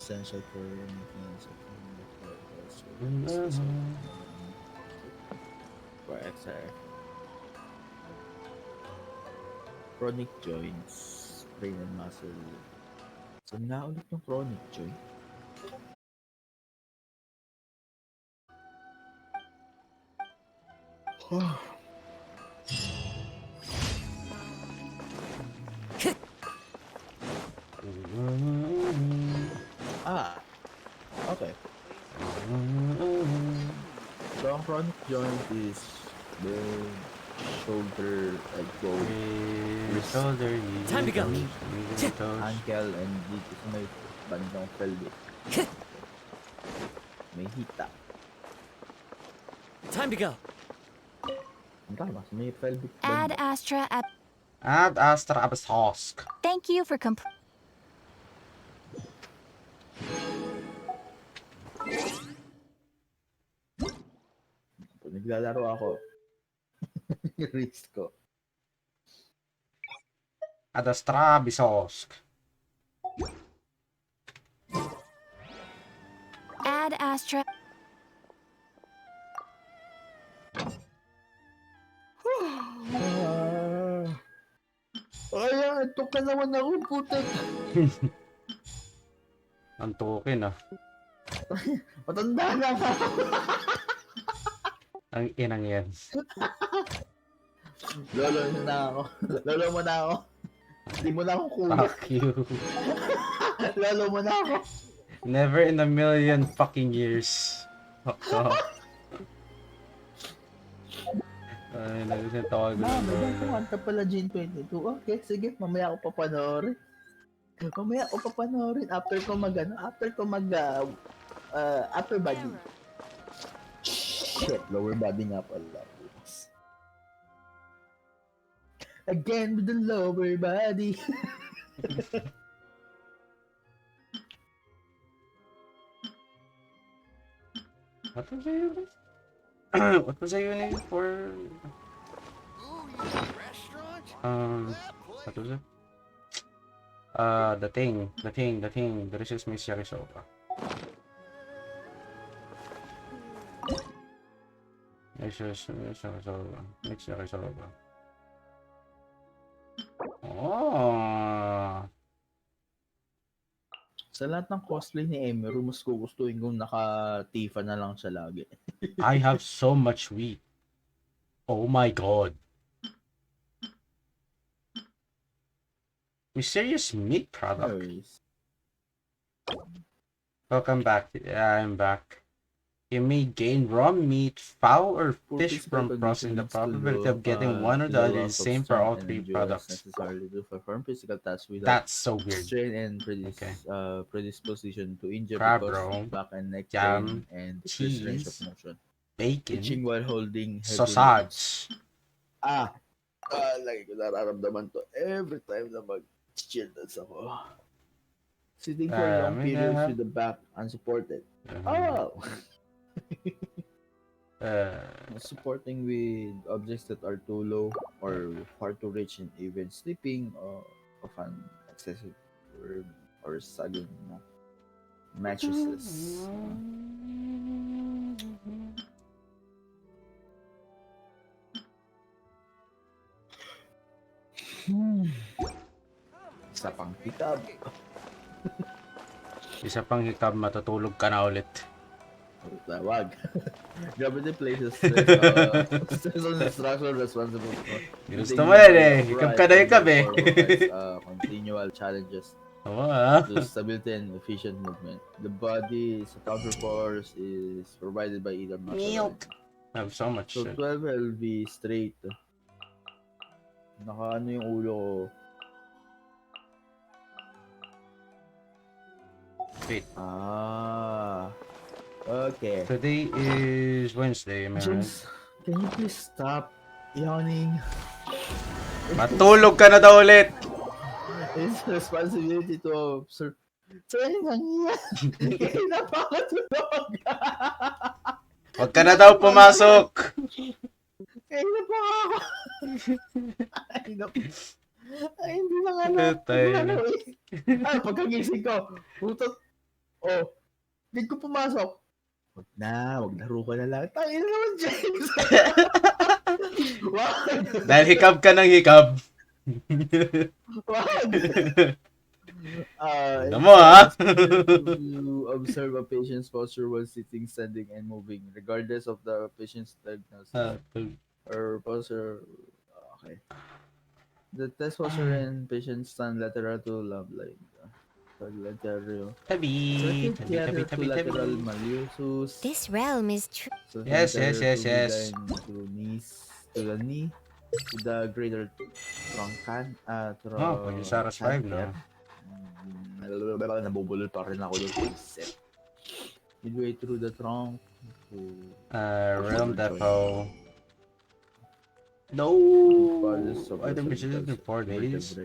essential for maintenance of for XR. Chronic joints, brain and muscle. So nga ulit yung chronic joint. Okay. So ang chronic joint is the shoulder, elbow, wrist, shoulder, Time to go. ankle, and dito sa may bandang pelvic. May hita. Time to go. Tama, sa may pelvic Add band. Astra up. Add Astra Abastosk. Thank you for Pag naglalaro ako, wrist ko. Add Astra Abastosk. Add Astra. Ay, ito ka naman ako, putek. Ang token ah. Matanda na ka. Ang inang yan. Lolo na ako. Lolo mo na ako. Hindi mo na ako kuya. Fuck you. Lolo mo na ako. Never in a million fucking years. Fuck off. Ay, nagtatawag ko Ma'am, na. may kanta pala June 22. Okay, sige. Mamaya ako papanoorin. Mamaya ako papanoorin. After ko mag upper body. Shit, lower body nga pala. Again with the lower body. What was I using? What was I using for? What was it? The thing. Delicious mixed yakisoba. Mixed yakisoba. Oh. Sa lahat ng cosplay ni Emery, mas gugustuhin kung naka-tifa na lang siya lagi. I have so much wheat. Oh my god. Mysterious meat product. Anyways. Welcome back. Yeah, I'm back. You may gain raw meat, fowl, or fish from processing. The probability of getting one or the other is the same for all three products. Necessarily to perform physical tasks without That's so weird. strain and predisposition to injure because of back and neck pain and decreased range of motion. Bacon, Itching while holding heavy sausage. Lagi ko nararamdaman to every time na mag-chill dance ako. Sitting for long periods with the back unsupported. Supporting with objects that are too low or hard to reach, and even sleeping of an excessive or sagging mattresses. Isa pang hikab. Isa pang hikab, matutulog ka na ulit. Wag. Gravity places stress on the structure responsible for Gusto mo yan eh. Hikab ka na hikab eh. Continual challenges Oo to stability and efficient movement. The body's counterforce is provided by either muscle. Milk. I have so much So shit. 12 LV straight. Naka ano yung ulo ko. Wait. Okay. Today is Wednesday, man. James, can you please stop yawning? Matulog ka na daw ulit. It's responsibility to observe. Saan lang yan? Kaya napakatulog. Huwag ka na daw pumasok. Kaya napaka. Ay, hindi na nga na. Tayo na. Ay, pagkagising ko, putot. Oh, hindi ko pumasok. Wag laro ka na lang. Tayo na naman, James. Wag. Dahil hikab ka ng hikab. Wag. Tignan It mo, ha? says to observe a patient's posture while sitting, standing, and moving, regardless of the patient's diagnosis or posture. Okay. The test posture and patient stand lateral to lab line. Lateral. Tabi, tabi, tabi, tabi, tabi. Lateral malleus. This realm is true. So Yes, center yes, yes, to yes. midline to knees to the knee to the greater Oh, pwede sa RS5, no? Nabubulol pa rin ako doon. Midway through the trunk to Realm Depot. No! Item purchases in 4 days.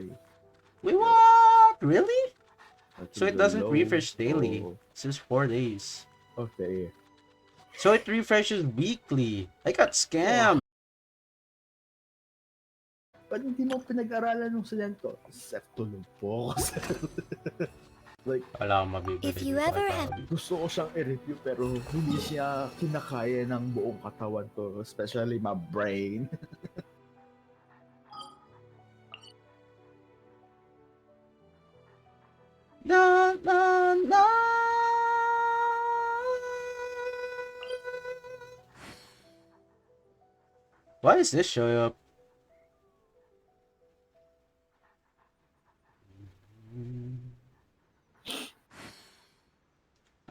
Wait, what? Really? So it doesn't refresh daily. It's just 4 days. Okay. So it refreshes weekly. I got scammed. Ba't hindi mo pinag-aralan nung silang to? Sef, tulog po ako. Like, Wala akong mabibili. If you dito ever kay have- Pabi. gusto ko siyang i-review pero hindi siya kinakaya ng buong katawan ko, especially my brain. Na, na, na. Why is this showing up?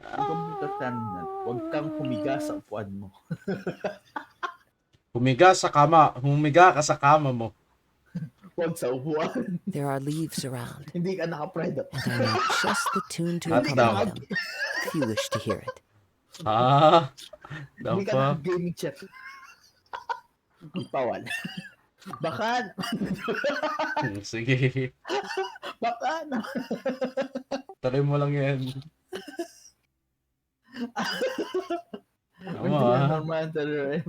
Ang computer terminal, huwag kang humiga sa upuan mo. Humiga ka sa kama mo. Huwag sa upuan. There are leaves around, Hindi ka naka-predo. and I know just the tune to Hot accompany dog. them, if you wish to hear it. Ah, Hindi ka dampa. naka-gaming chair. Bawal. Baka, Sige, baka na. try mo lang yan. Hindi Tama, na ah. normal talaga.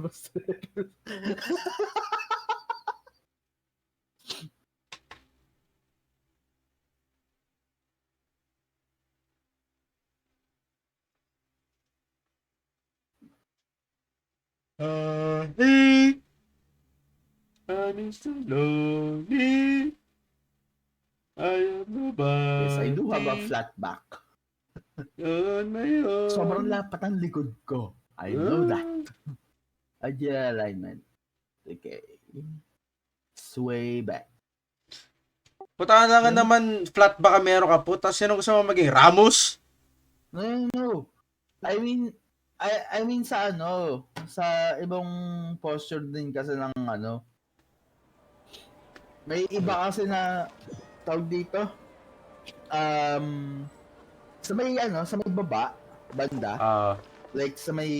Hey, I'm so lonely. I am nobody. Yes, I do have a flat back. On my own. Sobrang lapat ang likod ko. I know that. Ideal alignment. Okay. Sway back. Puta na nga naman, flat baka meron ka. Puta, sino gusto mo maging Ramos? No. I mean sa sa ibang posture din kasi ng may iba kasi na tawag dito. Sa may sa may banda, like sa may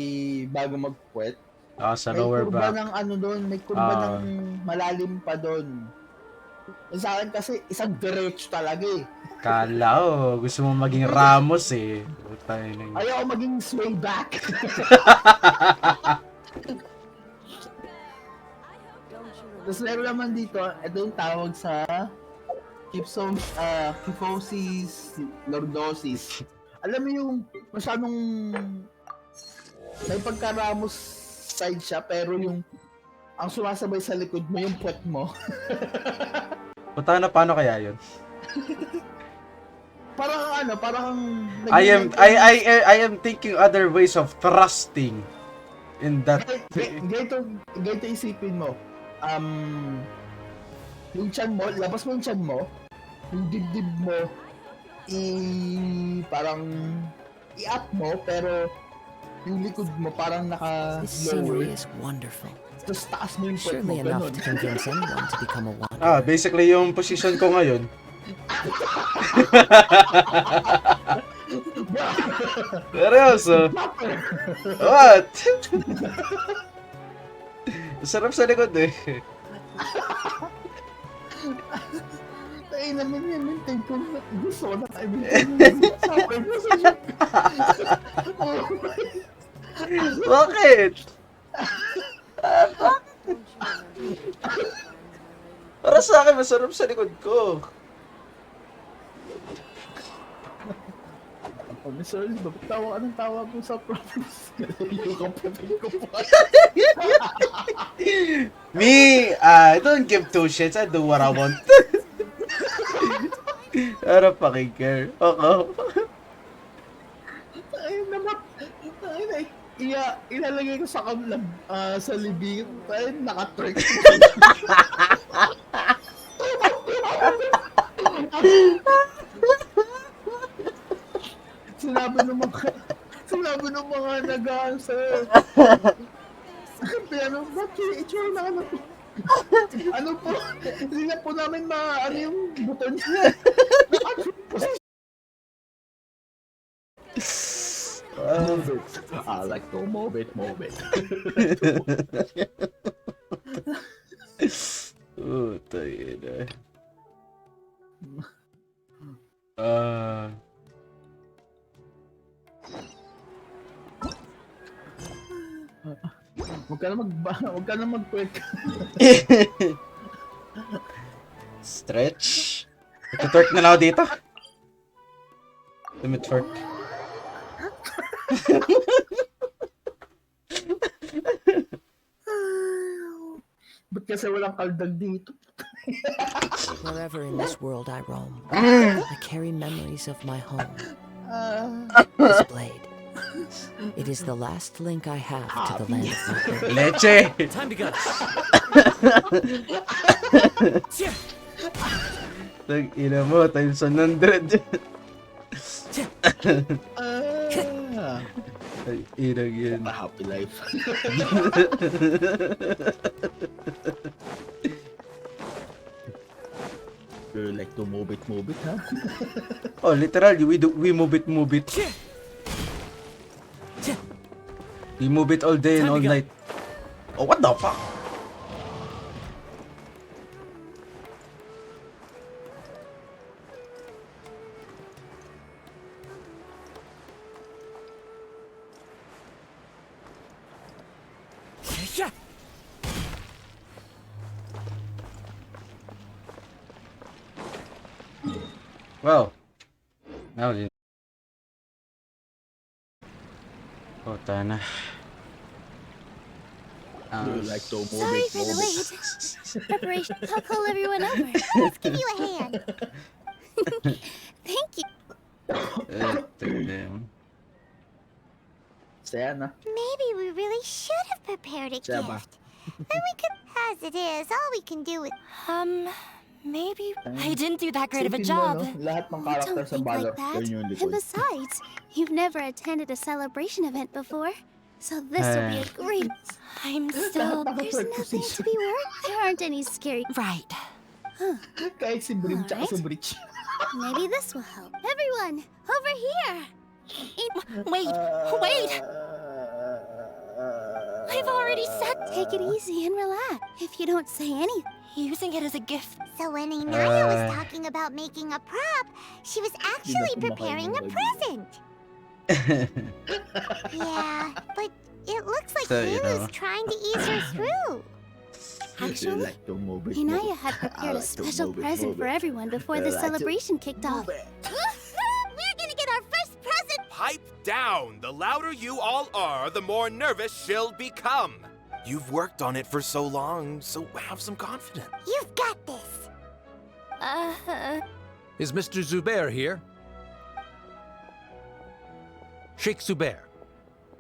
bago magpuwet, Sa may lower kurba back. ng doon, may kurba ng malalim pa doon. Sa akin kasi isang diretso talaga eh. Kala ko, gusto mo maging Ramos eh. Puta yun. Ayaw maging sway back. Tapos meron naman dito, ito yung tawag sa kyphosis lordosis. Alam mo yung masyadong may pagka-Ramos side siya, pero yung ang sumasabay sa likod mo, yung puwet mo. Puta na, paano kaya yun? Parang I am thinking other ways of thrusting in that. Ganito isipin mo. Yung tiyan mo, labas mo yung tiyan mo, yung dibdib mo, parang i-up mo, pero yung likod mo parang This scenery naka-lower. is wonderful. Tapos taas mo yung puwet mo, Surely enough ganun. to convince anyone to become a wanderer. Basically yung position ko ngayon. Seryoso? What? Sarap sa likod eh. Ay, naman yan, maintain ko na. Gusto ko na ka-maintain mo. Sabi mo sa shop. Oh my. Bakit? Para sa akin, masarap sa likod ko. Sorry, bakit tawa ka ng tawa po sa province? Yung kapatid ko pa. Me, I don't give two shits. I do what I want. I don't fucking care. Okay. Ay, naman. Ay, ilalagay ko sa kamlag, sa libing. Ay, nakatrick. Sinabi ng mga nag-answer. Pero, ba't i-itsura na ano po? Ano po? Hindi na po namin ano yung buton niya. I like to move it. Oh, tayo na. Huwag ka na mag-quick. Stretch. Ito-twerk na lang ako dito. Twerk. Ba't kasi walang kaldag dito? Wherever in this world I roam, I carry memories of my home. This blade. It is the last link I have to the land of my birth. Leche! Time to go. Tag-ina mo, times 100. Tag-ina yun. A happy life. You like to move it, ha? Oh, literally, we move it. We move it all day and all night. Oh, what the fuck? Well, now then. Oh, tana. You like to move Sorry it, for the wait. Preparation. I'll call everyone over. Let's give you a hand. Thank you. Saya na. Maybe we really should have prepared a Saba. gift. Then we could, as it is, all we can do is. Maybe I didn't do that great of a Isipin mo, job. no? Lahat ng Don't character sa think Valor, like that. yun yung And likod. besides, you've never attended a celebration event before, so this will be a great. I'm still. Lahat There's ng nothing to be worried. There aren't any scary. Right. Kahit si Brim tsaka si Alright. Breach. Maybe this will help. Everyone, over here. Wait. I've already said take it easy and relax. If you don't say anything, using it as a gift. So when Inaya was talking about making a prop, she was actually kumakain preparing ng a lagi. present. Yeah, but it looks like So, you Lulu's know. trying to ease her through. You Actually, like to move it, Inaya move it. had prepared I a like to special move it, present move for it. everyone before I the like to celebration kicked off. Move it. We're gonna get our first present. Pipe down. The louder you all are, the more nervous she'll become. You've worked on it for so long, so have some confidence. You've got this. Is Mr. Zubair here? Sheikh Zubair,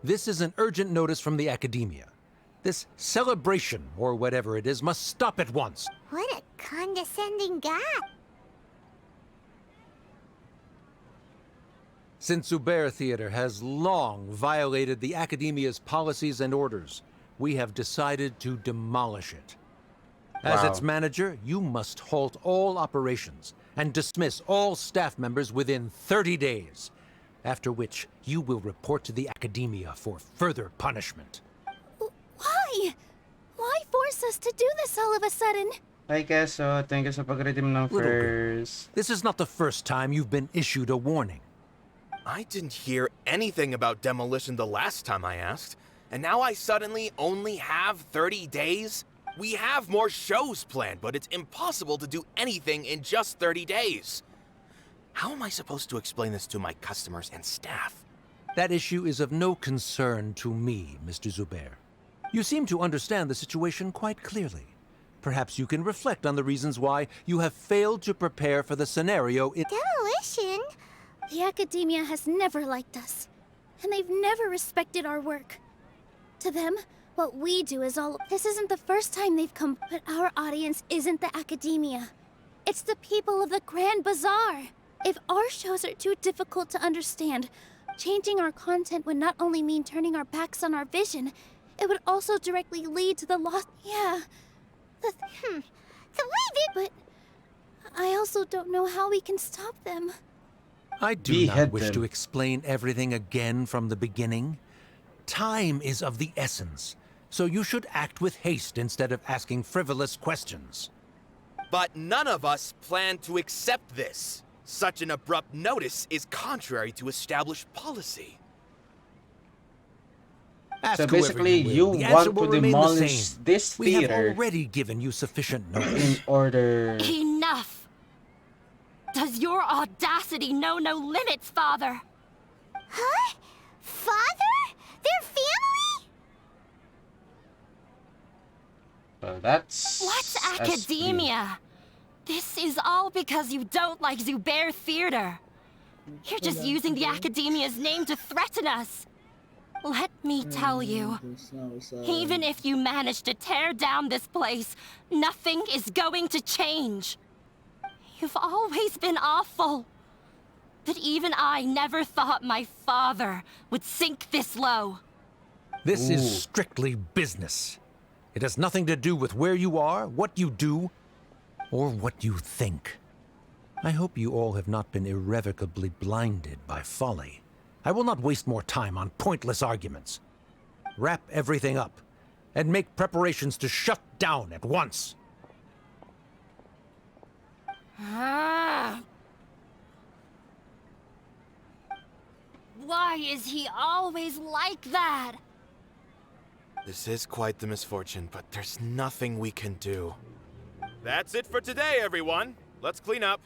this is an urgent notice from the Academia. This celebration, or whatever it is, must stop at once. What a condescending guy. Since Zubair Theater has long violated the Academia's policies and orders, we have decided to demolish it. As Wow. its manager, you must halt all operations and dismiss all staff members within 30 days, after which you will report to the Academia for further punishment. Why? Why force us to do this all of a sudden? Hi guys, so thank you sa pag-redeem ng Little girl. first. This is not the first time you've been issued a warning. I didn't hear anything about demolition the last time I asked, and now I suddenly only have 30 days? We have more shows planned, but it's impossible to do anything in just 30 days. How am I supposed to explain this to my customers and staff? That issue is of no concern to me, Mr. Zubair. You seem to understand the situation quite clearly. Perhaps you can reflect on the reasons why you have failed to prepare for the scenario in— Demolition? The academia has never liked us, and they've never respected our work. To them, what we do is all— This isn't the first time they've come, but our audience isn't the academia. It's the people of the Grand Bazaar. If our shows are too difficult to understand, changing our content would not only mean turning our backs on our vision, it would also directly lead to the loss— Yeah, The way they— but I also don't know how we can stop them. I do Behead not wish them. to explain everything again from the beginning. Time is of the essence, so you should act with haste instead of asking frivolous questions. But none of us plan to accept this. Such an abrupt notice is contrary to established policy. Ask So whoever basically, you will. you The want answer to will remain the demolish same. this We have theater already given you sufficient in notice. order. Enough! Does your audacity know no limits, Father? Huh? Father? Their family? So that's. What's that's academia? This is all because you don't like Zubair Theater. You're just using the academia's name to threaten us. Let me tell you, even if you manage to tear down this place, nothing is going to change. You've always been awful. But even I never thought my father would sink this low. This Ooh. is strictly business. It has nothing to do with where you are, what you do, or what you think. I hope you all have not been irrevocably blinded by folly. I will not waste more time on pointless arguments. Wrap everything up, and make preparations to shut down at once. Ah. Why is he always like that? This is quite the misfortune, but there's nothing we can do. That's it for today, everyone. Let's clean up.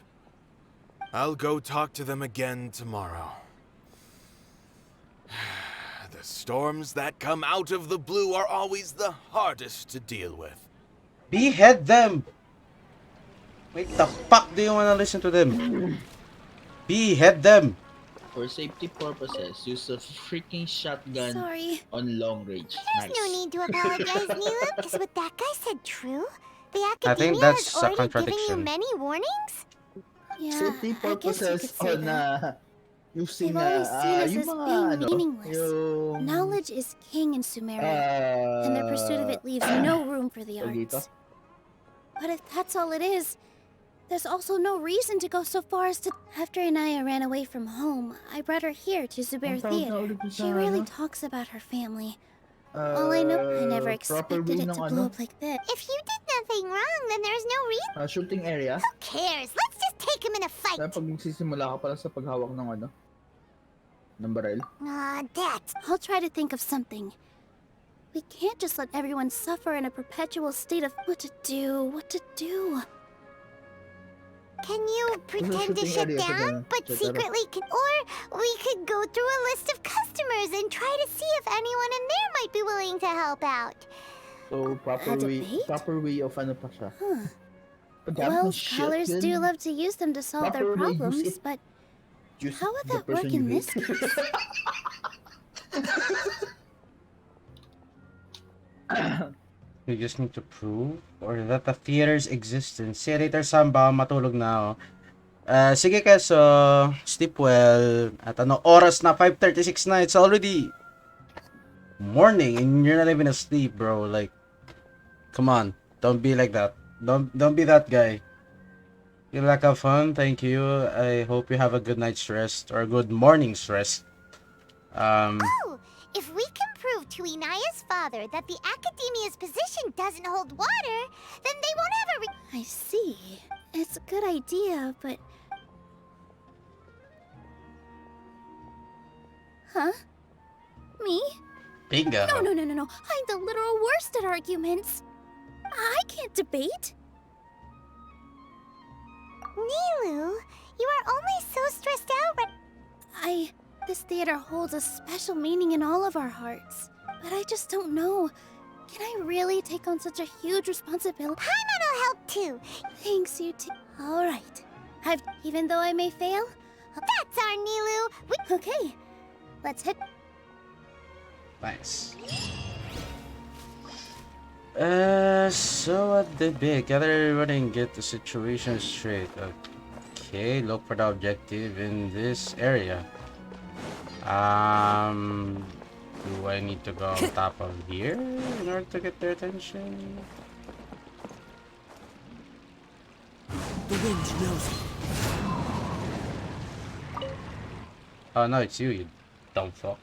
I'll go talk to them again tomorrow. The storms that come out of the blue are always the hardest to deal with. Behead them! Wait, the fuck do you wanna listen to them? Behead them! For safety purposes, use a freaking shotgun Sorry. on long range. There's no need to apologize, Neela. Is what that guy said true? The I think academia that's has a already given you contradiction. many warnings? Yeah, Safety I guess you could purposes say on that. using They've always seen us yung as mga being ano, meaningless. yung Knowledge is king in Sumeria, and their pursuit of it leaves no room for the tawag dito? arts. But if that's all it is, there's also no reason to go so far as to— After Inaya ran away from home, I brought her here to Zubair Ang tawag na Theater. ulit dun She sa really ano? talks about her family. All I know, I never proper expected way it ng to ano? blow up like this. If you did nothing wrong, then there's no reason. Shooting area. Who cares? Let's just take him in a fight. Kaya pag nagsisimula ka pala sa paghawak ng ano? Ng baril. That. I'll try to think of something. We can't just let everyone suffer in a perpetual state of what to do. Can you pretend to shooting shut area sa down, ganun. but Sa tara. secretly or we could go through a list of customers and try to see if anyone in there might be willing to help out. So, A debate? proper way of ano pa siya. Huh. Paggamit Well, ng scholars shotgun, do love to use them to solve their proper way, use problems, it. but use how it would to the that work person in you this hate. case? You just need to prove or that the theater's existence. See you later, Samba. Matulog na ako. Sige keso, sleep well. At ano, oras na, 5:36 na. It's already morning and you're not even asleep, bro. Like, come on. Don't be like that. Don't be that guy. You like have fun? Thank you. I hope you have a good night's rest or a good morning's rest. Oh, if we can prove to Inaya's father that the academia's position doesn't hold water, then they won't have a I see. It's a good idea, but... Huh? Me? Bingo. No. I'm the literal worst at arguments. I can't debate. Nilu, You are only so stressed out This theater holds a special meaning in all of our hearts. But I just don't know. Can I really take on such a huge responsibility? Paimon'll help too. Thanks, you two. Alright. Even though I may fail? That's our Nilu. Okay. Let's hit. Nice. So at the big, gather everybody and get the situation straight. Okay, look for the objective in this area. Do I need to go on top of here in order to get their attention? The wind knows. Oh no, it's you dumb fuck.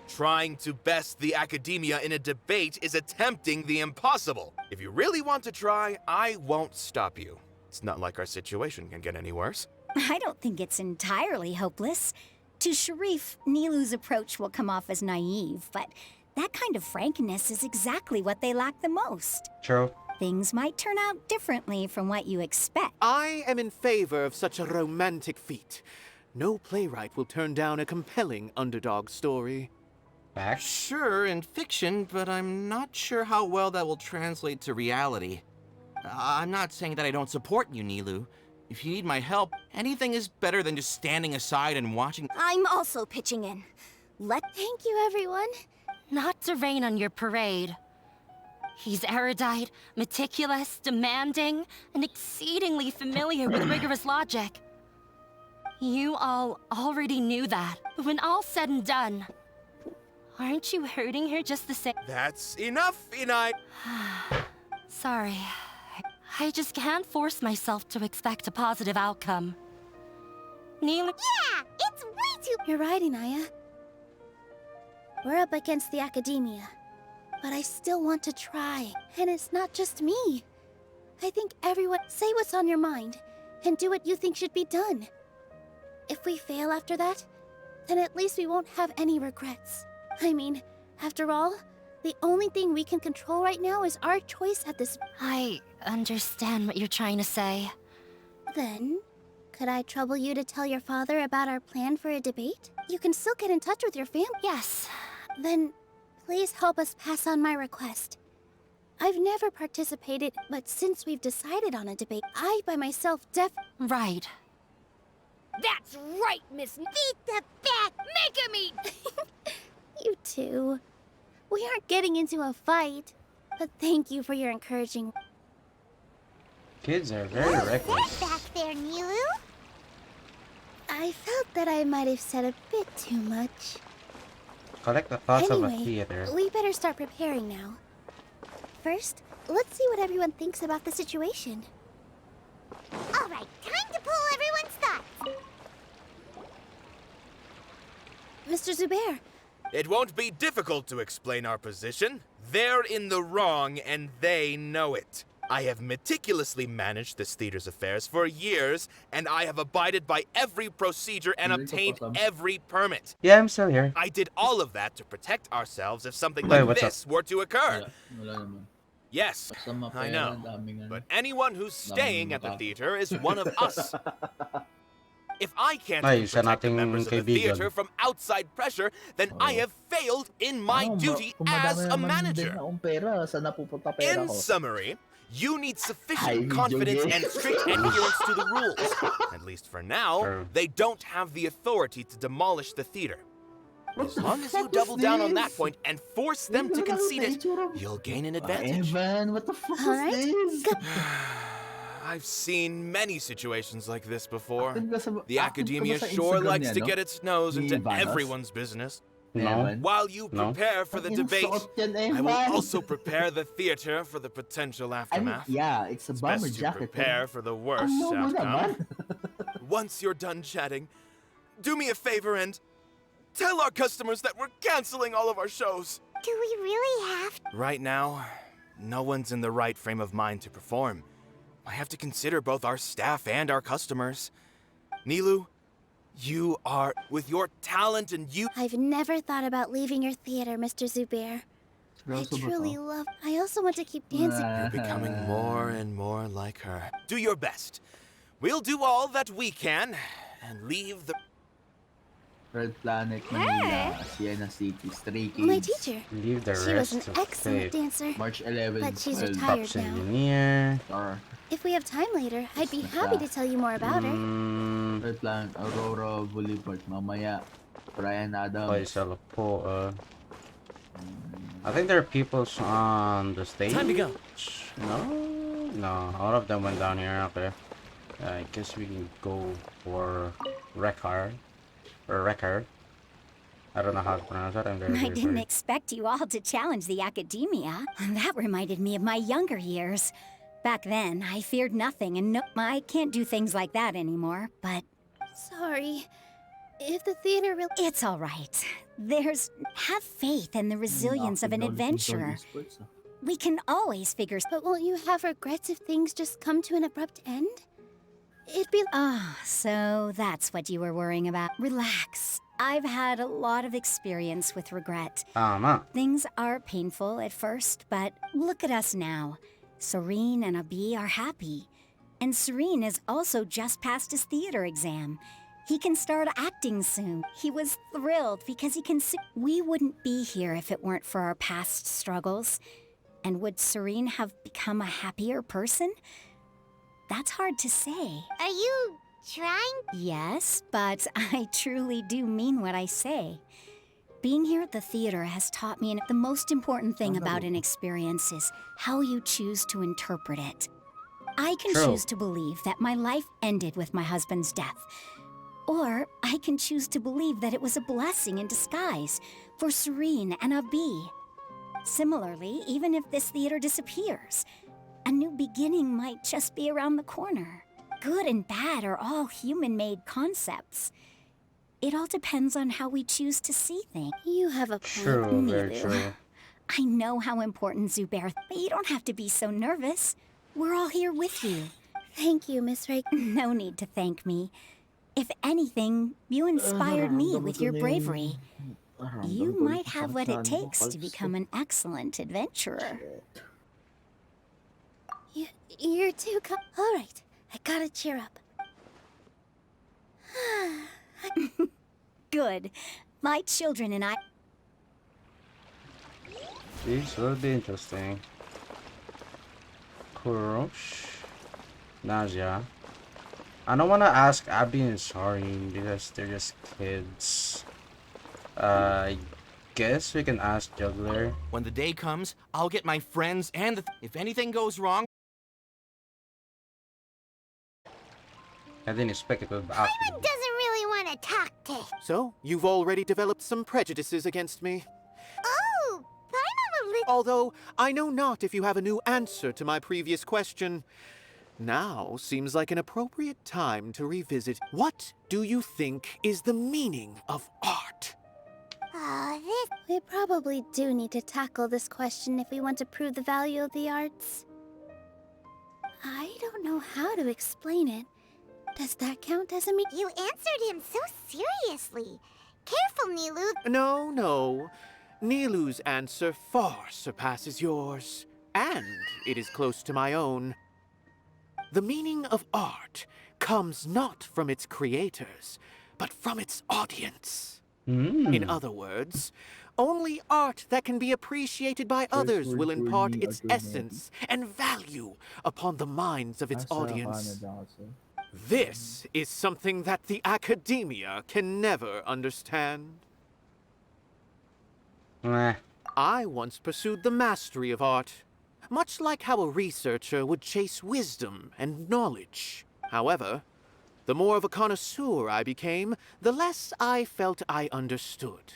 Trying to best the academia in a debate is attempting the impossible. If you really want to try, I won't stop you. It's not like our situation can get any worse. I don't think it's entirely hopeless. To Sharif, Nilu's approach will come off as naive, but that kind of frankness is exactly what they lack the most. True. Things might turn out differently from what you expect. I am in favor of such a romantic feat. No playwright will turn down a compelling underdog story. Back. Sure, in fiction, but I'm not sure how well that will translate to reality. I'm not saying that I don't support you, Nilu. If you need my help, anything is better than just standing aside and watching. I'm also pitching in. Thank you, everyone. Not to rain on your parade. He's erudite, meticulous, demanding, and exceedingly familiar with rigorous logic. You all already knew that, but when all's said and done, aren't you hurting her just the same? That's enough, Inai! Sorry. I just can't force myself to expect a positive outcome. Nilu— Yeah, it's way too. You're right, Inaya. We're up against the academia. But I still want to try. And it's not just me. I think everyone— say what's on your mind, and do what you think should be done. If we fail after that, then at least we won't have any regrets. I mean, after all, the only thing we can control right now is our choice at this— I understand what you're trying to say. Then, could I trouble you to tell your father about our plan for a debate? You can still get in touch with your family. Yes. Then, please help us pass on my request. I've never participated, but since we've decided on a debate, I by myself Right. That's right, Miss. Beat the back. Make him eat. You too. We aren't getting into a fight, but thank you for your encouraging. Kids are very reckless. Back there, Nilu. I felt that I might have said a bit too much. Collect the thoughts of a Anyway, theater. we better start preparing now. First, let's see what everyone thinks about the situation. All right, time to pull everyone's thoughts. Mr. Zubair, It won't be difficult to explain our position. They're in the wrong, and they know it. I have meticulously managed this theater's affairs for years, and I have abided by every procedure and obtained every permit. Yeah, I'm still here. I did all of that to protect ourselves if something Wait, like what's this were to occur. Wala naman. Yes, Basta mapera, I know. daming ano. But anyone who's staying at the tao. theater is one of us. If I can't Ay, even isa protect the nating members of the kaibigan. theater from outside pressure, then I have failed in my Ano, duty kung as madami a naman manager. din akong pera, saan napupunta pera In ko? summary, you need Ay, sufficient video confidence game. and strict adherence to the rules. At least for now, True. they don't have the authority to demolish the theater. What As the long as you fuck double is down on that this? point and force them to concede it, you'll gain an advantage. Evan, what the fuck Alright, is this? I've seen many situations like this before. Active ka sa- The active ka ba academia sa sure Instagram likes niya, to no? get its nose Ni into Vanos? everyone's business. No. Evan. While you No. prepare for the Ang debate, suot yan, I will Evan. also prepare the theater for the potential I mean, aftermath. yeah, it's a It's bomber best to jacket. prepare for the worst Ang logo outcome. naman. Once you're done chatting, do me a favor and tell our customers that we're canceling all of our shows. Do we really have to? Right now, no one's in the right frame of mind to perform. I have to consider both our staff and our customers. Nilu, you are, with your talent and you— I've never thought about leaving your theater, Mr. Zubair. I Seryoso ba to? truly love. I also want to keep dancing. You're becoming more and more like her. Do your best. We'll do all that we can and leave the... Red Planet, Manila, Siena City, Stray Kids. My teacher. Leave the She was rest an to excellent fate. dancer. March 11, But she's 12. retired Props now. engineer. Star. If we have time later, I'd be happy to tell you more about her. Red Planet, Aurora Boulevard, mamaya. Brian Adams. Play Salapo. I think there are people on the stage. Time to go. No, all of them went down here. Okay. I guess we can go for Rekar. Or Rekar. I don't know how to pronounce that. I'm very I didn't sorry. expect you all to challenge the academia. That reminded me of my younger years. Back then, I feared nothing, and no, I can't do things like that anymore, but Sorry. If the theater really... it's all right. Have faith in the resilience of an adventurer. We can always figure... But won't you have regrets if things just come to an abrupt end? It'd be... Ah, so that's what you were worrying about. Relax. I've had a lot of experience with regret. Things are painful at first, but look at us now. Serene and Abi are happy. And Serene has also just passed his theater exam. He can start acting soon. He was thrilled because he can see... We wouldn't be here if it weren't for our past struggles. And would Serene have become a happier person? That's hard to say. Are you trying? Yes, but I truly do mean what I say. Being here at the theater has taught me the most important thing about an experience is how you choose to interpret it. I can choose to believe that my life ended with my husband's death. Or I can choose to believe that it was a blessing in disguise for Serene and Abi. Similarly, even if this theater disappears, a new beginning might just be around the corner. Good and bad are all human-made concepts. It all depends on how we choose to see things. You have a point. True, very Nilu. true. I know how important Zubair, but you don't have to be so nervous. We're all here with you. Thank you, Miss Ray. No need to thank me. If anything, you inspired me with your bravery. You might have what it takes to become an excellent adventurer. You're too All right, I gotta cheer up. Good. My children and I... This will be interesting. Kurosh. Naja. I don't want to ask Abby and Sorin because they're just kids. I guess we can ask Juggler. When the day comes, I'll get my friends and if anything goes wrong... I didn't expect it would Paimon doesn't really want to talk to... So, you've already developed some prejudices against me. Oh, Paimon will Although, I know not if you have a new answer to my previous question. Now seems like an appropriate time to revisit. What do you think is the meaning of art? We probably do need to tackle this question if we want to prove the value of the arts. I don't know how to explain it. Does that count as a You answered him so seriously. Careful, Nilu. No. Nilu's answer far surpasses yours, and it is close to my own. The meaning of art comes not from its creators, but from its audience. In other words, only art that can be appreciated by others will impart its essence and value upon the minds of its audience. This is something that the academia can never understand. I once pursued the mastery of art, much like how a researcher would chase wisdom and knowledge. However, the more of a connoisseur I became, the less I felt I understood.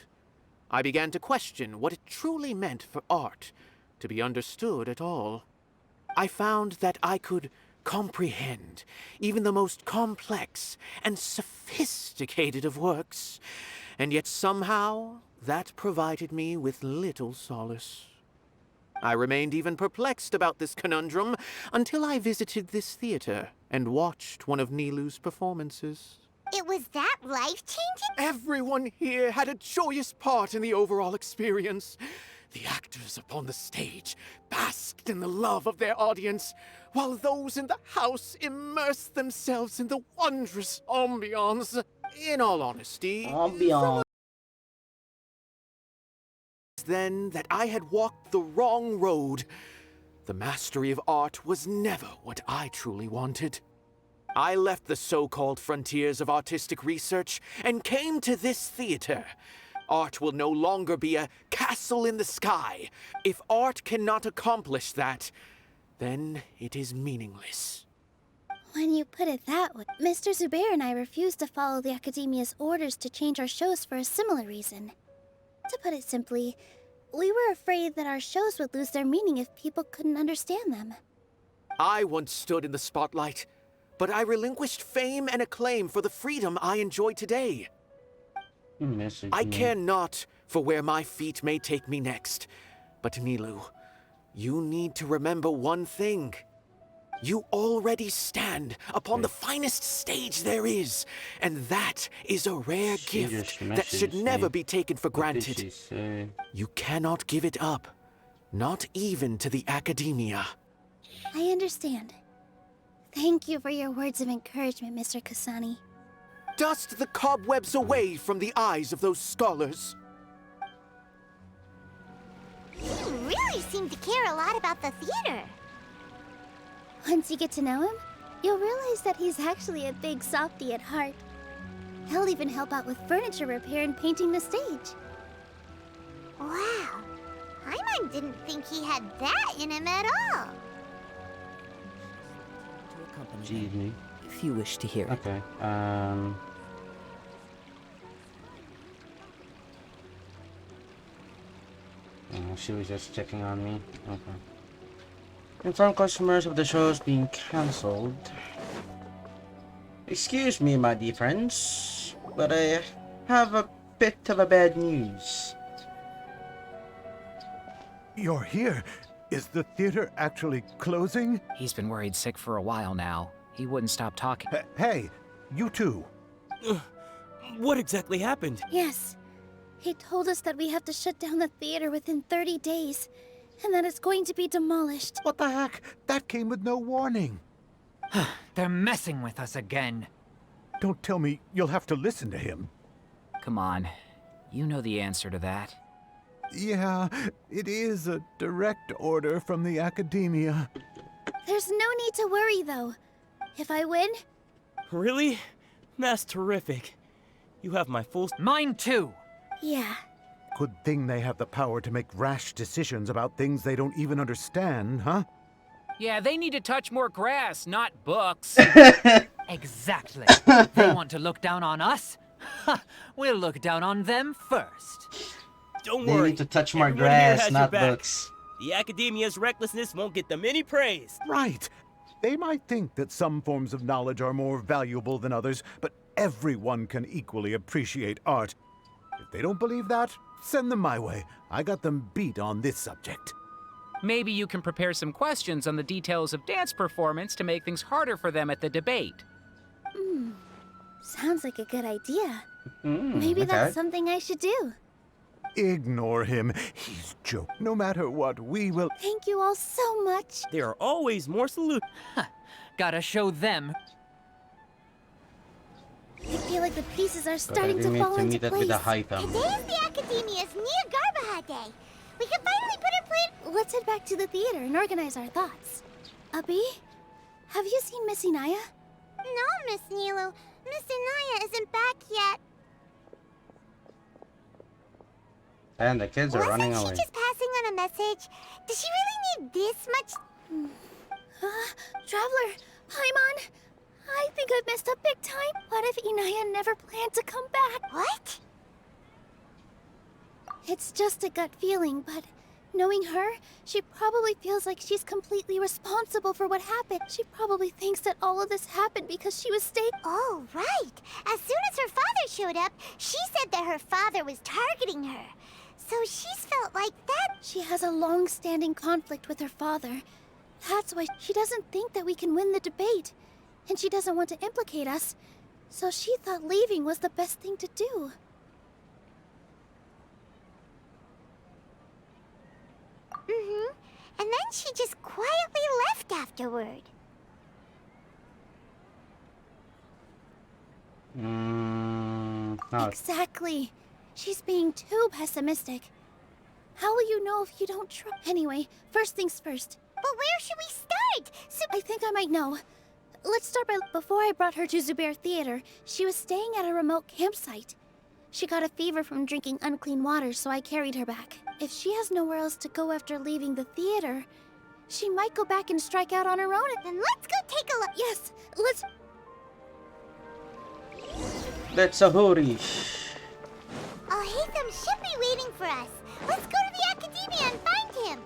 I began to question what it truly meant for art to be understood at all. I found that I could comprehend even the most complex and sophisticated of works, and yet somehow that provided me with little solace. I remained even perplexed about this conundrum until I visited this theater and watched one of Nilu's performances. It was that life-changing? Everyone here had a joyous part in the overall experience. The actors upon the stage basked in the love of their audience, while those in the house immersed themselves in the wondrous ambiance. In all honesty, Ambiance. then that I had walked the wrong road. The mastery of art was never what I truly wanted. I left the so-called frontiers of artistic research and came to this theater. Art will no longer be a castle in the sky. If art cannot accomplish that, then it is meaningless. When you put it that way, Mr. Zubair and I refused to follow the Academia's orders to change our shows for a similar reason. To put it simply, we were afraid that our shows would lose their meaning if people couldn't understand them. I once stood in the spotlight, but I relinquished fame and acclaim for the freedom I enjoy today. I care not for where my feet may take me next. But Nilou, you need to remember one thing. You already stand upon the finest stage there is, and that is a rare gift that should never be taken for granted. You cannot give it up, not even to the Academia. I understand. Thank you for your words of encouragement, Mr. Kasani. Dust the cobwebs away from the eyes of those scholars. You really seem to care a lot about the theater. Once you get to know him, you'll realize that he's actually a big softie at heart. He'll even help out with furniture repair and painting the stage. Wow. Paimon didn't think he had that in him at all. Excuse me. If you wish to hear it. Okay. She was just checking on me. Okay. Inform customers of the shows being cancelled. Excuse me, my dear friends, but I have a bit of a bad news. You're here. Is the theater actually closing? He's been worried sick for a while now. He wouldn't stop talking. Hey, you two. What exactly happened? Yes. He told us that we have to shut down the theater within 30 days, and that it's going to be demolished. What the heck? That came with no warning. They're messing with us again. Don't tell me you'll have to listen to him. Come on. You know the answer to that. Yeah, it is a direct order from the Academia. There's no need to worry, though. If I win... Really? That's terrific. You have my full... Mine too! Yeah. Good thing they have the power to make rash decisions about things they don't even understand, huh? Yeah, they need to touch more grass, not books. Exactly. They want to look down on us? We'll look down on them first. Don't They worry. need to touch more Everyone here grass, has not your back. books. The Academia's recklessness won't get them any praise. Right. They might think that some forms of knowledge are more valuable than others, but everyone can equally appreciate art. If they don't believe that, send them my way. I got them beat on this subject. Maybe you can prepare some questions on the details of dance performance to make things harder for them at the debate. Sounds like a good idea. Maybe that's something I should do. Ignore him. He's joke. No matter what, we will... Thank you all so much. There are always more solutions. Gotta show them. I feel like the pieces are starting to fall into place. With a high thumb. Today is the Academia's Nia Garbaha Day. We can finally put our plan... Let's head back to the theater and organize our thoughts. Abi, have you seen Miss Inaya? No, Miss Nilou. Miss Inaya isn't back yet. And the kids are running away. Wasn't she just passing on a message? Does she really need this much? Traveler, Paimon, I think I've messed up big time. What if Inaya never planned to come back? What? It's just a gut feeling, but knowing her, she probably feels like she's completely responsible for what happened. She probably thinks that all of this happened because she was Oh, right. As soon as her father showed up, she said that her father was targeting her. So she's felt like that. She has a long-standing conflict with her father. That's why she doesn't think that we can win the debate. And she doesn't want to implicate us. So she thought leaving was the best thing to do. Mm-hmm. And then she just quietly left afterward. No. Exactly. She's being too pessimistic. How will you know if you don't try? Anyway, first things first. But where should we start? I think I might know. Let's start by... Before I brought her to Zubair Theater, she was staying at a remote campsite. She got a fever from drinking unclean water, so I carried her back. If she has nowhere else to go after leaving the theater, she might go back and strike out on her own. Then let's go take a look. Yes, let's... Let's a hurry. Oh, Haytham should be waiting for us. Let's go to the Academia and find him.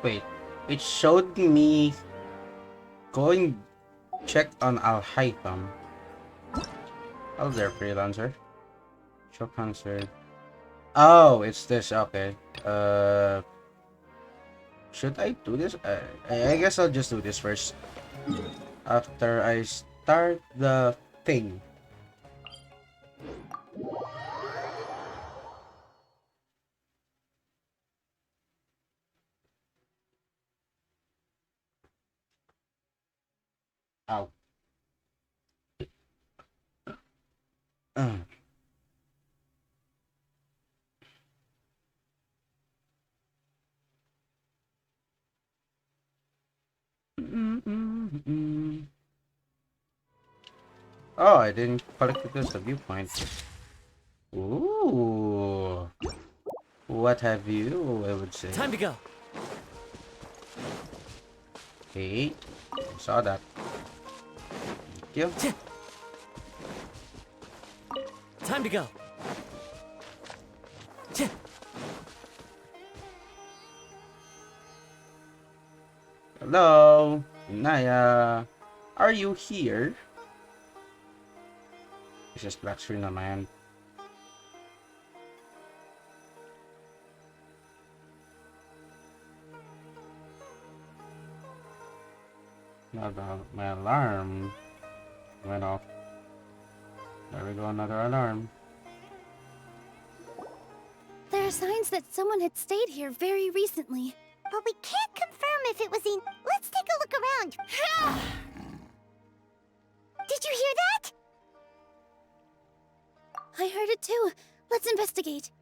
Wait, it showed me going check on Al Haytham. Oh, there, freelancer. Show concert. Oh, it's this. Okay. Should I do this? I guess I'll just do this first. After I start the thing. Ow. Oh, I didn't collect this the viewpoint. Ooh. What have you, I would say. Time to go. Okay. I saw that. Thank you. Time to go. Hello, Naya. Are you here? It's just black screen on my end. Now my alarm went off. There we go, another alarm. There are signs that someone had stayed here very recently. But we can't confirm if it was in... Let's take a look around. Did you hear that? I heard it too. Let's investigate.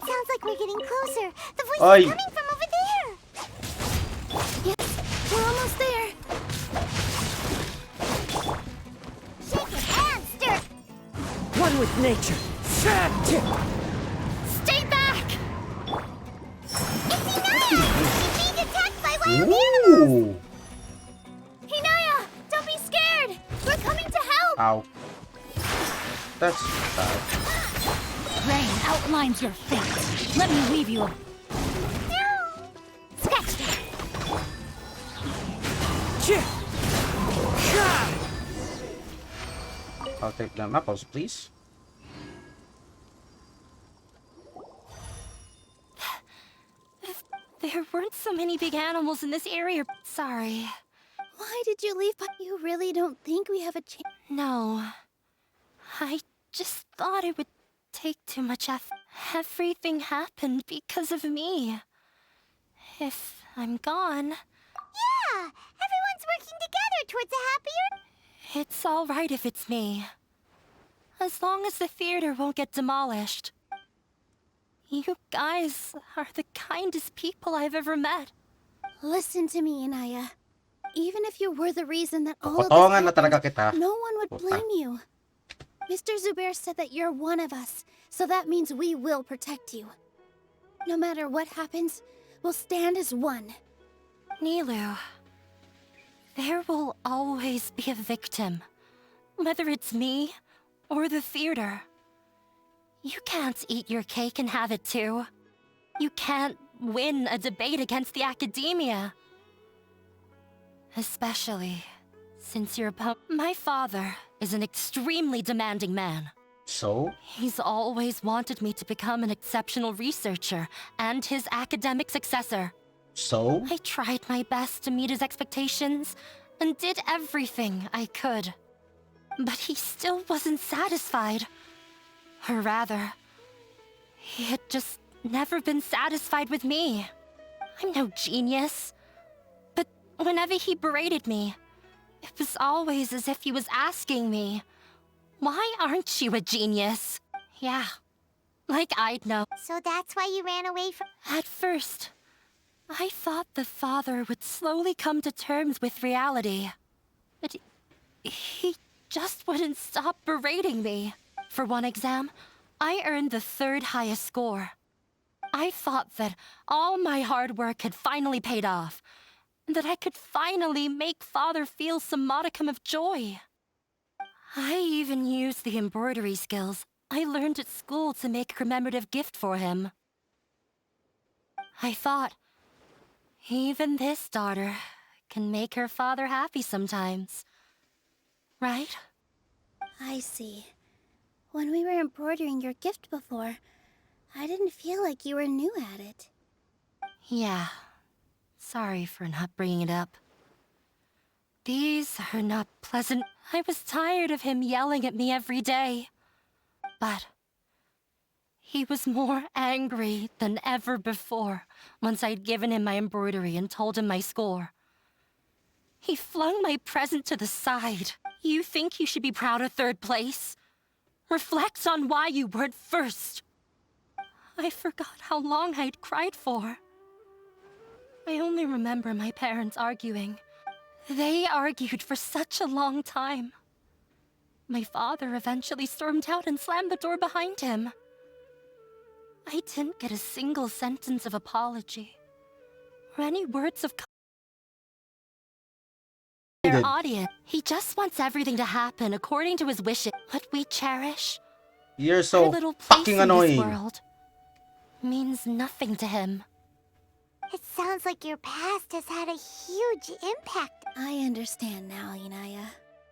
Sounds like we're getting closer. The voice Oi. is coming from over there. Yes, we're almost there. Shake your hands, stir. One with nature. Stay back! It's Inaya! She's being attacked by wild animals! Ooh. Hinaya, don't be scared! We're coming to help! Ow. That's bad. Rain outlines your fate. Let me leave you a... Scratch that. I'll take them apples, please. There weren't so many big animals in this area. Sorry. Why did you leave? But you really don't think we have a chance? No. I just thought it would take too much effort. Everything happened because of me. If I'm gone... Yeah! Everyone's working together towards a happier... It's all right if it's me. As long as the theater won't get demolished. You guys are the kindest people I've ever met. Listen to me, Inaya. Even if you were the reason that all of Kokotongan na this talaga happened, kita. no one would Puta. blame you. Mr. Zubair said that you're one of us, so that means we will protect you. No matter what happens, we'll stand as one. Nilu, there will always be a victim. Whether it's me or the theater. You can't eat your cake and have it too. You can't win a debate against the academia. Especially since your opponent. My father is an extremely demanding man. So? He's always wanted me to become an exceptional researcher and his academic successor. So? I tried my best to meet his expectations and did everything I could. But he still wasn't satisfied. Or rather, he had just never been satisfied with me. I'm no genius. But whenever he berated me, it was always as if he was asking me, "Why aren't you a genius?" Yeah, like I'd know. So that's why you ran away from... At first, I thought the father would slowly come to terms with reality. But he just wouldn't stop berating me. For one exam, I earned the 3rd highest score. I thought that all my hard work had finally paid off, and that I could finally make father feel some modicum of joy. I even used the embroidery skills I learned at school to make a commemorative gift for him. I thought, even this daughter can make her father happy sometimes. Right? I see. When we were embroidering your gift before, I didn't feel like you were new at it. Yeah. Sorry for not bringing it up. These are not pleasant. I was tired of him yelling at me every day. But he was more angry than ever before once I'd given him my embroidery and told him my score. He flung my present to the side. You think you should be proud of 3rd place? Reflect on why you weren't 1st. I forgot how long I'd cried for. I only remember my parents arguing. They argued for such a long time. My father eventually stormed out and slammed the door behind him. I didn't get a single sentence of apology or any words of their audience. He just wants everything to happen according to his wishes. What we cherish, You're our so little place fucking in this annoying. world, means nothing to him. It sounds like your past has had a huge impact. I understand now, Inaya.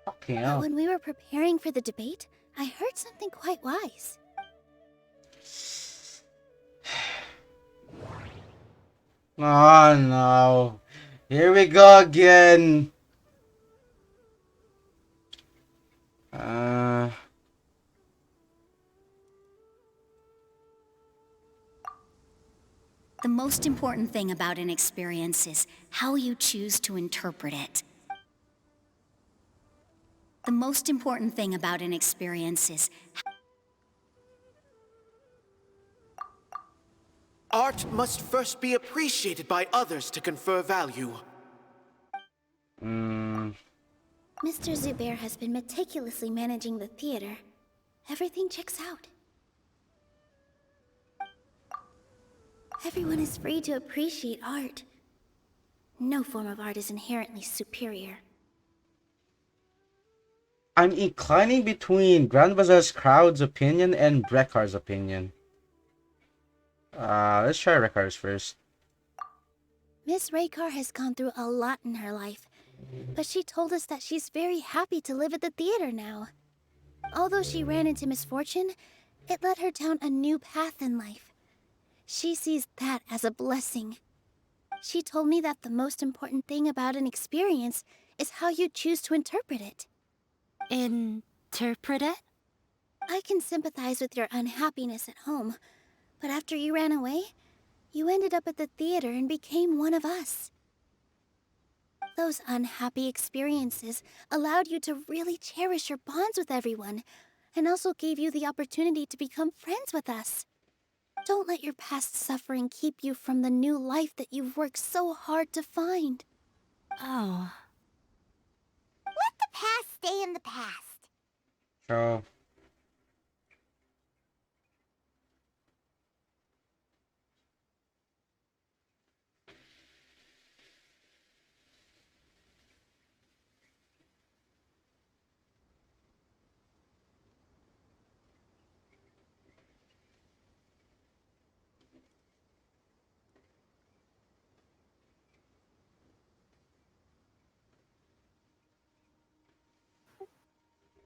Fucking But hell. when we were preparing for the debate, I heard something quite wise. Oh no. Here we go again. The most important thing about an experience is how you choose to interpret it. The most important thing about an experience is... Art must first be appreciated by others to confer value. Mr. Zubair has been meticulously managing the theater. Everything checks out. Everyone is free to appreciate art. No form of art is inherently superior. I'm inclining between Grand Bazaar's crowd's opinion and Brekkar's opinion. Let's try Brekkar's first. Miss Raykar has gone through a lot in her life, but she told us that she's very happy to live at the theater now. Although she ran into misfortune, it led her down a new path in life. She sees that as a blessing. She told me that the most important thing about an experience is how you choose to interpret it. Interpret it? I can sympathize with your unhappiness at home, but after you ran away, you ended up at the theater and became one of us. Those unhappy experiences allowed you to really cherish your bonds with everyone, and also gave you the opportunity to become friends with us. Don't let your past suffering keep you from the new life that you've worked so hard to find. Oh. Let the past stay in the past. So...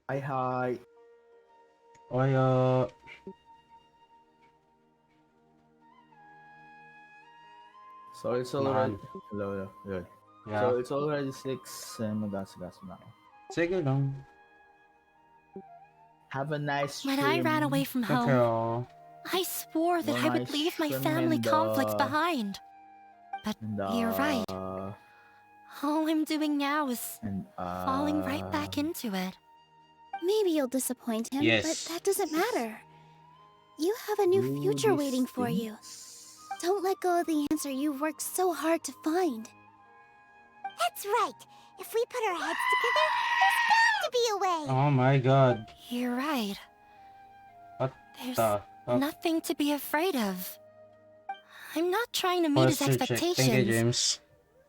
Hi, hi. Oy, So it's already... man. Hello, hello. Good. Yeah. So it's already 6 and magas-gas na ako. Sige lang. Have a nice When I ran away stream. from Okay, home, I swore that I would Nice leave my stream family and conflicts behind. But and you're right. All I'm doing now is and falling right back into it. Maybe you'll disappoint him, but Yes. that doesn't matter. You have a new Do future these waiting for you. things. Don't let go of the answer you've worked so hard to find. That's right. If we put our heads together, there's bound to be a way. Oh my god. You're right. What There's the fuck? nothing to be afraid of. I'm not trying to meet his Posture check. Thank you, expectations, James.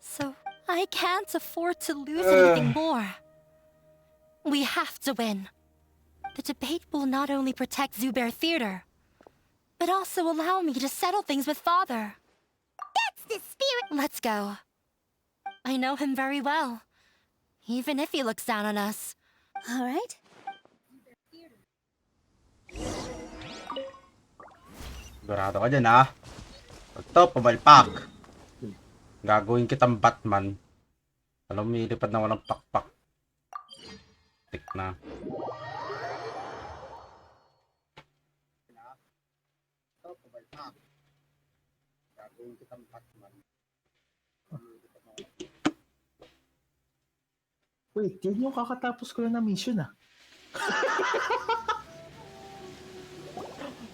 so I can't afford to lose anything more. We have to win. The debate will not only protect Zubair Theater, but also allow me to settle things with Father. That's the spirit. Let's go. I know him very well, even if he looks down on us. All right? Sigurado ka dyan, ha? Ito, pumalpak. Gagawin kitang Batman. Alam mo, ilipad na walang pakpak. Tik na. Wait, yun yung kakatapos ko lang na mission ah.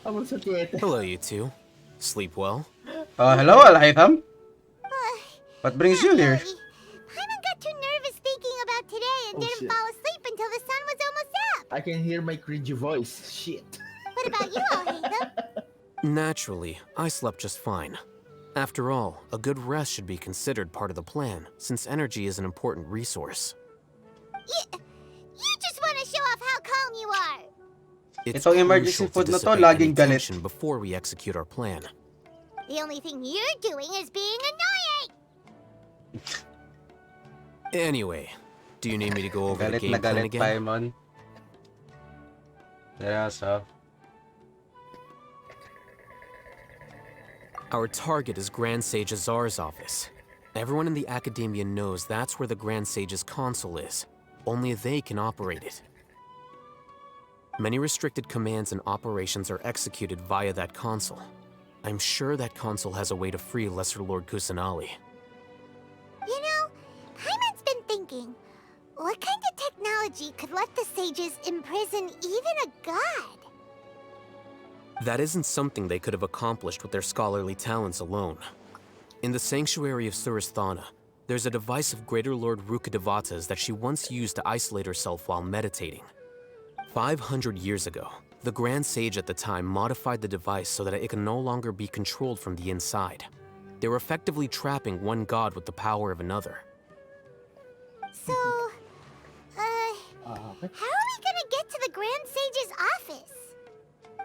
Ako sa theater. Hello, you two. Sleep well? Hello, Alhaitham. What brings you here? Paimon got too nervous thinking about today and didn't shit. fall asleep until the sun was almost up. I can hear my cringy voice. Shit. What about you, Alhaitham? Naturally, I slept just fine. After all, a good rest should be considered part of the plan, since energy is an important resource. You just want to show off how calm you are. It's Itong emergency crucial food na to, dissipate any laging galit. tension before we execute our plan. The only thing you're doing is being annoying. Anyway, do you need me to go over the Galit game na plan galit, again? Paimon. Seryoso. Our target is Grand Sage Azar's office. Everyone in the Academia knows that's where the Grand Sage's console is. Only they can operate it. Many restricted commands and operations are executed via that console. I'm sure that console has a way to free Lesser Lord Kusanali. You know, Paimon's been thinking, what kind of technology could let the sages imprison even a god? That isn't something they could have accomplished with their scholarly talents alone. In the Sanctuary of Surasthana, there's a device of Greater Lord Rukadevata's that she once used to isolate herself while meditating. 500 years ago, the Grand Sage at the time modified the device so that it can no longer be controlled from the inside. They were effectively trapping one god with the power of another. So, how are we gonna get to the Grand Sage's office?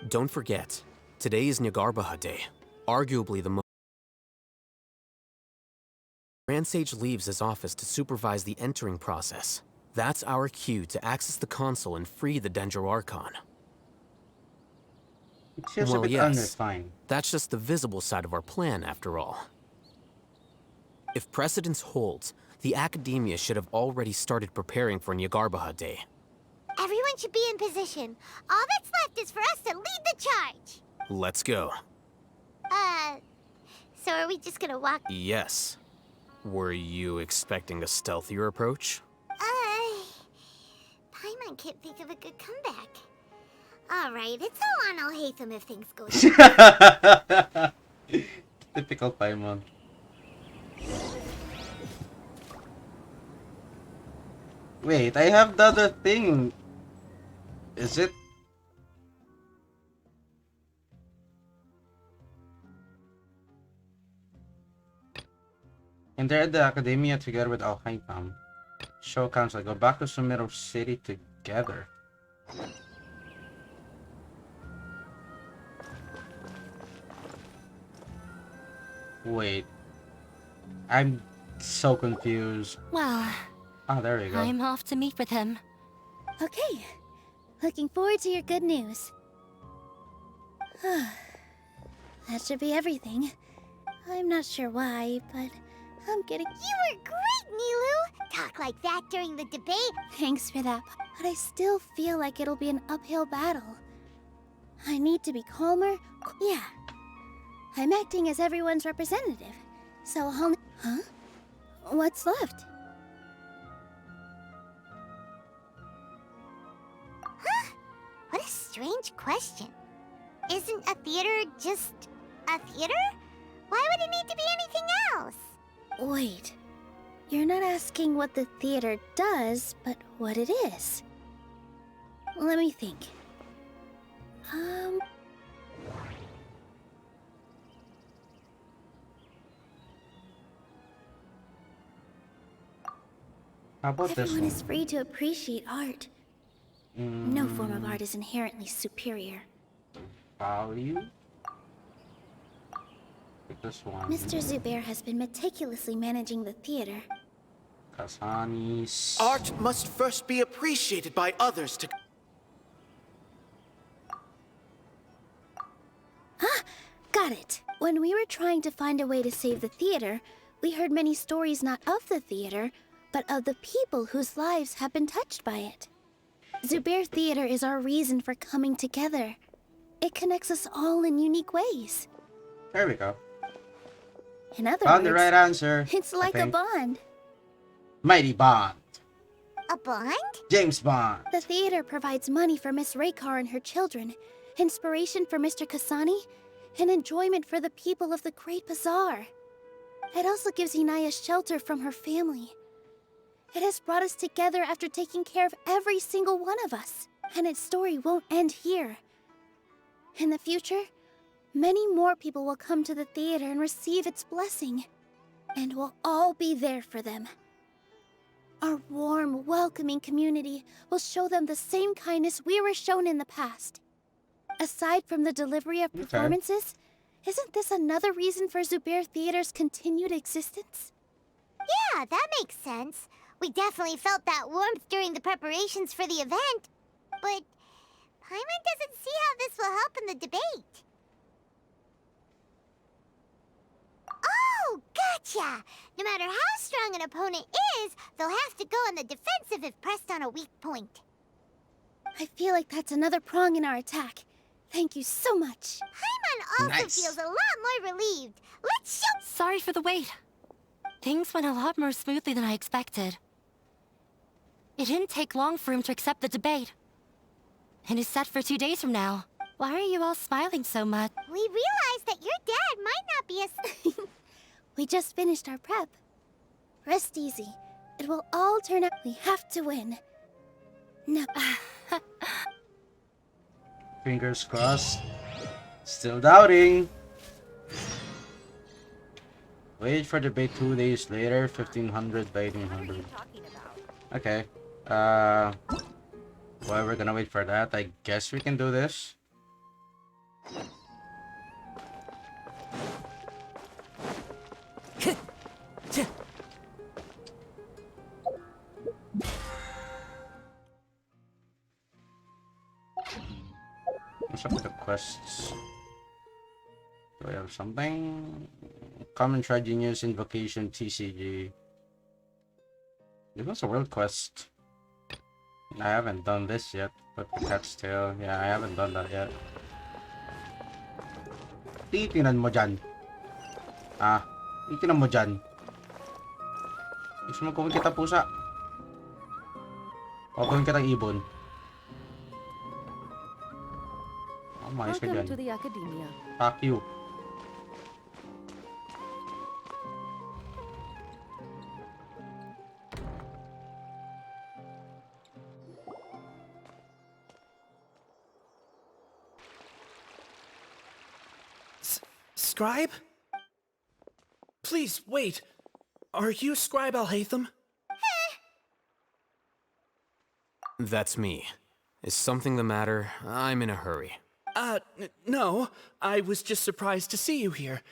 Don't forget, today is Nyargarbaha Day, arguably the most. Grand Sage leaves his office to supervise the entering process. That's our cue to access the console and free the Dendro Archon. It's just a Well, bit yes, unrefined. that's just the visible side of our plan, after all. If precedence holds, the Academia should have already started preparing for Nyargarbaha Day. Everyone should be in position. All that's left is for us to lead the charge. Let's go. So are we just gonna walk? Yes. Were you expecting a stealthier approach? Paimon can't think of a good comeback. Alright, it's all on Alhaitham if things go Typical Paimon. Wait, I have the other thing. Is it? Enter the Academia together with Alhaitham. Show Council. Go back to Sumero City together. Wait. I'm so confused. Well, Ah, there you go. I'm off to meet with him. Okay, Looking forward to your good news. That should be everything. I'm not sure why, but I'm getting... You were great, Nilu! Talk like that during the debate. Thanks for that, but I still feel like it'll be an uphill battle. I need to be calmer. Yeah. I'm acting as everyone's representative, so I'll... Huh? What's left? Huh? What a strange question. Isn't a theater just a theater? Why would it need to be anything else? Wait. You're not asking what the theater does, but what it is. Let me think. How about this Everyone one? is free to appreciate art. No form of art is inherently superior. Value? Pick this one. Mr. Zubair has been meticulously managing the theater. Kasani's. Art must first be appreciated by others to... Got it. When we were trying to find a way to save the theater, we heard many stories not of the theater, but of the people whose lives have been touched by it. Zubair Theater is our reason for coming together. It connects us all in unique ways. There we go. In other Found words, the right answer. it's I like a think. bond. Mighty Bond. A bond? James Bond. The theater provides money for Miss Raykar and her children, inspiration for Mr. Kasani, and enjoyment for the people of the Great Bazaar. It also gives Inaya shelter from her family. It has brought us together after taking care of every single one of us, and its story won't end here. In the future, many more people will come to the theater and receive its blessing, and we'll all be there for them. Our warm, welcoming community will show them the same kindness we were shown in the past. Aside from the delivery of performances, isn't this another reason for Zubair Theater's continued existence? Yeah, that makes sense. We definitely felt that warmth during the preparations for the event. But Paimon doesn't see how this will help in the debate. Oh, gotcha! No matter how strong an opponent is, they'll have to go on the defensive if pressed on a weak point. I feel like that's another prong in our attack. Thank you so much. Paimon also feels a lot more relieved. Let's show... Sorry for the wait. Things went a lot more smoothly than I expected. It didn't take long for him to accept the debate. And it's set for 2 days from now. Why are you all smiling so much? We realized that your dad might not be as... We just finished our prep. Rest easy. It will all turn out. We have to win. No. Fingers crossed. Still doubting. Wait for debate 2 days later, 1500 by 1800. Okay. Well, we're gonna wait for that. I guess we can do this. What's up with the quests? Do I have something? Common Try Genius Invocation TCG. It was a world quest. I haven't done this yet, but the cat's tail. Yeah, I haven't done that yet. Titinan mo dyan. Ah, titinan mo dyan. Gusto mo gawin kita pusa? O gawin kitang ibon? Oh, mais ka dyan. Welcome to the academia. Fuck you. Scribe? Please, wait. Are you Scribe Alhaitham? That's me. Is something the matter? I'm in a hurry. No. I was just surprised to see you here.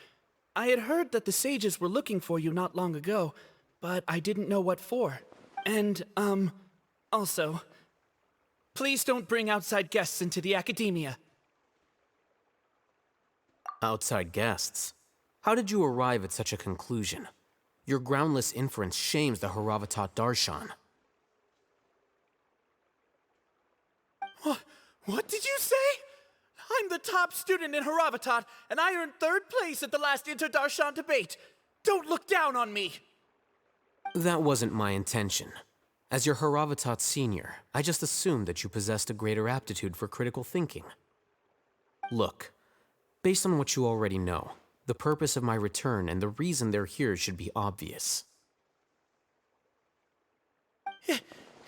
I had heard that the sages were looking for you not long ago, but I didn't know what for. And, also, Please don't bring outside guests into the academia. Outside guests? How did you arrive at such a conclusion? Your groundless inference shames the Haravatat Darshan. What did you say? I'm the top student in Haravatat, and I earned 3rd place at the last Inter-Darshan debate. Don't look down on me! That wasn't my intention. As your Haravatat senior, I just assumed that you possessed a greater aptitude for critical thinking. Look, based on what you already know, the purpose of my return and the reason they're here should be obvious.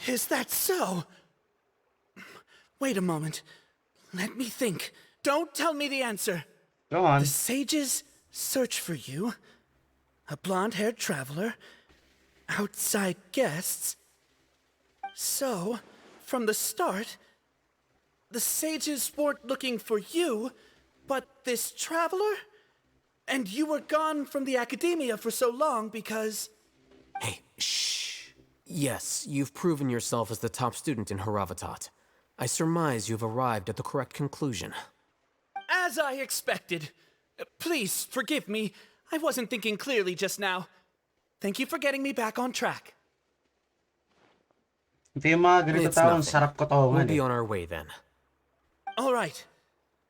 Is that so? Wait a moment. Let me think. Don't tell me the answer. Go on. The sages search for you. A blonde-haired traveler. Outside guests. So, from the start, the sages weren't looking for you, but this traveler? And you were gone from the academia for so long because... Hey, shh. Yes, you've proven yourself as the top student in Haravatat. I surmise you've arrived at the correct conclusion. As I expected. Please, forgive me. I wasn't thinking clearly just now. Thank you for getting me back on track. Ito yung mga ganito It's tao, ang nothing. sarap kotongan We'll be eh. on our way then. All right.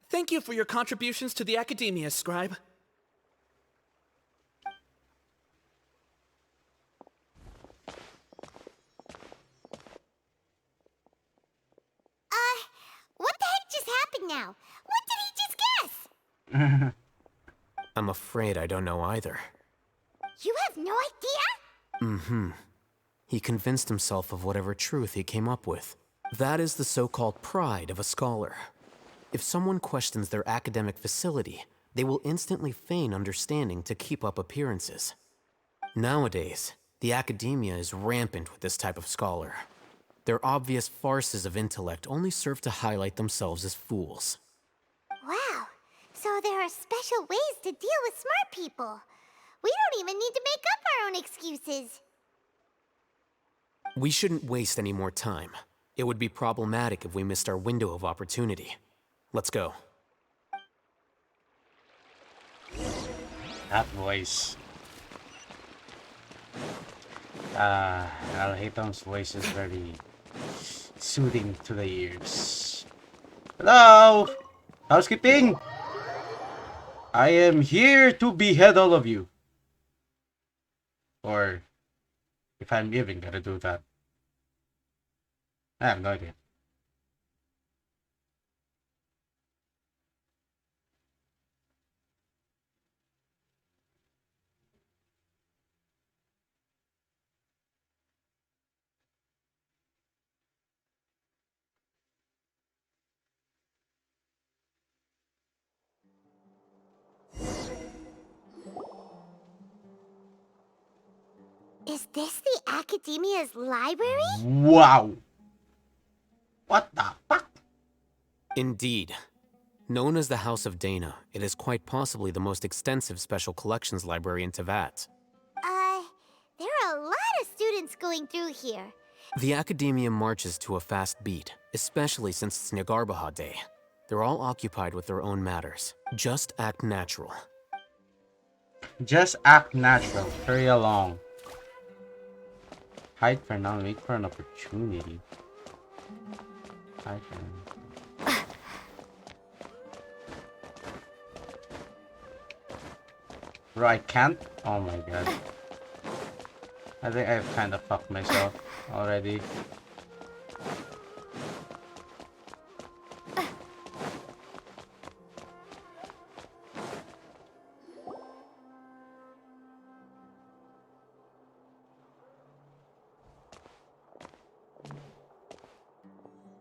Thank you for your contributions to the academia, Scribe. What the heck just happened now? What did he just guess? I'm afraid I don't know either. You have no idea? Mm-hmm. He convinced himself of whatever truth he came up with. That is the so-called pride of a scholar. If someone questions their academic facility, they will instantly feign understanding to keep up appearances. Nowadays, the academia is rampant with this type of scholar. Their obvious farces of intellect only serve to highlight themselves as fools. Wow. So there are special ways to deal with smart people. We don't even need to make up our own excuses. We shouldn't waste any more time. It would be problematic if we missed our window of opportunity. Let's go. That voice. Alhaitham's voice is very soothing to the ears. Hello! Housekeeping! I am here to behead all of you. Or, if I'm even gonna do that. I have no idea. Is this the Academia's library? Wow! What the fuck? Indeed. Known as the House of Dana, it is quite possibly the most extensive special collections library in Teyvat. There are a lot of students going through here. The Academia marches to a fast beat, especially since it's Nagarbaha Day. They're all occupied with their own matters. Just act natural. Just act natural. Hurry along. Hide for now, wait for an opportunity. Hide for now. Bro, I can't? Oh my god. I think I've kind of fucked myself already.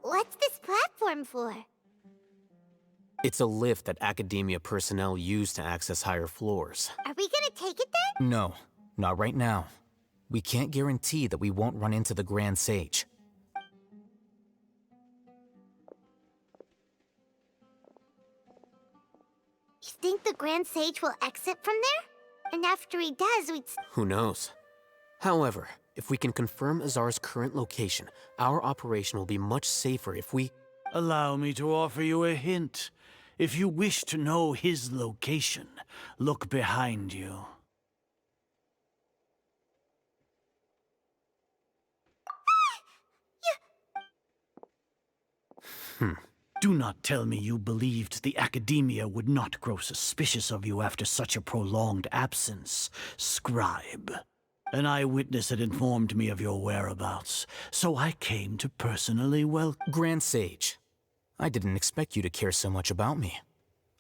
What's this platform for? It's a lift that Academia personnel use to access higher floors. Are we gonna take it then? No, not right now. We can't guarantee that we won't run into the Grand Sage. You think the Grand Sage will exit from there? And after he does, we'd... Who knows? However, if we can confirm Azar's current location, our operation will be much safer if we... Allow me to offer you a hint. If you wish to know his location, look behind you. Do not tell me you believed the Academia would not grow suspicious of you after such a prolonged absence, scribe. An eyewitness had informed me of your whereabouts, so I came to personally Grand Sage, I didn't expect you to care so much about me.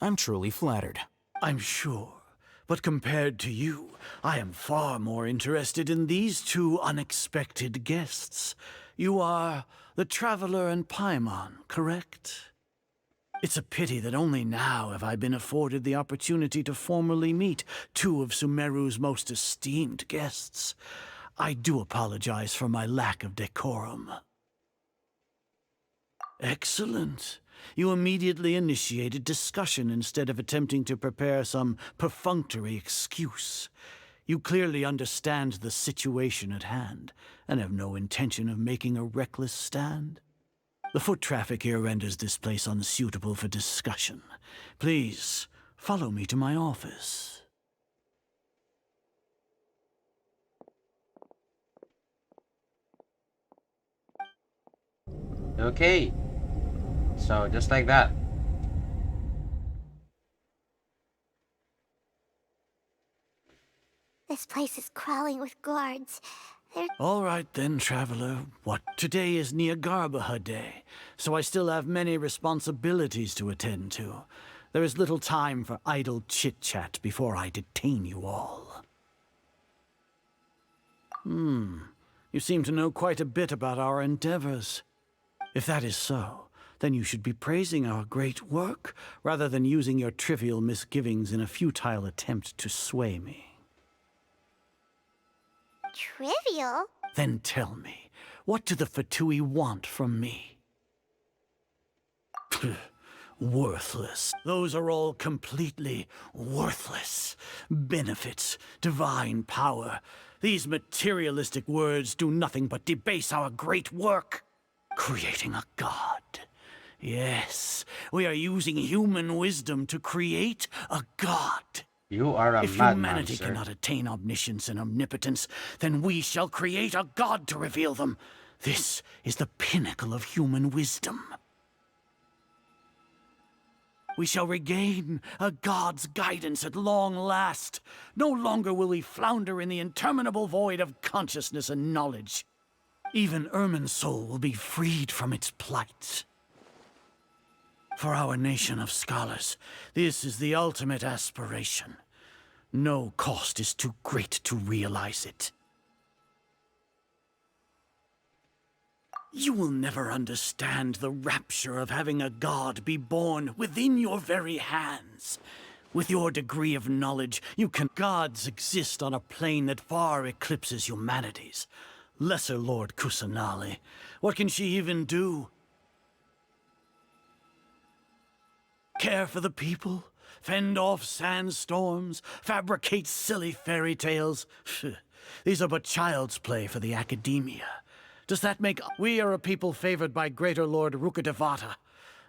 I'm truly flattered. I'm sure, but compared to you, I am far more interested in these two unexpected guests. You are the Traveler and Paimon, correct? It's a pity that only now have I been afforded the opportunity to formally meet two of Sumeru's most esteemed guests. I do apologize for my lack of decorum. Excellent. You immediately initiated discussion instead of attempting to prepare some perfunctory excuse. You clearly understand the situation at hand, and have no intention of making a reckless stand. The foot traffic here renders this place unsuitable for discussion. Please, follow me to my office. Okay. So, just like that. This place is crawling with guards. All right then, Traveler. Today is Niagarbaha Day, so I still have many responsibilities to attend to. There is little time for idle chit-chat before I detain you all. You seem to know quite a bit about our endeavors. If that is so, then you should be praising our great work, rather than using your trivial misgivings in a futile attempt to sway me. Trivial? Then tell me, what do the Fatui want from me? Worthless. Those are all completely worthless. Benefits, divine power. These materialistic words do nothing but debase our great work. Creating a god. Yes, we are using human wisdom to create a god. You are a If madman, humanity sir. cannot attain omniscience and omnipotence, then we shall create a god to reveal them. This is the pinnacle of human wisdom. We shall regain a god's guidance at long last. No longer will we flounder in the interminable void of consciousness and knowledge. Even Ermin's soul will be freed from its plight. For our nation of scholars, this is the ultimate aspiration. No cost is too great to realize it. You will never understand the rapture of having a god be born within your very hands. With your degree of knowledge, gods exist on a plane that far eclipses humanity's. Lesser Lord Kusanali, what can she even do? Care for the people? Fend off sandstorms? Fabricate silly fairy tales? These are but child's play for the Academia. Does that make... We are a people favored by Greater Lord Rukadevata.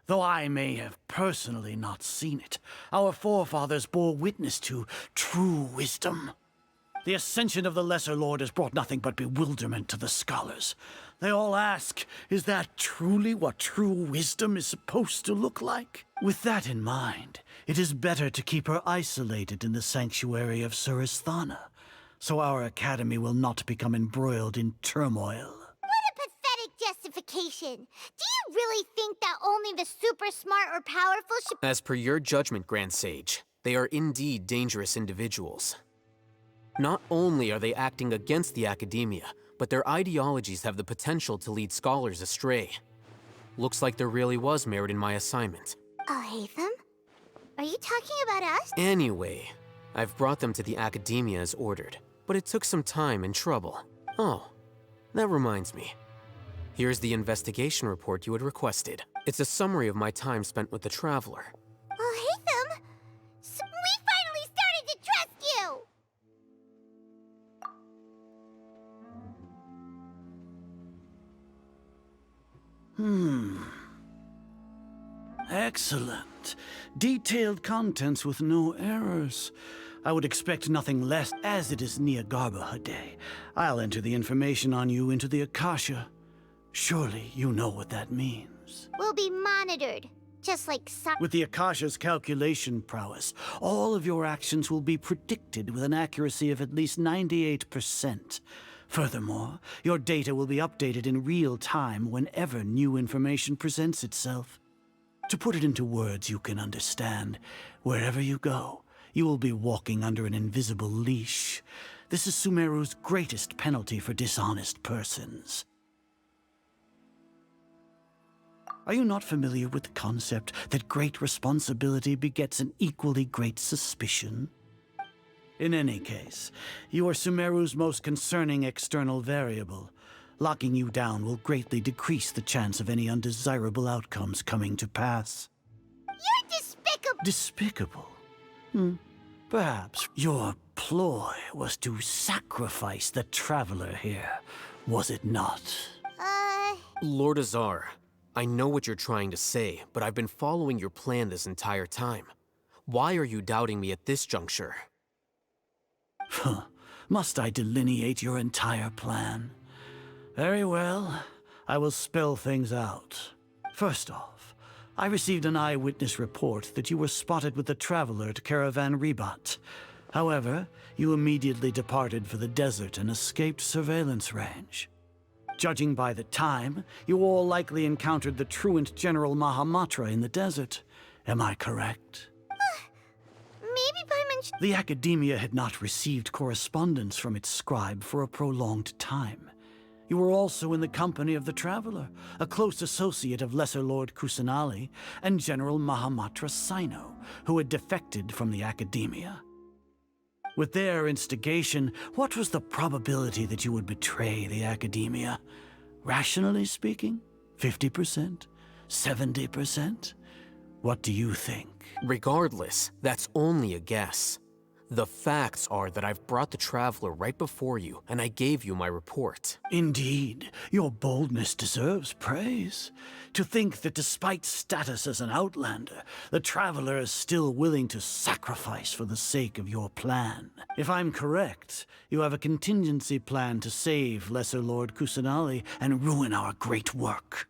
Though I may have personally not seen it, our forefathers bore witness to true wisdom. The ascension of the Lesser Lord has brought nothing but bewilderment to the scholars. They all ask, is that truly what true wisdom is supposed to look like? With that in mind, it is better to keep her isolated in the sanctuary of Suristhana, so our academy will not become embroiled in turmoil. What a pathetic justification! Do you really think that only the super smart or powerful should— As per your judgment, Grand Sage, they are indeed dangerous individuals. Not only are they acting against the Academia, but their ideologies have the potential to lead scholars astray. Looks like there really was merit in my assignment. Oh, Hatham? Are you talking about us? Anyway, I've brought them to the Academia as ordered, but it took some time and trouble. Oh, that reminds me. Here's the investigation report you had requested. It's a summary of my time spent with the Traveler. Oh, Hatham! We finally started to trust you! Excellent. Detailed contents with no errors. I would expect nothing less, as it is Niagarba Day. I'll enter the information on you into the Akasha. Surely you know what that means. We'll be monitored, just like some. With the Akasha's calculation prowess, all of your actions will be predicted with an accuracy of at least 98%. Furthermore, your data will be updated in real time whenever new information presents itself. To put it into words you can understand, wherever you go, you will be walking under an invisible leash. This is Sumeru's greatest penalty for dishonest persons. Are you not familiar with the concept that great responsibility begets an equally great suspicion? In any case, you are Sumeru's most concerning external variable. Locking you down will greatly decrease the chance of any undesirable outcomes coming to pass. You're despicable! Despicable? Perhaps your ploy was to sacrifice the traveler here, was it not? Lord Azar, I know what you're trying to say, but I've been following your plan this entire time. Why are you doubting me at this juncture? Must I delineate your entire plan? Very well. I will spell things out. First off, I received an eyewitness report that you were spotted with the traveler at Caravan Ribat. However, you immediately departed for the desert and escaped surveillance range. Judging by the time, you all likely encountered the truant General Mahamatra in the desert. Am I correct? Maybe Paimon. The Academia had not received correspondence from its scribe for a prolonged time. You were also in the company of the Traveler, a close associate of Lesser Lord Kusanali and General Mahamatra Sino, who had defected from the Academia. With their instigation, what was the probability that you would betray the Academia? Rationally speaking, 50%? 70%? What do you think? Regardless, that's only a guess. The facts are that I've brought the Traveler right before you, and I gave you my report. Indeed, your boldness deserves praise. To think that despite status as an outlander, the Traveler is still willing to sacrifice for the sake of your plan. If I'm correct, you have a contingency plan to save Lesser Lord Kusanali and ruin our great work.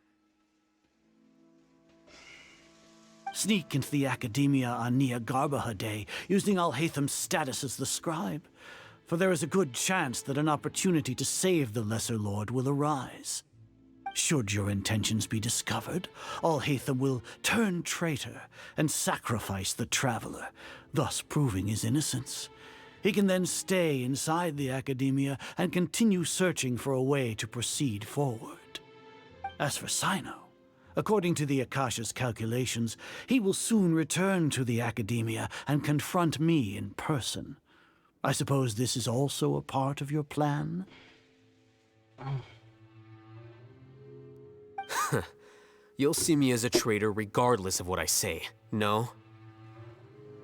Sneak into the Academia on Niagarba Day, using Alhaitham's status as the scribe, for there is a good chance that an opportunity to save the Lesser Lord will arise. Should your intentions be discovered, Alhaitham will turn traitor and sacrifice the Traveler, thus proving his innocence. He can then stay inside the Academia and continue searching for a way to proceed forward. As for Sino, according to the Akasha's calculations, he will soon return to the Academia and confront me in person. I suppose this is also a part of your plan? You'll see me as a traitor regardless of what I say, no?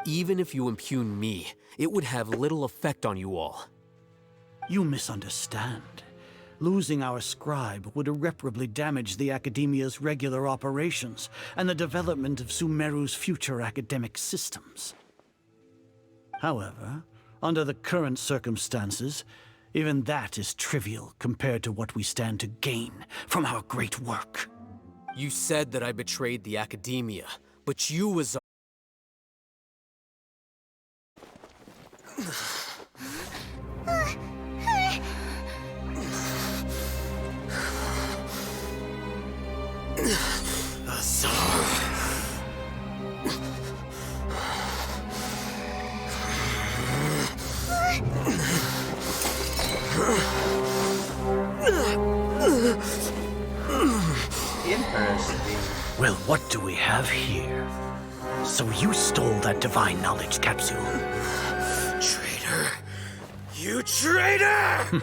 Even if you impugn me, it would have little effect on you all. You misunderstand. Losing our scribe would irreparably damage the Academia's regular operations and the development of Sumeru's future academic systems. However, under the current circumstances, even that is trivial compared to what we stand to gain from our great work. You said that I betrayed the Academia, but you was... Interesting. Well, what do we have here? So you stole that divine knowledge capsule. Traitor! You traitor!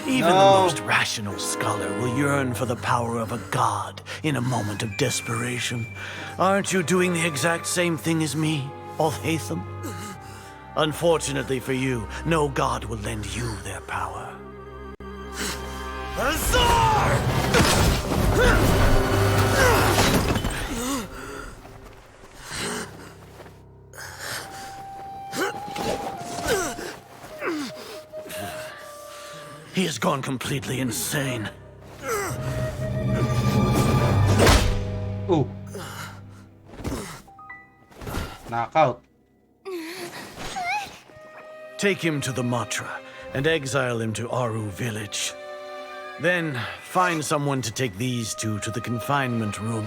Even the most rational scholar will yearn for the power of a god in a moment of desperation. Aren't you doing the exact same thing as me, Alhaitham? Unfortunately for you, no god will lend you their power. Azar! He has gone completely insane. Ooh. Knockout. Take him to the Matra and exile him to Aru village. Then find someone to take these two to the confinement room.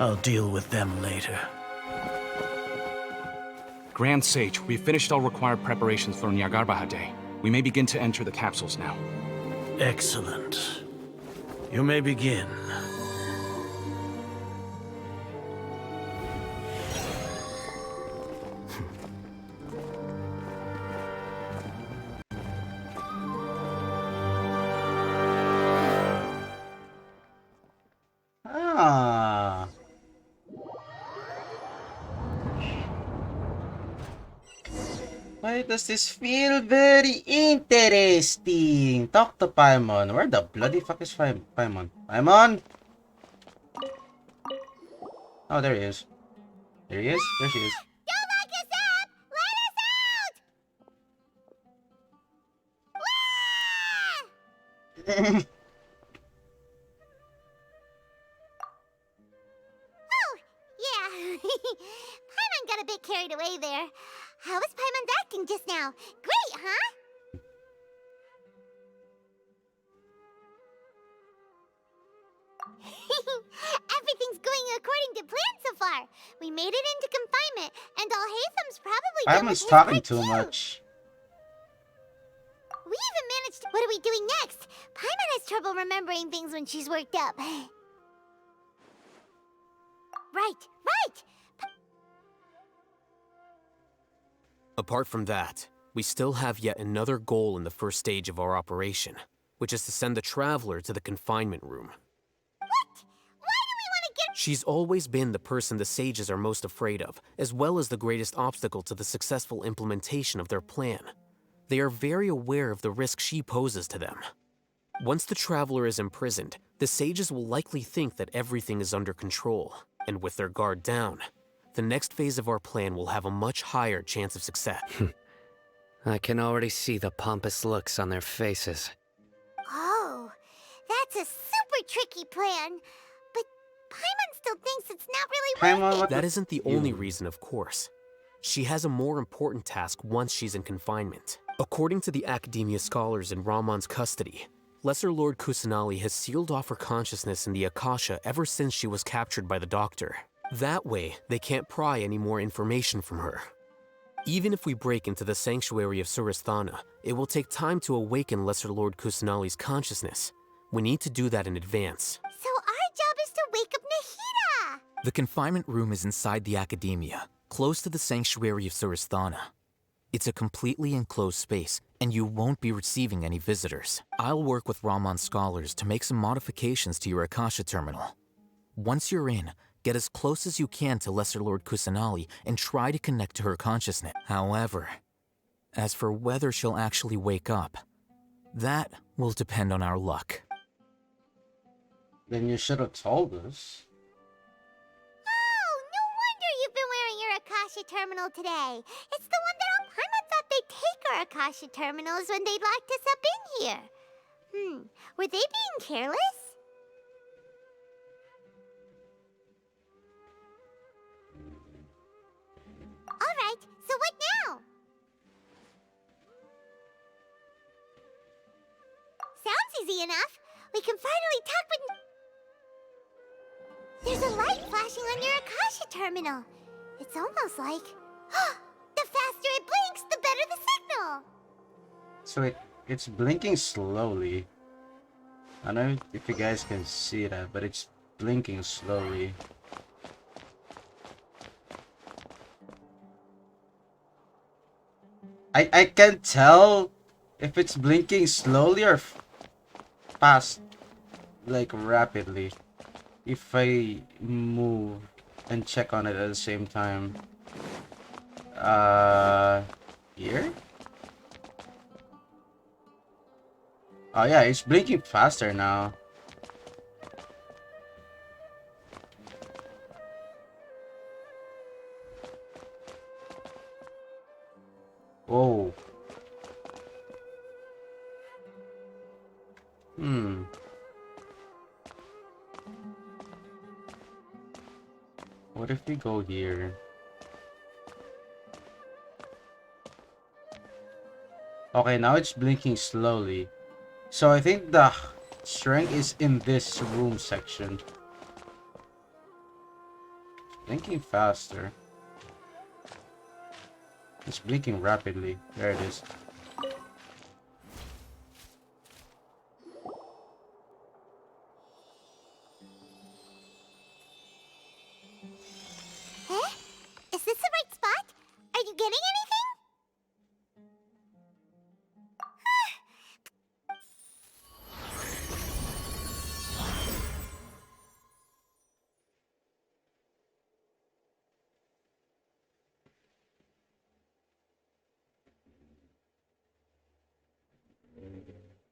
I'll deal with them later. Grand Sage, we've finished all required preparations for Nyargarbaha Day. We may begin to enter the capsules now. Excellent. You may begin. Ah. Why does this feel very interesting? Talk to Paimon. Where the bloody fuck is Paimon? Paimon? Oh, there he is. There he is. There she is. Don't lock us up! Let us out! Oh, yeah. Paimon got a bit carried away there. How was Paimon's acting just now? Great, huh? Everything's going according to plan so far. We made it into confinement, and Alhaitham's probably done with Paimon's his talking part too too. much. We even managed to... What are we doing next? Paimon has trouble remembering things when she's worked up. Right. Apart from that, we still have yet another goal in the first stage of our operation, which is to send the Traveler to the confinement room. What? Why do we want to get... She's always been the person the sages are most afraid of, as well as the greatest obstacle to the successful implementation of their plan. They are very aware of the risk she poses to them. Once the Traveler is imprisoned, the sages will likely think that everything is under control, and with their guard down, the next phase of our plan will have a much higher chance of success. I can already see the pompous looks on their faces. Oh, that's a super tricky plan. But Paimon still thinks it's not really worth it. That isn't the only reason, of course. She has a more important task once she's in confinement. According to the Academia scholars in Ramon's custody, Lesser Lord Kusanali has sealed off her consciousness in the Akasha ever since she was captured by the Doctor. That way, they can't pry any more information from her. Even if we break into the sanctuary of Surasthana, it will take time to awaken Lesser Lord Kusanali's consciousness. We need to do that in advance. So our job is to wake up Nahida! The confinement room is inside the Academia, close to the sanctuary of Surasthana. It's a completely enclosed space, and you won't be receiving any visitors. I'll work with Ramon's scholars to make some modifications to your Akasha terminal. Once you're in, get as close as you can to Lesser Lord Kusanali and try to connect to her consciousness. However, as for whether she'll actually wake up, that will depend on our luck. Then you should have told us. Oh, no wonder you've been wearing your Akasha terminal today. It's the one that all Paimon thought they'd take our Akasha terminals when they locked us up in here. Were they being careless? Alright, so what now? Sounds easy enough. We can finally talk with... There's a light flashing on your Akasha terminal. It's almost like... The faster it blinks, the better the signal! So it's blinking slowly. I don't know if you guys can see that, but it's blinking slowly. I can't tell if it's blinking slowly or fast, like rapidly, if I move and check on it at the same time. Here? Oh yeah, it's blinking faster now. Whoa. Hmm. What if we go here? Okay, now it's blinking slowly. So I think the strength is in this room section. Blinking faster. It's blinking rapidly. There it is. Eh? Is this the right spot? Are you getting anything?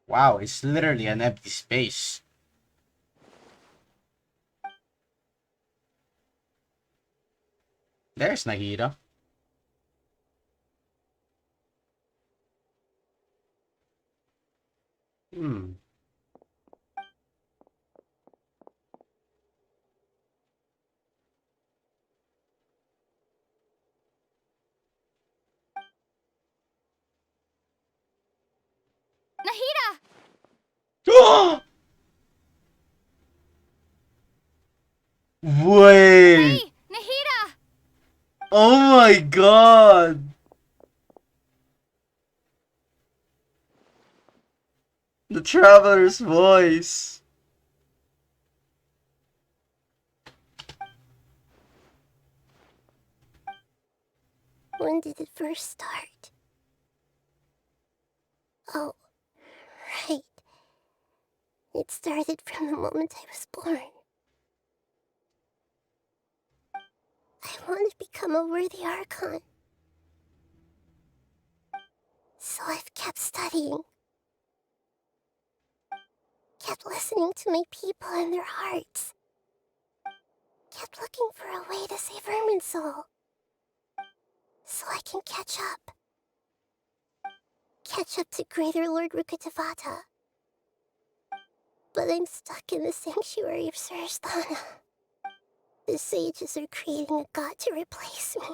Wow, it's literally an empty space. There's Nagita. Hmm. Nahida! Wait! Hey, Nahida! Oh my god! The traveler's voice. When did it first start? Oh, right. It started from the moment I was born. I want to become a worthy Archon. So I've kept studying. Kept listening to my people and their hearts. Kept looking for a way to save Irminsul. So I can catch up. Catch up to Greater Lord Rukkhadevata. But I'm stuck in the sanctuary of Surasthana. The sages are creating a god to replace me.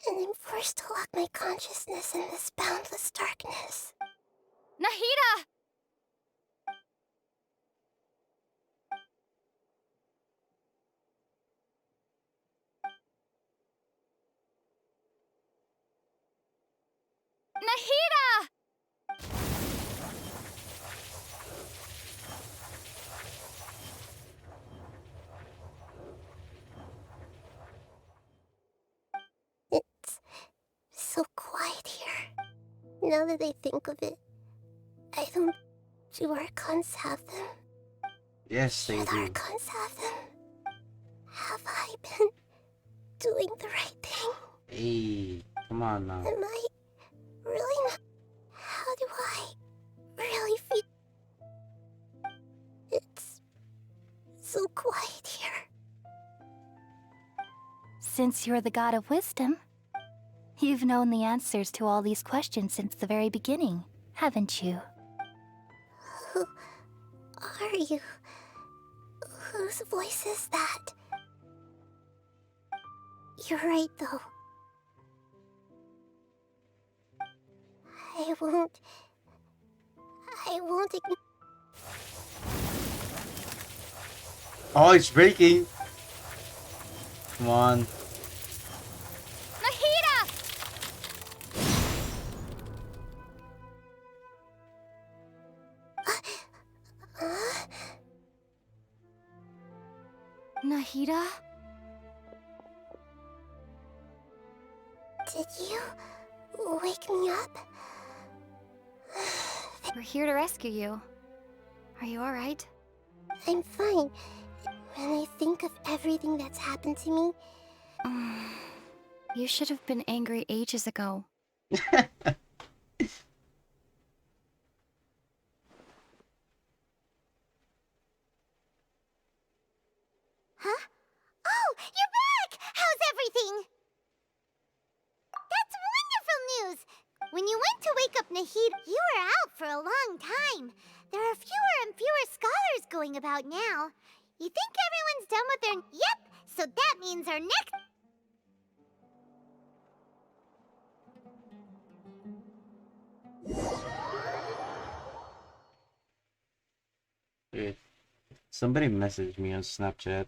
And I'm forced to lock my consciousness in this boundless darkness. Nahida! Nahida! It's so quiet here. Now that I think of it, I don't... Do Archons have them? Yes, they Should do. Archons have them? Have I been doing the right thing? Hey, come on now. Am I really not... How do I really feel? It's so quiet here. Since you're the god of wisdom, you've known the answers to all these questions since the very beginning, haven't you? Who are you? Whose voice is that? You're right, though. I won't Oh, it's breaking. Come on. Nahida! Nahida? Did you wake me up? We're here to rescue you. Are you alright? I'm fine. When I think of everything that's happened to me... You should have been angry ages ago. Huh? Oh, you're back! How's everything? That's wonderful news! When you went to wake up Nahid, you were out for a long time. There are fewer and fewer scholars going about now. You think everyone's done with their... Yep, so that means our next... Wait, somebody messaged me on Snapchat.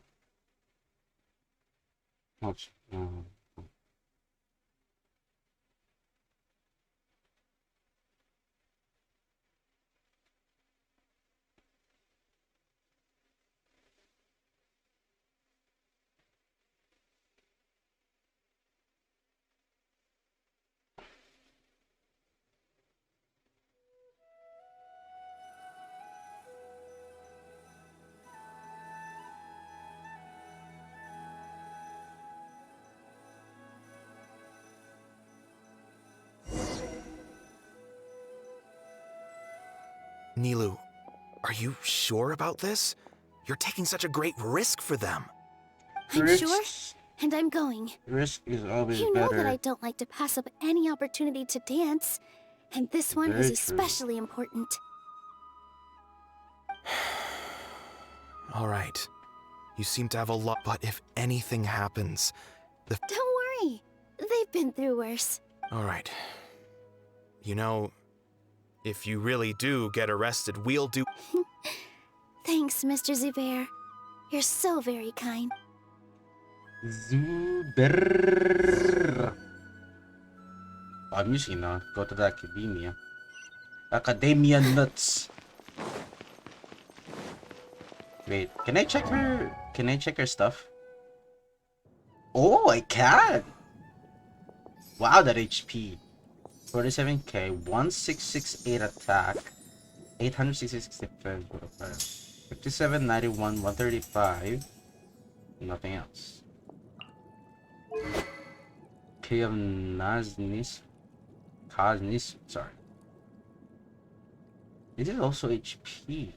Ouch. Nilu, are you sure about this? You're taking such a great risk for them. I'm sure, and I'm going. Risk is always You know better. that I don't like to pass up any opportunity to dance, and this one Very is true. especially important. All right. You seem to have a lot, but if anything happens, Don't worry, they've been through worse. All right. You know, if you really do get arrested, we'll do... Thanks, Mr. Zubair. You're so very kind. Zuber. I'm using now. Go to the academia. Academia nuts. Wait, can I check her? Can I check her stuff? Oh, I can. Wow, that HP. 47k, 1668 attack, 866 defense, 5791, 135. Nothing else. K of Naznis. Kaznis, sorry. This is also HP.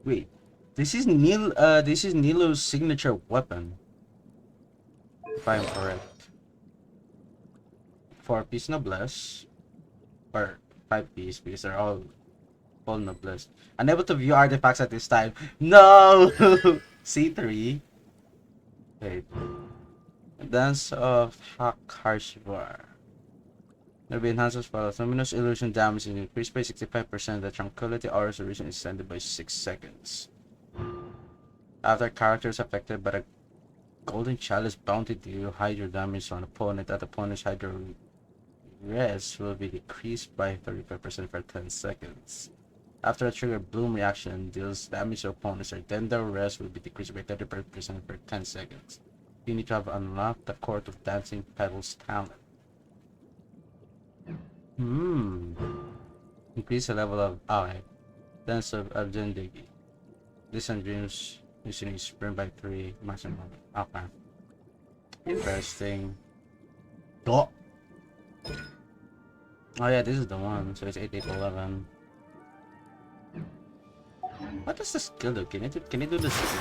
Wait, this is Nilo's signature weapon. If I'm correct. 4-piece noblesse. Or 5-piece because they're all full noblesse. Unable to view artifacts at this time. No! C3. Wait. Dance of Hakarshvar. There'll be enhancements for luminous illusion damage and increased by 65%. The tranquility aura's duration is extended by 6 seconds. After characters affected by the golden chalice bounty deal, hydro damage on opponent at opponent's hydro res will be decreased by 35% for 10 seconds. After a trigger bloom reaction deals damage to opponents, then the res will be decreased by 35% for 10 seconds. You need to have unlocked the Court of Dancing Petals talent. Increase the level of Dance of Argendegi. Listen dreams using sprint by 3 maximum. Okay. Interesting. Oh yeah, this is the one. So it's 8811. What does the skill do? Can it do the skill?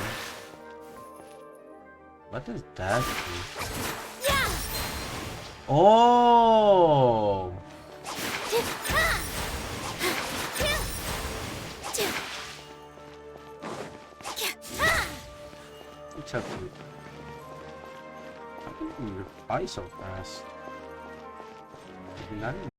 What does that do? Oh! What's up, dude? How can you reply so fast? Not even...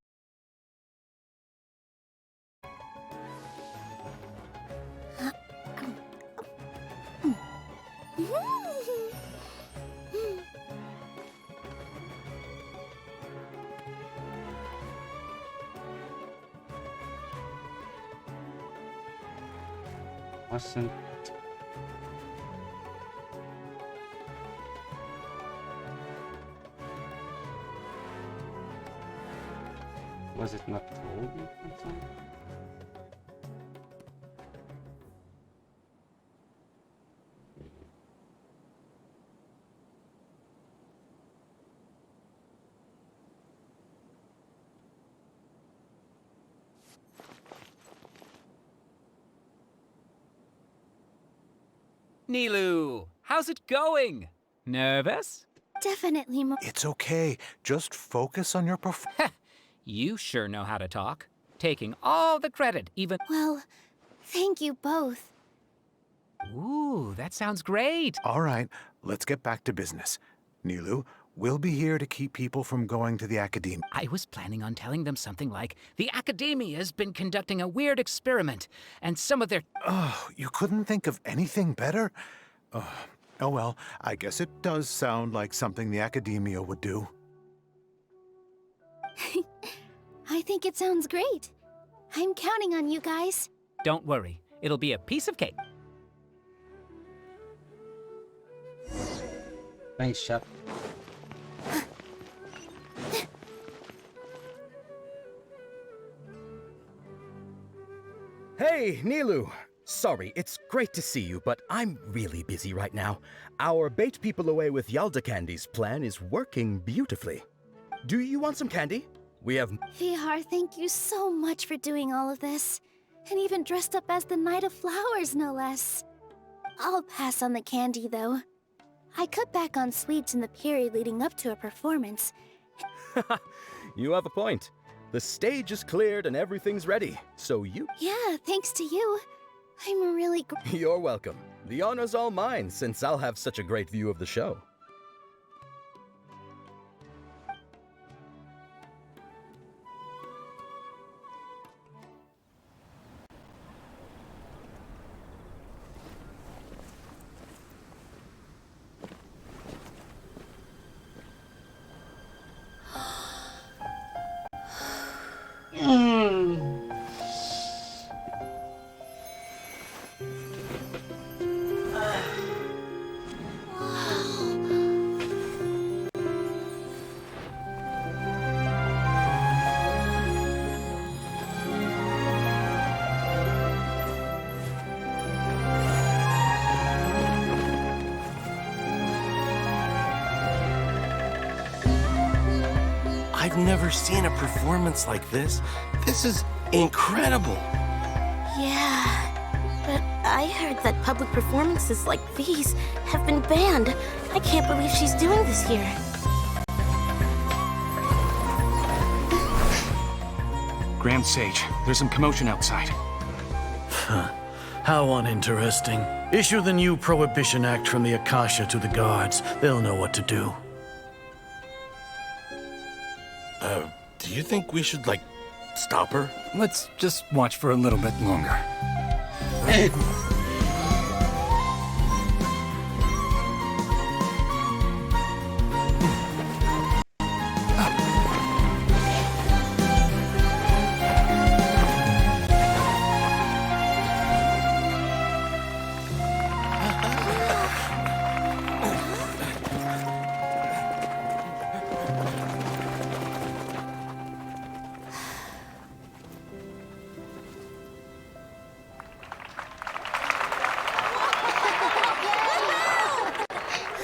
Wasn't... Was it not told me something? Nilu, how's it going? Nervous? definitely more. It's okay. Just focus on your You sure know how to talk. Taking all the credit, even... Well, thank you both. Ooh, that sounds great. All right, let's get back to business. Nilu, we'll be here to keep people from going to the academia. I was planning on telling them something like, the Academia's been conducting a weird experiment, and some of their... Oh, you couldn't think of anything better? Oh well, I guess it does sound like something the Academia would do. I think it sounds great. I'm counting on you guys. Don't worry, it'll be a piece of cake. Thanks, Chef. Hey, Nilu! Sorry, it's great to see you, but I'm really busy right now. Our Bait People Away with Yalda Candies plan is working beautifully. Do you want some candy? We have... Vihar, thank you so much for doing all of this. And even dressed up as the Knight of Flowers, no less. I'll pass on the candy, though. I cut back on sweets in the period leading up to a performance. You have a point. The stage is cleared and everything's ready, so you... Yeah, thanks to you. I'm really... You're welcome. The honor's all mine, since I'll have such a great view of the show. I've never seen a performance like this. This is incredible. Yeah, but I heard that public performances like these have been banned. I can't believe she's doing this here. Grand Sage, there's some commotion outside. How uninteresting. Issue the new Prohibition Act from the Akasha to the guards. They'll know what to do. Do you think we should, stop her? Let's just watch for a little bit longer.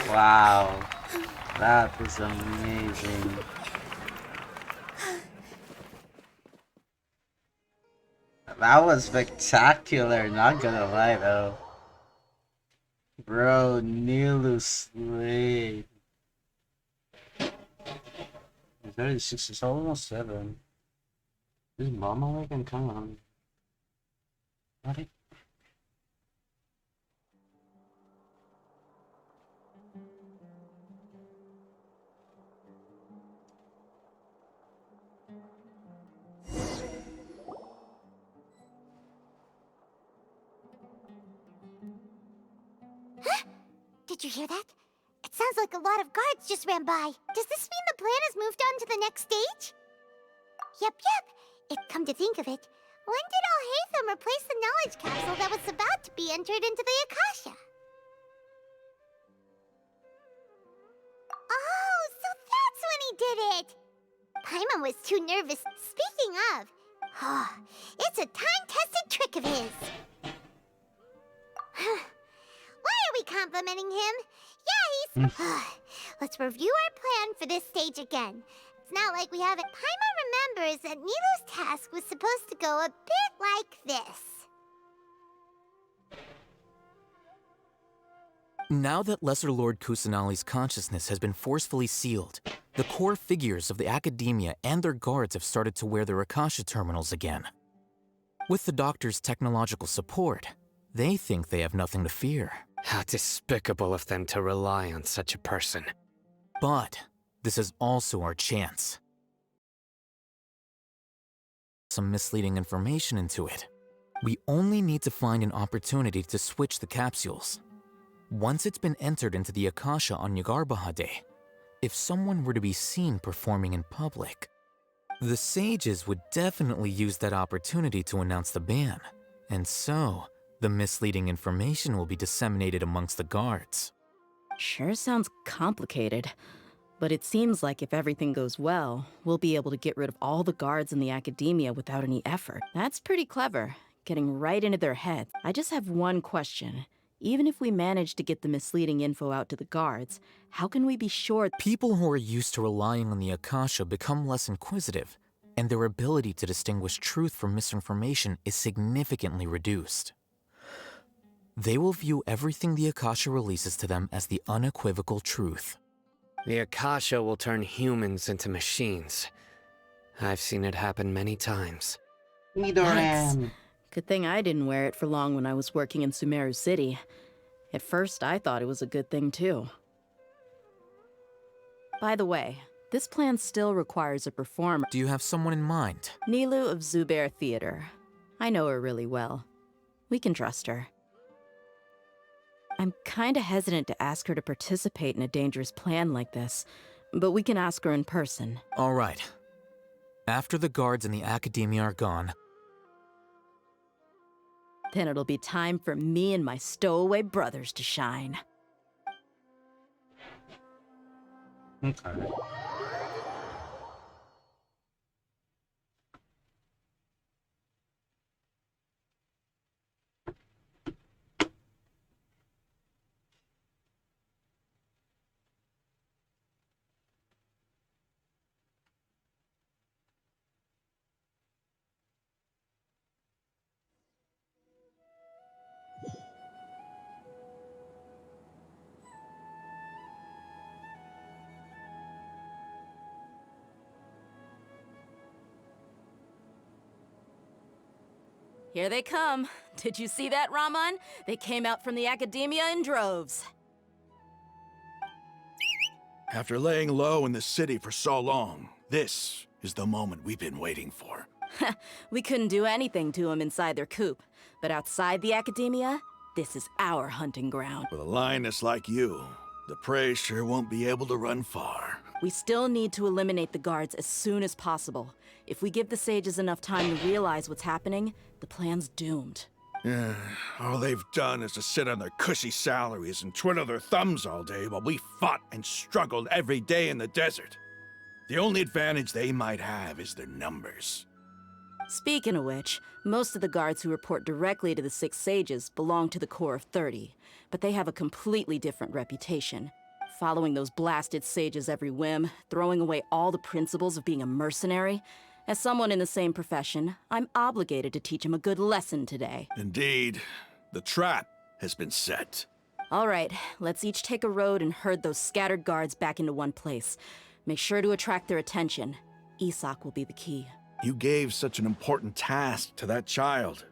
Wow. That was amazing. That was spectacular, not gonna lie though. Bro, Nilu slayed. It's already 6, it's almost 7. Is Mama waking? Come on. What? Did you hear that? It sounds like a lot of guards just ran by. Does this mean the plan has moved on to the next stage? Yep. Come to think of it, when did Alhaitham replace the knowledge capsule that was about to be entered into the Akasha? Oh, so that's when he did it! Paimon was too nervous. Speaking of, it's a time-tested trick of his. Why are we complimenting him? Yeah, he's... Let's review our plan for this stage again. It's not like we haven't... Paimon remembers that Nilu's task was supposed to go a bit like this. Now that Lesser Lord Kusanali's consciousness has been forcefully sealed, the core figures of the academia and their guards have started to wear their Akasha terminals again. With the doctor's technological support, they think they have nothing to fear. How despicable of them to rely on such a person. But this is also our chance. Some misleading information into it. We only need to find an opportunity to switch the capsules. Once it's been entered into the Akasha on Yagarbahade, if someone were to be seen performing in public, the sages would definitely use that opportunity to announce the ban, and so the misleading information will be disseminated amongst the guards. Sure sounds complicated, but it seems like if everything goes well, we'll be able to get rid of all the guards in the academia without any effort. That's pretty clever, getting right into their heads. I just have one question. Even if we manage to get the misleading info out to the guards, how can we be sure people who are used to relying on the Akasha become less inquisitive, and their ability to distinguish truth from misinformation is significantly reduced? They will view everything the Akasha releases to them as the unequivocal truth. The Akasha will turn humans into machines. I've seen it happen many times. Yikes. Good thing I didn't wear it for long when I was working in Sumeru City. At first, I thought it was a good thing too. By the way, this plan still requires a performer. Do you have someone in mind? Nilu of Zubair Theater. I know her really well. We can trust her. I'm kinda hesitant to ask her to participate in a dangerous plan like this, but we can ask her in person. All right. After the guards and the academia are gone, then it'll be time for me and my stowaway brothers to shine. Okay. Here they come. Did you see that, Raman? They came out from the academia in droves. After laying low in the city for so long, this is the moment we've been waiting for. We couldn't do anything to them inside their coop, but outside the academia, this is our hunting ground. With a lioness like you, the prey sure won't be able to run far. We still need to eliminate the guards as soon as possible. If we give the sages enough time to realize what's happening, the plan's doomed. Yeah, all they've done is to sit on their cushy salaries and twiddle their thumbs all day while we fought and struggled every day in the desert. The only advantage they might have is their numbers. Speaking of which, most of the guards who report directly to the Six Sages belong to the Corps of 30, but they have a completely different reputation. Following those blasted sages every whim, throwing away all the principles of being a mercenary. As someone in the same profession, I'm obligated to teach him a good lesson today. Indeed. The trap has been set. All right, let's each take a road and herd those scattered guards back into one place. Make sure to attract their attention. Isak will be the key. You gave such an important task to that child.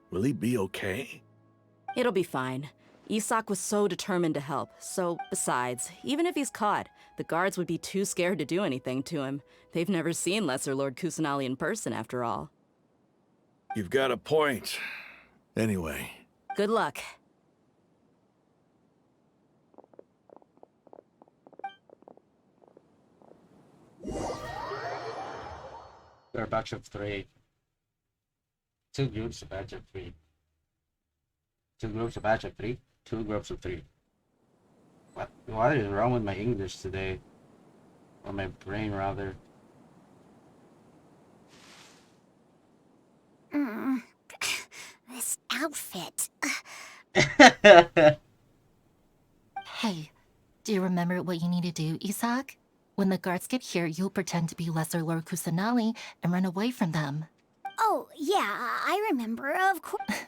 Will he be okay? It'll be fine. Isak was so determined to help, so besides, even if he's caught, the guards would be too scared to do anything to him. They've never seen Lesser Lord Kusanali in person, after all. You've got a point. Anyway. Good luck. They're a batch of 3. 2 groups, a batch of 3. 2 groups, a batch of 3. 2 groups of 3. What is wrong with my English today? Or my brain, rather. This outfit. Hey, do you remember what you need to do, Isak? When the guards get here, you'll pretend to be Lesser Lord Kusanali and run away from them. Oh, yeah, I remember, of course.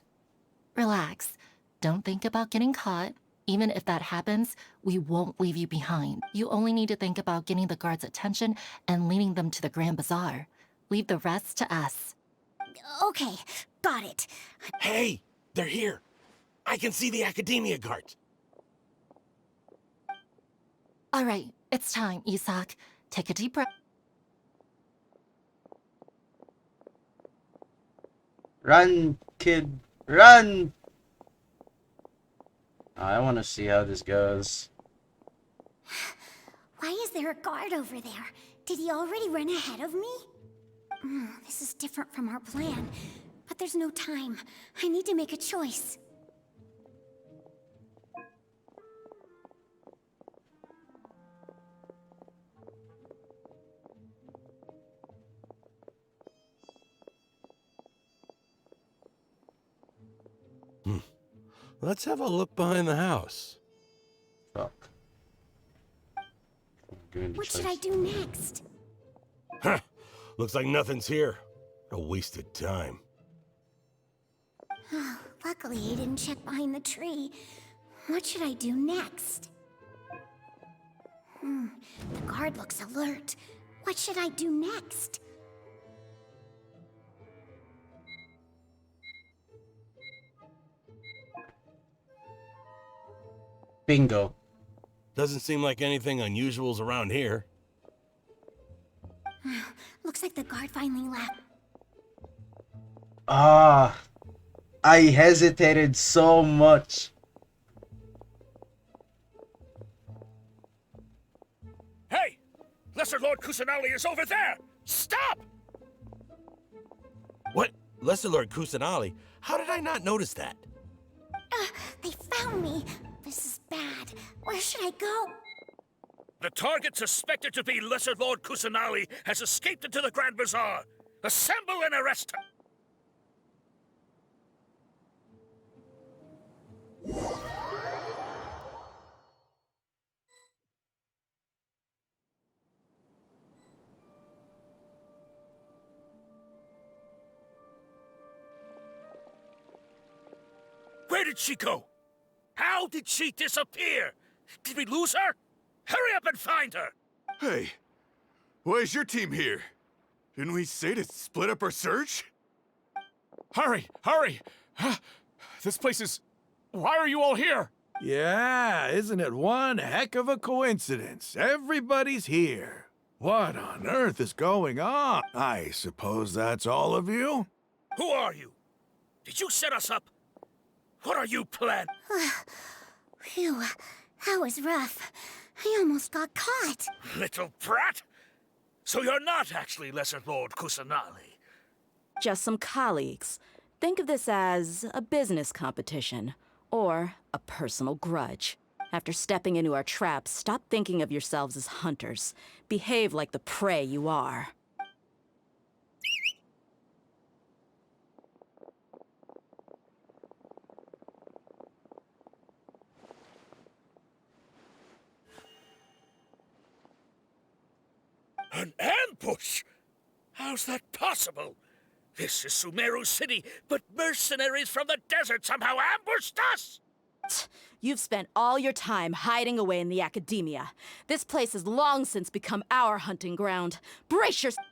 Relax. Don't think about getting caught. Even if that happens, we won't leave you behind. You only need to think about getting the guards' attention and leading them to the Grand Bazaar. Leave the rest to us. Okay, got it. Hey, they're here. I can see the Academia guards. All right, it's time, Isak. Take a deep breath. Run, kid, run! I want to see how this goes. Why is there a guard over there? Did he already run ahead of me? This is different from our plan. But there's no time. I need to make a choice. Let's have a look behind the house. Fuck. What should I do next? Huh. Looks like nothing's here. A wasted time. Oh, luckily he didn't check behind the tree. What should I do next? The guard looks alert. What should I do next? Bingo. Doesn't seem like anything unusual's around here. Looks like the guard finally left. Ah, I hesitated so much. Hey! Lesser Lord Kusanali is over there! Stop! What? Lesser Lord Kusanali? How did I not notice that? They found me. This is bad. Where should I go? The target suspected to be Lesser Lord Kusanali has escaped into the Grand Bazaar. Assemble and arrest him! Where did she go? How did she disappear? Did we lose her? Hurry up and find her! Hey, why is your team here? Didn't we say to split up our search? Hurry, hurry! This place is... Why are you all here? Yeah, isn't it one heck of a coincidence? Everybody's here. What on earth is going on? I suppose that's all of you? Who are you? Did you set us up? What are you planning? Phew, that was rough. I almost got caught. Little brat! So you're not actually Lesser Lord Kusanali? Just some colleagues. Think of this as a business competition, or a personal grudge. After stepping into our traps, stop thinking of yourselves as hunters. Behave like the prey you are. An ambush? How's that possible? This is Sumeru City, but mercenaries from the desert somehow ambushed us! You've spent all your time hiding away in the academia. This place has long since become our hunting ground. Brace yourself!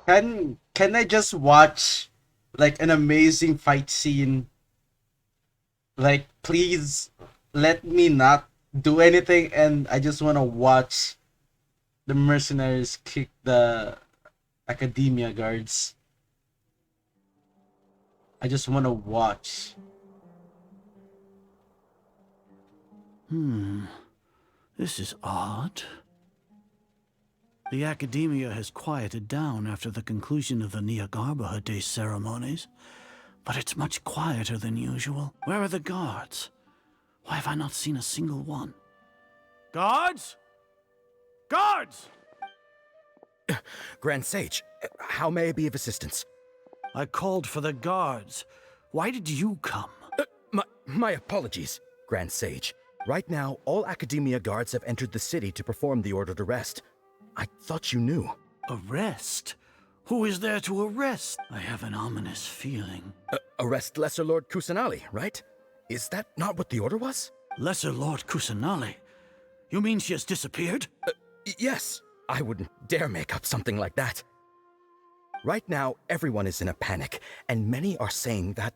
Can I just watch like an amazing fight scene? Like, please let me not do anything, and I just want to watch the mercenaries kick the academia guards. I just want to watch. This is odd. The Academia has quieted down after the conclusion of the Nyagarbha Day ceremonies, but it's much quieter than usual. Where are the guards? Why have I not seen a single one? Guards? Guards! Grand Sage, how may I be of assistance? I called for the guards. Why did you come? My apologies, Grand Sage. Right now, all Academia guards have entered the city to perform the ordered arrest. I thought you knew. Arrest? Who is there to arrest? I have an ominous feeling. Arrest Lesser Lord Kusanali, right? Is that not what the order was? Lesser Lord Kusanali? You mean she has disappeared? Yes. I wouldn't dare make up something like that. Right now, everyone is in a panic, and many are saying that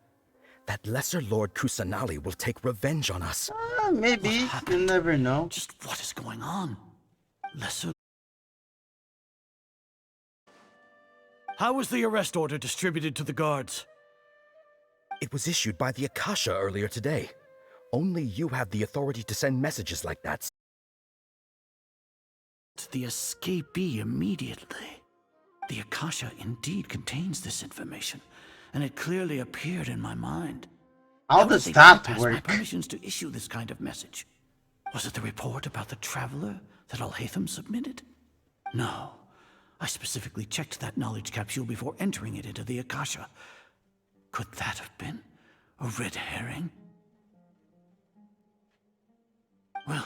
Lesser Lord Kusanali will take revenge on us. Maybe. You'll never know. Just what is going on? Lesser... How was the arrest order distributed to the guards? It was issued by the Akasha earlier today. Only you have the authority to send messages like that. The escapee immediately. The Akasha indeed contains this information, and it clearly appeared in my mind. How did does they that bypass work? my permissions to issue this kind of message? Was it the report about the traveler that Alhaitham submitted? No. I specifically checked that knowledge capsule before entering it into the Akasha. Could that have been a red herring? Well,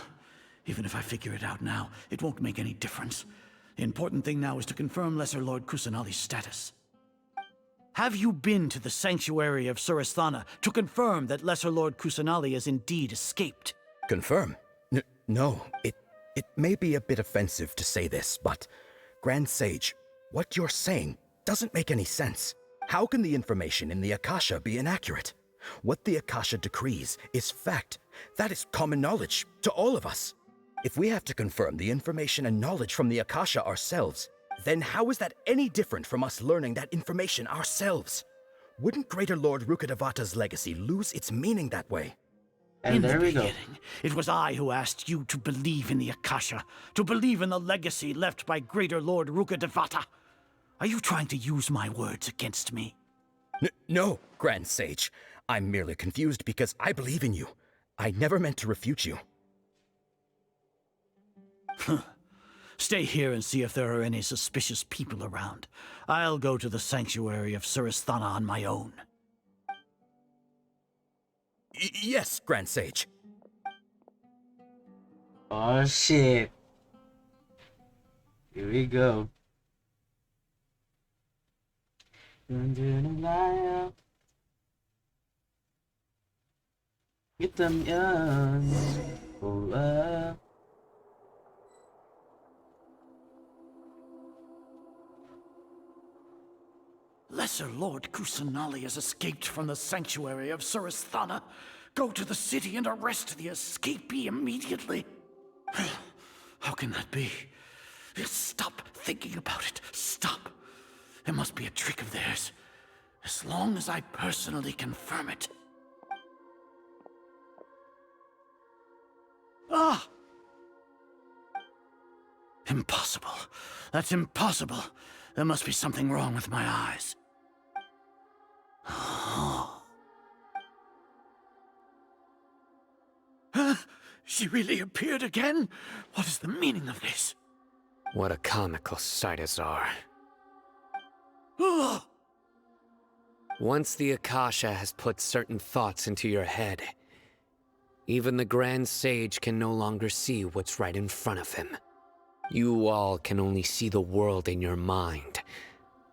even if I figure it out now, it won't make any difference. The important thing now is to confirm Lesser Lord Kusanali's status. Have you been to the sanctuary of Suristhana to confirm that Lesser Lord Kusanali has indeed escaped? Confirm? No. It may be a bit offensive to say this, but Grand Sage, what you're saying doesn't make any sense. How can the information in the Akasha be inaccurate? What the Akasha decrees is fact. That is common knowledge to all of us. If we have to confirm the information and knowledge from the Akasha ourselves, then how is that any different from us learning that information ourselves? Wouldn't Greater Lord Rukkhadevata's legacy lose its meaning that way? And there we go. It was I who asked you to believe in the Akasha, to believe in the legacy left by Greater Lord Rukkhadevata. Are you trying to use my words against me? No, Grand Sage. I'm merely confused because I believe in you. I never meant to refute you. Stay here and see if there are any suspicious people around. I'll go to the sanctuary of Suristhana on my own. Yes, Grand Sage. Oh shit. Here we go. Get them young. Oh, Lesser Lord Kusanali has escaped from the sanctuary of Suristhana. Go to the city and arrest the escapee immediately. How can that be? Stop thinking about it. Stop. It must be a trick of theirs. As long as I personally confirm it. Ah! Impossible. That's impossible. There must be something wrong with my eyes. She really appeared again? What is the meaning of this? What a comical sight, Azar. Once the Akasha has put certain thoughts into your head, even the Grand Sage can no longer see what's right in front of him. You all can only see the world in your mind,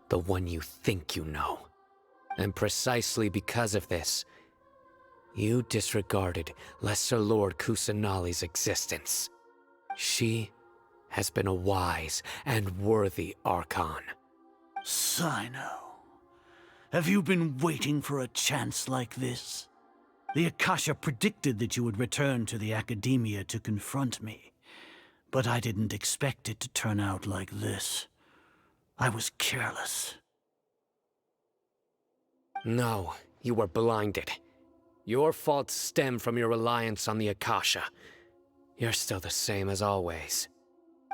the one you think you know. And precisely because of this, you disregarded Lesser Lord Kusanali's existence. She has been a wise and worthy Archon. Sino, have you been waiting for a chance like this? The Akasha predicted that you would return to the Academia to confront me, but I didn't expect it to turn out like this. I was careless. No, you were blinded. Your faults stem from your reliance on the Akasha. You're still the same as always.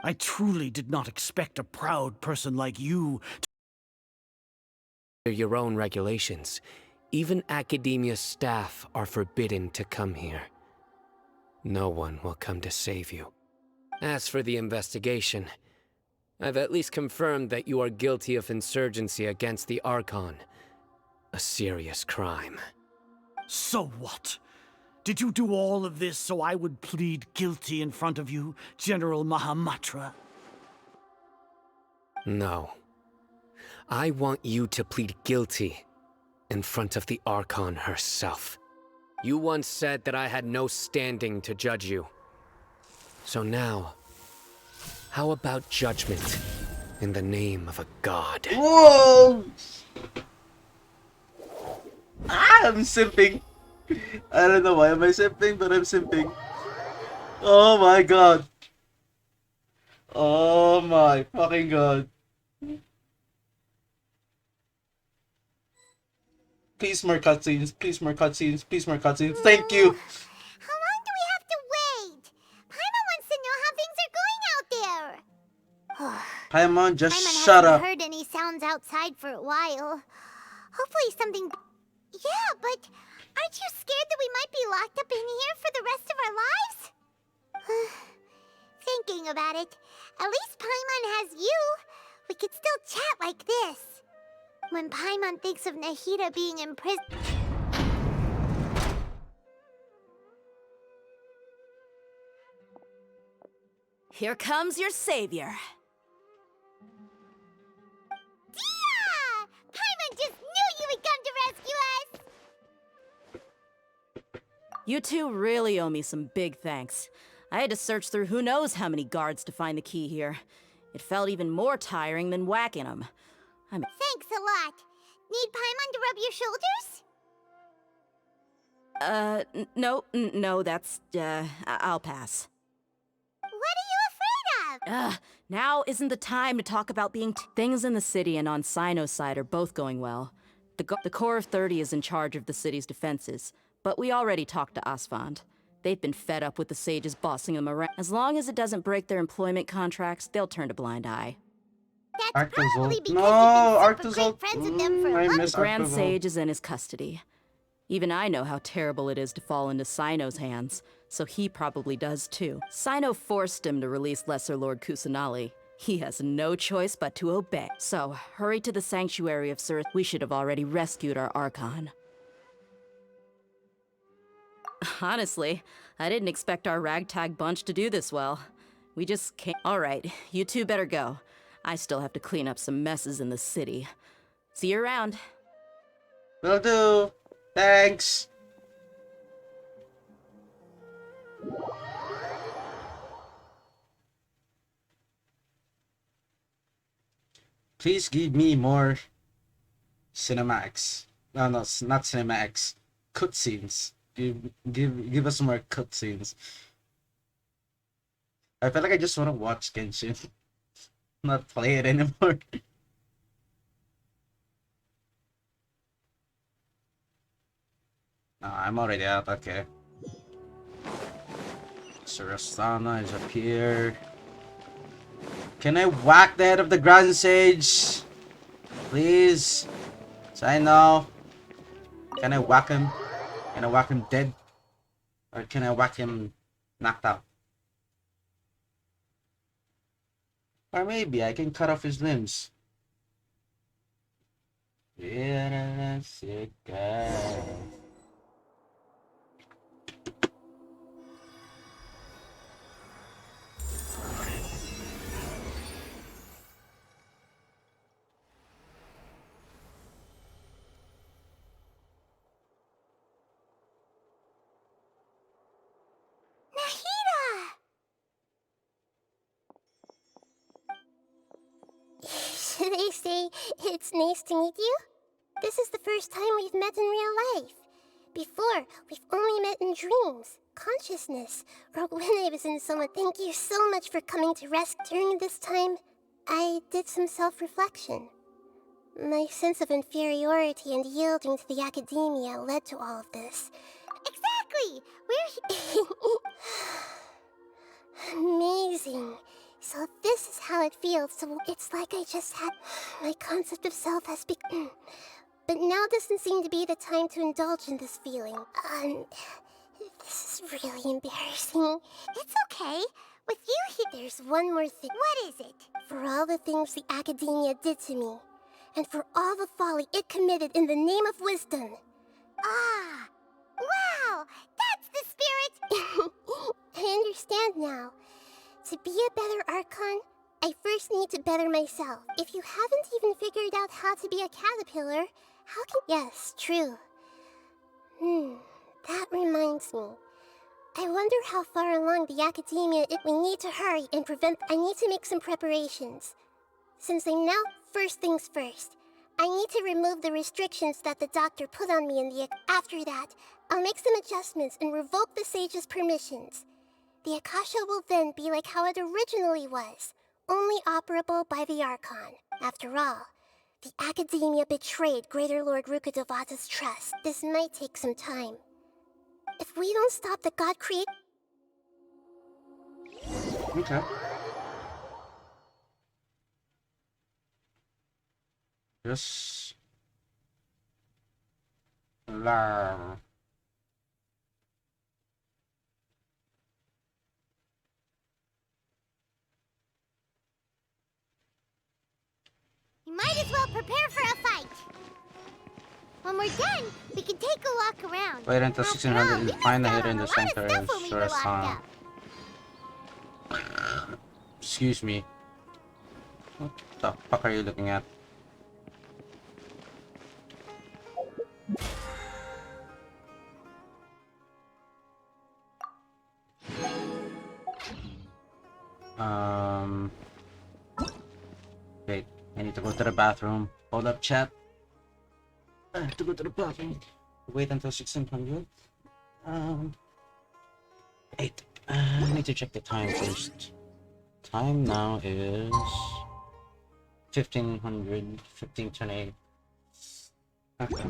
I truly did not expect a proud person like you to... Your own regulations. Even Academia staff are forbidden to come here. No one will come to save you. As for the investigation, I've at least confirmed that you are guilty of insurgency against the Archon. A serious crime. So what? Did you do all of this so I would plead guilty in front of you, General Mahamatra? No. I want you to plead guilty in front of the Archon herself. You once said that I had no standing to judge you. So now, how about judgment in the name of a god? Whoa! I'm simping. I don't know why am I simping, but I'm simping. Oh my god. Oh my fucking god. Please more cutscenes, please more cutscenes, please more cutscenes. Thank you. How long do we have to wait? Paimon wants to know how things are going out there. Paimon, just Paimon shut hasn't up. heard any sounds outside for a while. Hopefully something... Yeah, but aren't you scared that we might be locked up in here for the rest of our lives? Thinking about it, at least Paimon has you. We could still chat like this. When Paimon thinks of Nahida being imprisoned... Here comes your savior. Dia! Paimon just knew you would come to rescue us! You two really owe me some big thanks. I had to search through who knows how many guards to find the key here. It felt even more tiring than whacking them. Thanks a lot. Need Paimon to rub your shoulders? No, that's, I'll pass. What are you afraid of? Now isn't the time to talk about being things in the city and on Sino's side are both going well. The Corps of 30 is in charge of the city's defenses, but we already talked to Asfand. They've been fed up with the sages bossing them around. As long as it doesn't break their employment contracts, they'll turn a blind eye. That's probably because No, you've been super great friends with them for a long The Grand Arctozol. Sage is in his custody. Even I know how terrible it is to fall into Sino's hands, so he probably does too. Sino forced him to release Lesser Lord Kusanali. He has no choice but to obey. So, hurry to the Sanctuary of Sir. We should have already rescued our Archon. Honestly, I didn't expect our ragtag bunch to do this well. We just can't. Alright, you two better go. I still have to clean up some messes in the city. See you around. Will do. Thanks. Please give me more cinematics. No, not cinematics. Cutscenes. Give us more cutscenes. I feel like I just want to watch Genshin, not play it anymore. No, I'm already out. Okay. Surastana is up here. Can I whack the head of the Grand Sage? Please? So I know. Can I whack him? Can I whack him dead? Or can I whack him knocked out? Or maybe I can cut off his limbs. Should I say it's nice to meet you? This is the first time we've met in real life. Before, we've only met in dreams, consciousness, or when I was in Soma. Thank you so much for coming to rescue. During this time, I did some self-reflection. My sense of inferiority and yielding to the academia led to all of this. Exactly! Amazing. So this is how it feels to... It's like I just had... My concept of self has become... But now doesn't seem to be the time to indulge in this feeling. This is really embarrassing. It's okay. With you here... There's one more thing. What is it? For all the things the academia did to me, and for all the folly it committed in the name of wisdom. Ah! Wow! That's the spirit! I understand now. To be a better Archon, I first need to better myself. If you haven't even figured out how to be a caterpillar, How can... Yes, true. That reminds me. I wonder how far along the academia we need to hurry and prevent... I need to make some preparations. Since I'm now... First things first. I need to remove the restrictions that the doctor put on me in the... After that, I'll make some adjustments and revoke the sage's permissions. The Akasha will then be like how it originally was, only operable by the Archon. After all, the Academia betrayed Greater Lord Rukkhadevata's trust. This might take some time. If we don't stop the god create... Okay. Just... learn. You might as well prepare for a fight. When we're done, we can take a walk around. Wait until 1600 and find the hidden in the center and when we were locked Surasana. Excuse me. What the fuck are you looking at? Wait, I need to go to the bathroom. Hold up, chat. I have to go to the bathroom. Wait until 1600. 8. I need to check the time first. Time now is 1500, 1528. Okay.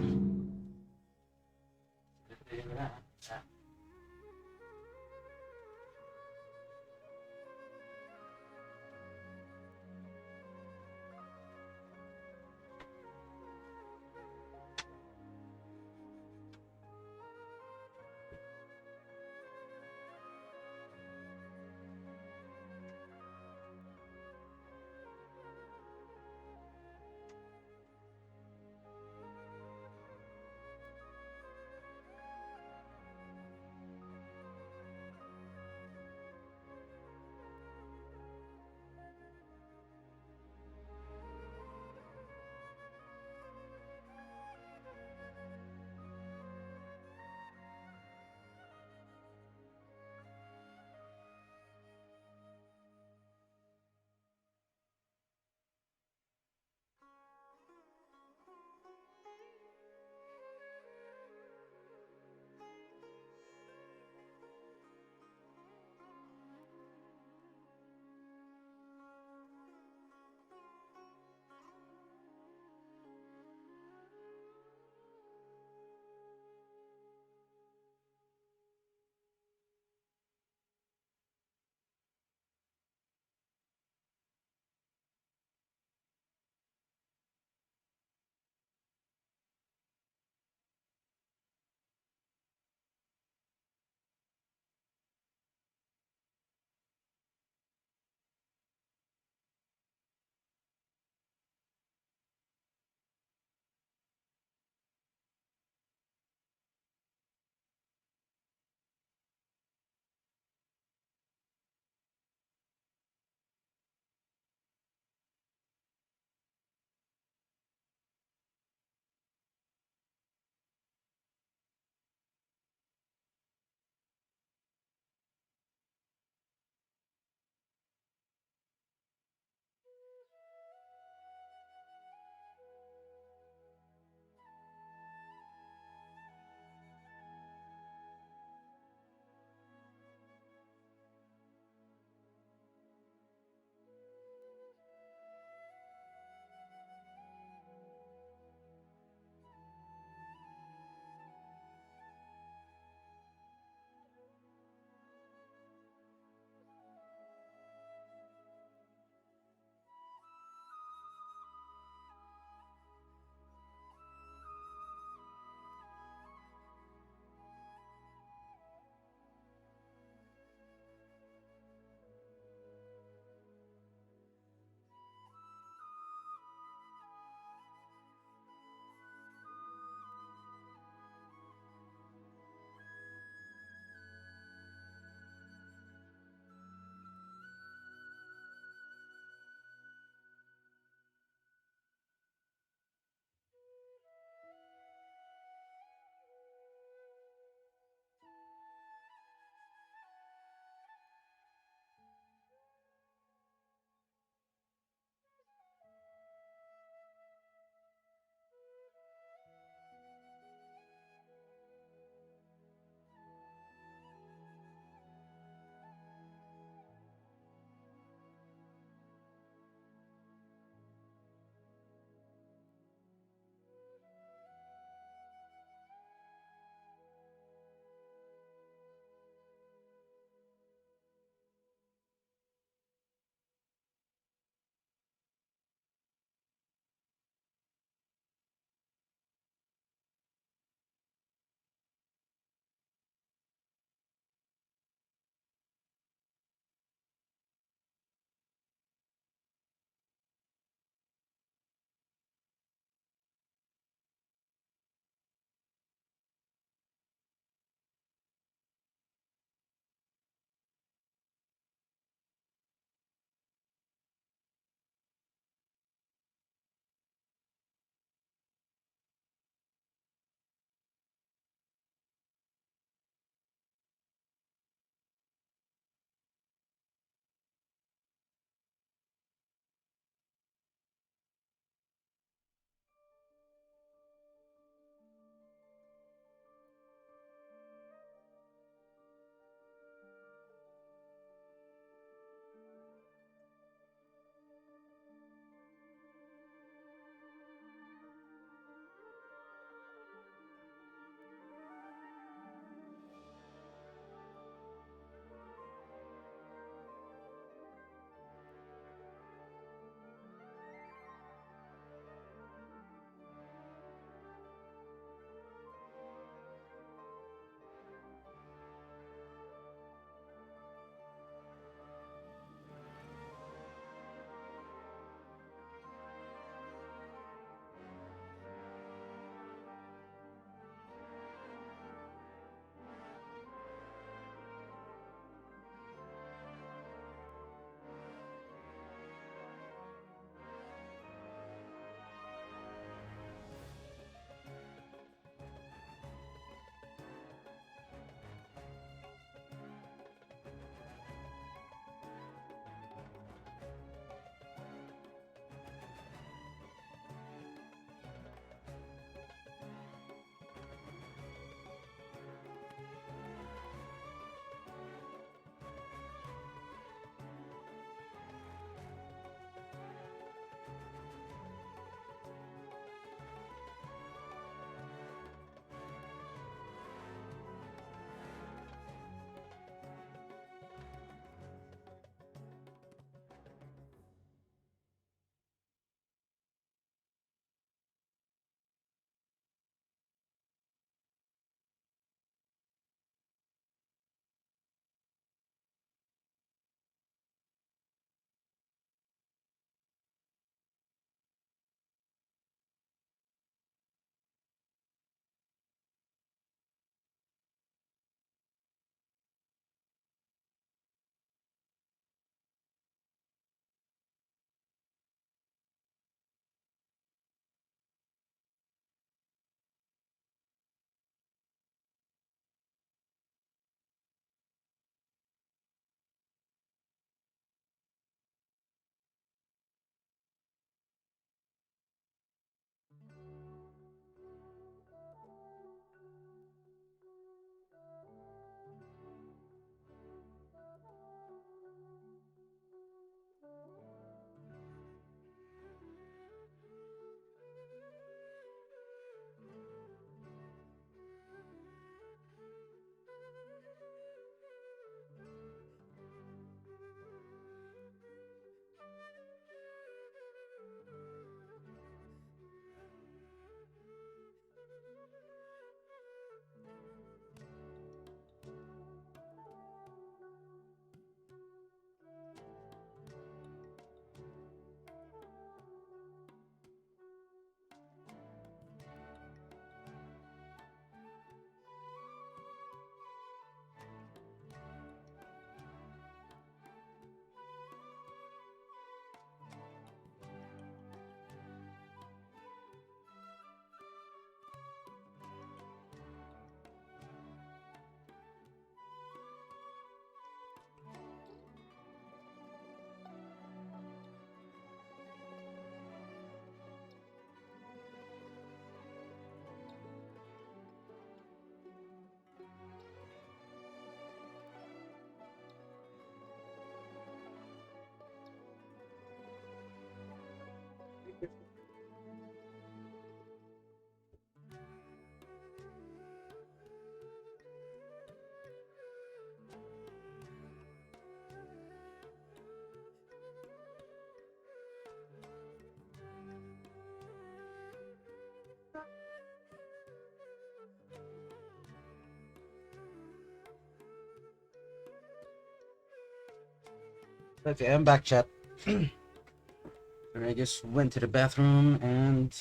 Okay, I'm back, chat. I just went to the bathroom and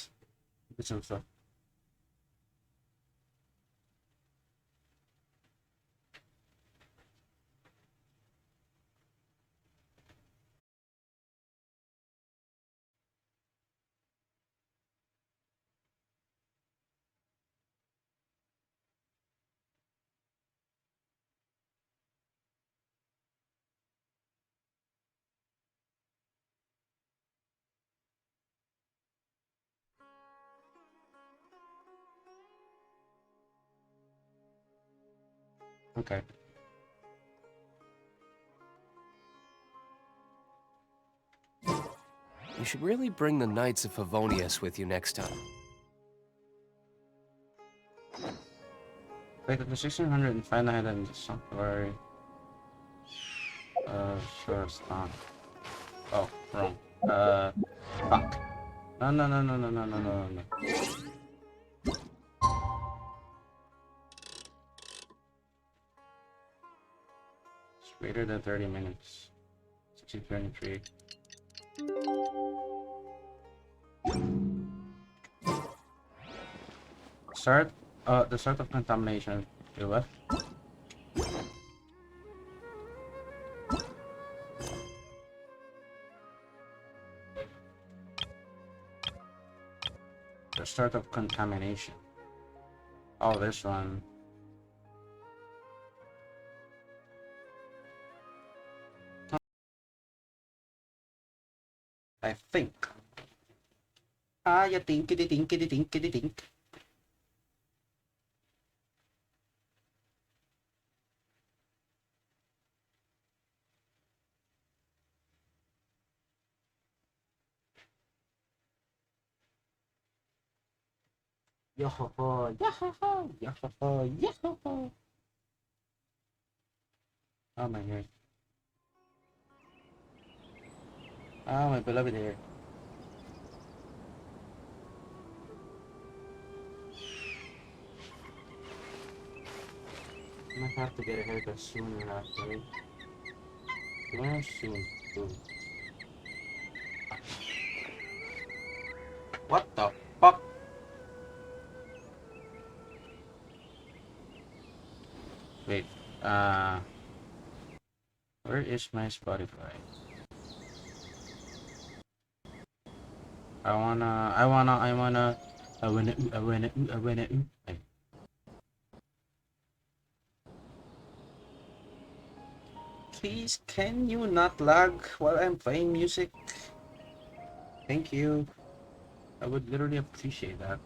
did some stuff. Okay. You should really bring the Knights of Favonius with you next time. Wait, the 1600 and 500 in the sanctuary. Sure, it's not. Oh, wrong. Fuck. No, no, no, no, no, no, no, no, no. It's greater than 30 minutes. 1623. Start, the start of contamination. Do what? The start of contamination. Oh, this one. I think. Ah, you thinkity thinkity thinkity think. Yo-ho-ho, yo-ho-ho, yo-ho-ho, yo-ho-ho. Oh my god. Oh, my beloved hair. I might have to get a haircut sooner actually. Sooner soon. Soon. What the fuck? Wait, where is my Spotify? I wanna. Like, please, can you not lag while I'm playing music? Thank you. I would literally appreciate that.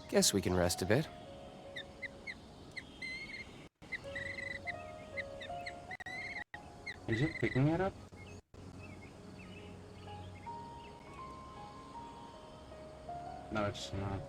Guess we can rest a bit. Is it picking it up? No, it's not.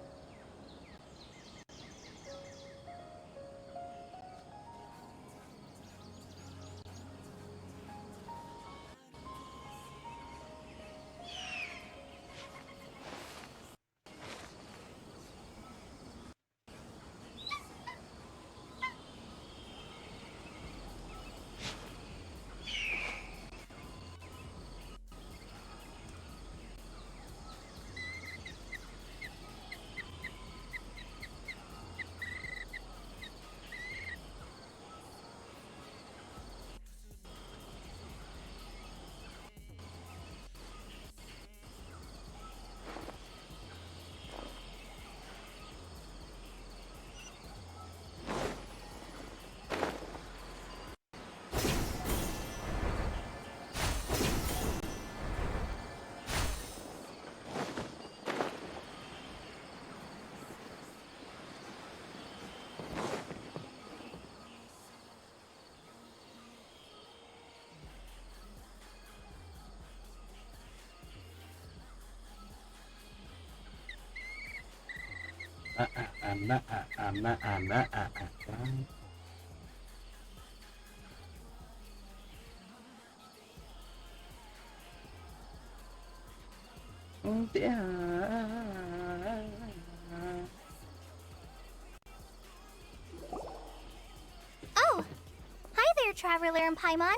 Traveler and Paimon.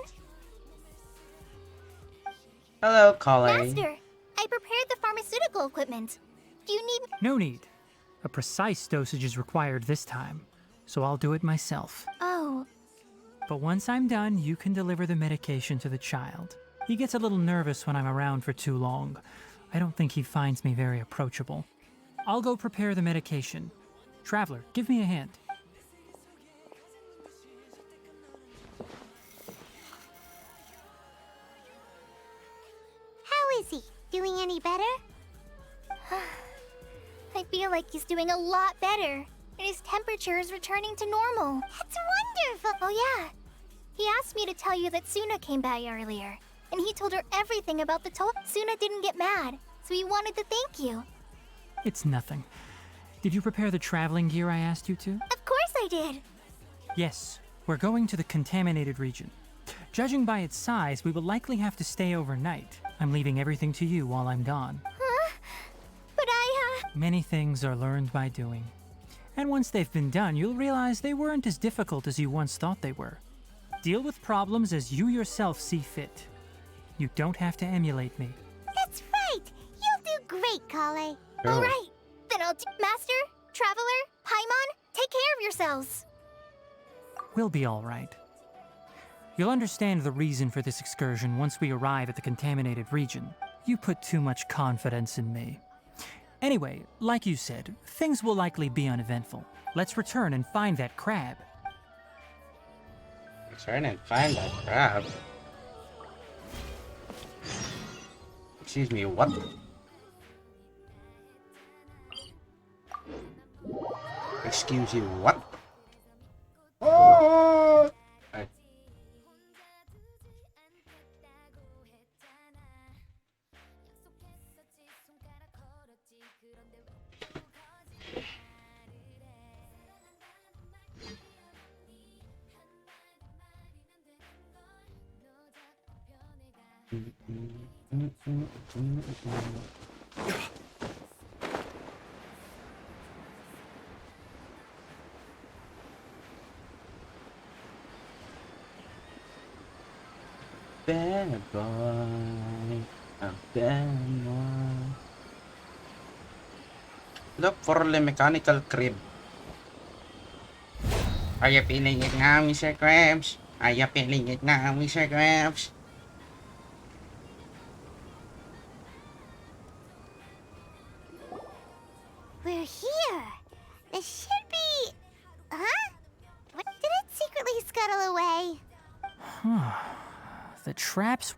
Hello, Kale. Master, I prepared the pharmaceutical equipment. Do you need... No need. A precise dosage is required this time, so I'll do it myself. Oh. But once I'm done, you can deliver the medication to the child. He gets a little nervous when I'm around for too long. I don't think he finds me very approachable. I'll go prepare the medication. Traveler, give me a hand. How is he? Doing any better? I feel like he's doing a lot better, and his temperature is returning to normal. That's wonderful! Oh yeah, he asked me to tell you that Suna came by earlier, and he told her everything about the toll. Suna didn't get mad, so he wanted to thank you. It's nothing. Did you prepare the traveling gear I asked you to? Of course I did! Yes, we're going to the contaminated region. Judging by its size, we will likely have to stay overnight. I'm leaving everything to you while I'm gone. Huh? But Many things are learned by doing. And once they've been done, you'll realize they weren't as difficult as you once thought they were. Deal with problems as you yourself see fit. You don't have to emulate me. That's right! You'll do great, Kale. Oh. Alright, then I'll Master, Traveler, Paimon, take care of yourselves! We'll be all right. You'll understand the reason for this excursion once we arrive at the contaminated region. You put too much confidence in me. Anyway, like you said, things will likely be uneventful. Let's return and find that crab. Return and find that crab. Excuse me, what? Excuse you, what? Oh! Bad boy, a bad boy. Look for the mechanical crib. Are you feeling it now, Mr. Krabs? Are you feeling it now, Mr. Krabs? We're here! This should be... Huh? What? Did it secretly scuttle away? The traps...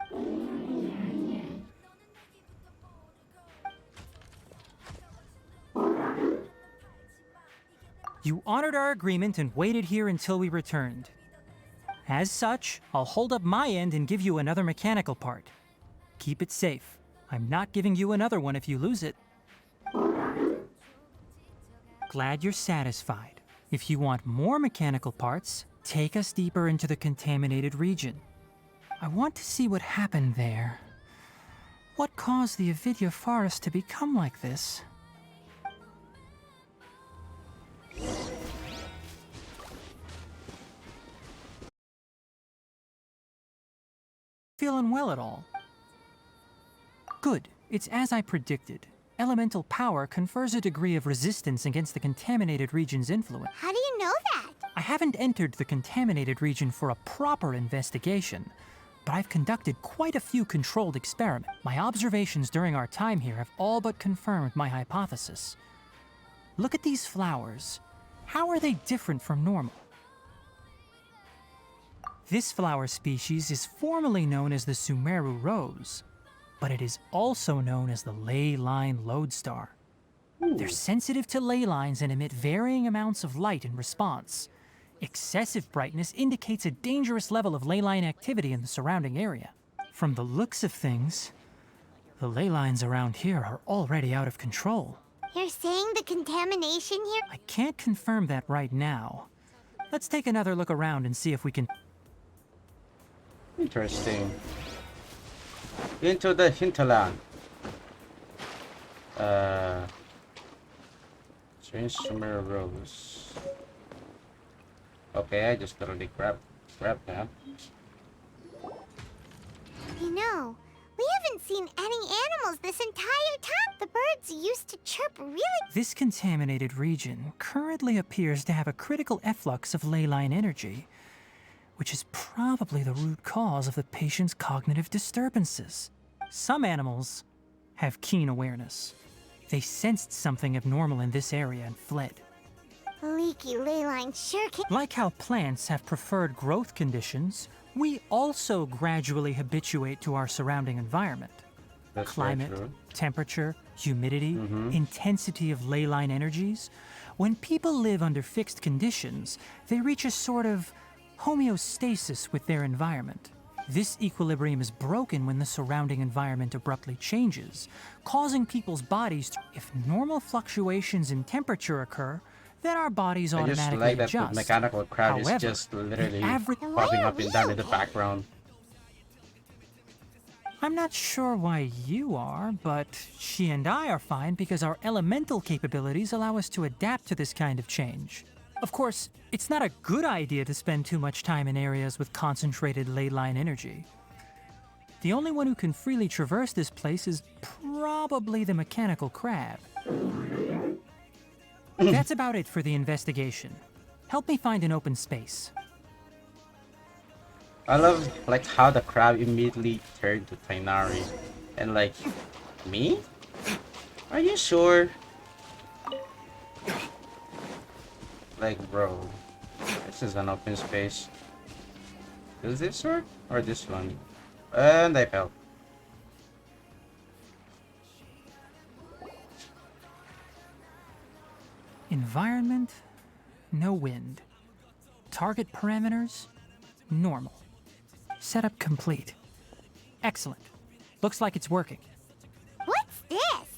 You honored our agreement and waited here until we returned. As such, I'll hold up my end and give you another mechanical part. Keep it safe. I'm not giving you another one if you lose it. Glad you're satisfied. If you want more mechanical parts, take us deeper into the contaminated region. I want to see what happened there. What caused the Avidya forest to become like this? Feeling well at all? Good. It's as I predicted. Elemental power confers a degree of resistance against the contaminated region's influence. How do you know that? I haven't entered the contaminated region for a proper investigation, but I've conducted quite a few controlled experiments. My observations during our time here have all but confirmed my hypothesis. Look at these flowers. How are they different from normal? This flower species is formally known as the Sumeru rose, but it is also known as the ley line lodestar. They're sensitive to ley lines and emit varying amounts of light in response. Excessive brightness indicates a dangerous level of ley line activity in the surrounding area. From the looks of things, the ley lines around here are already out of control. You're saying the contamination here? I can't confirm that right now. Let's take another look around and see if we can... Interesting. Into the hinterland. Strange summer rose. Okay, I just literally grab that. You know, we haven't seen any animals this entire time. The birds used to chirp really. This contaminated region currently appears to have a critical efflux of ley line energy, which is probably the root cause of the patient's cognitive disturbances. Some animals have keen awareness. They sensed something abnormal in this area and fled. Leaky ley line sure can. Like how plants have preferred growth conditions, we also gradually habituate to our surrounding environment. That's Climate, very true. temperature, humidity, intensity of ley line energies. When people live under fixed conditions, they reach a sort of homeostasis with their environment. This equilibrium is broken when the surrounding environment abruptly changes, causing people's bodies to... If normal fluctuations in temperature occur, then our bodies I just automatically like that adjust. the mechanical crab However, is just literally average- popping up and down in the background. I'm not sure why you are, but she and I are fine because our elemental capabilities allow us to adapt to this kind of change. Of course, it's not a good idea to spend too much time in areas with concentrated ley line energy. The only one who can freely traverse this place is probably the mechanical crab. That's about it for the investigation. Help me find an open space. I love like how the crab immediately turned to Tainari and like, me? Are you sure? Like, bro, this is an open space. Is this work or this one? And I fell. Environment, no wind. Target parameters, normal. Setup complete. Excellent. Looks like it's working. What's this?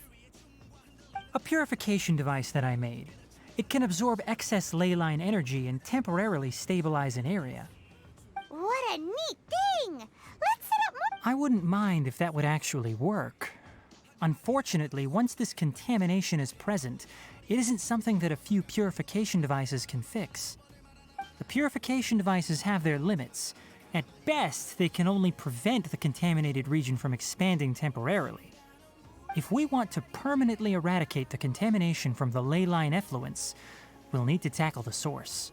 A purification device that I made. It can absorb excess ley line energy and temporarily stabilize an area. What a neat thing! Let's set up more. I wouldn't mind if that would actually work. Unfortunately, once this contamination is present, it isn't something that a few purification devices can fix. The purification devices have their limits. At best, they can only prevent the contaminated region from expanding temporarily. If we want to permanently eradicate the contamination from the ley line effluents, we'll need to tackle the source.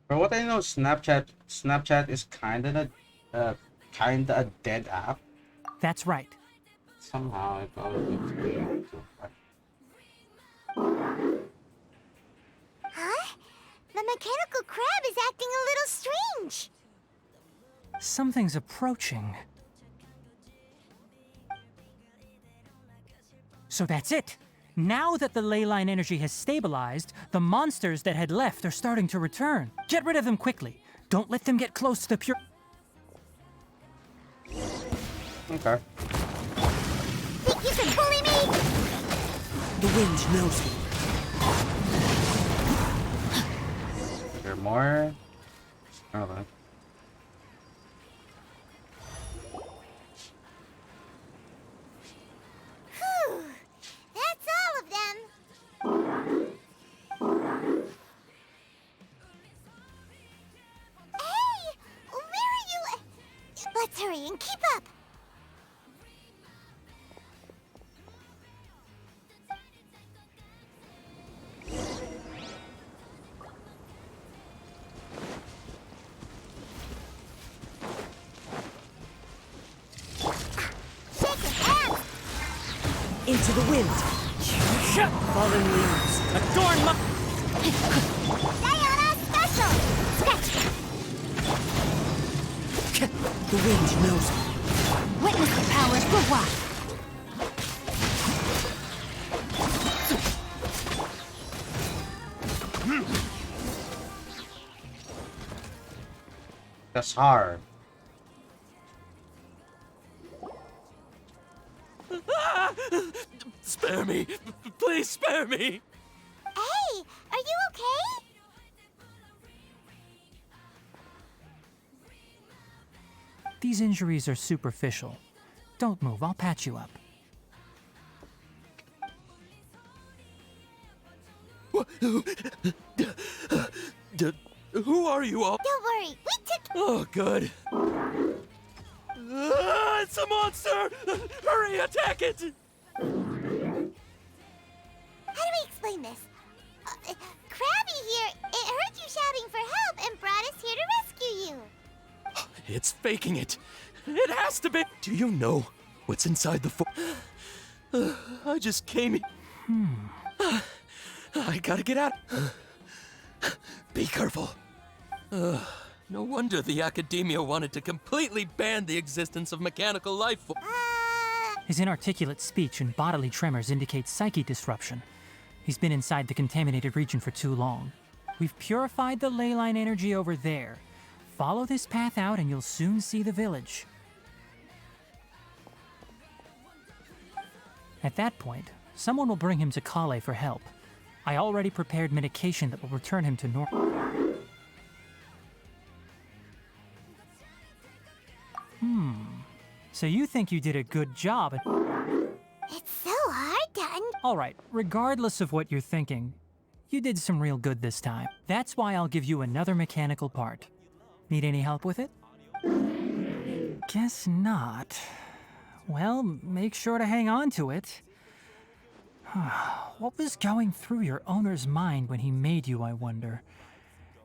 For what I know, Snapchat is kinda a dead app. That's right. Somehow I thought it was Huh? The mechanical crab is acting a little strange. Something's approaching. So that's it. Now that the ley line energy has stabilized, the monsters that had left are starting to return. Get rid of them quickly. Don't let them get close to the pure... Okay. Think you can bully me? The wind knows me. Is there more? Okay. Whew. That's all of them. Hey! Where are you? Let's hurry and keep up. Into the wind. Fallen leaves. Adorn my... Sayonara special! Sketch! The wind knows me. Witness the power of the watch. Kasar. Spare me. Please spare me. Hey, are you okay? These injuries are superficial. Don't move, I'll patch you up. Who are you all? Don't worry, we took. Oh, good. It's a monster! Hurry, attack it! How do we explain this? Krabby here, it heard you shouting for help and brought us here to rescue you. It's faking it. It has to be. Do you know what's inside the I just came here. I gotta get out. Be careful. No wonder the Academia wanted to completely ban the existence of mechanical life forms. His inarticulate speech and bodily tremors indicate psyche disruption. He's been inside the contaminated region for too long. We've purified the ley line energy over there. Follow this path out and you'll soon see the village. At that point, someone will bring him to Kale for help. I already prepared medication that will return him to normal. So you think you did a good job at... It's so hard to Alright, regardless of what you're thinking, you did some real good this time. That's why I'll give you another mechanical part. Need any help with it? Guess not. Well, make sure to hang on to it. What was going through your owner's mind when he made you, I wonder?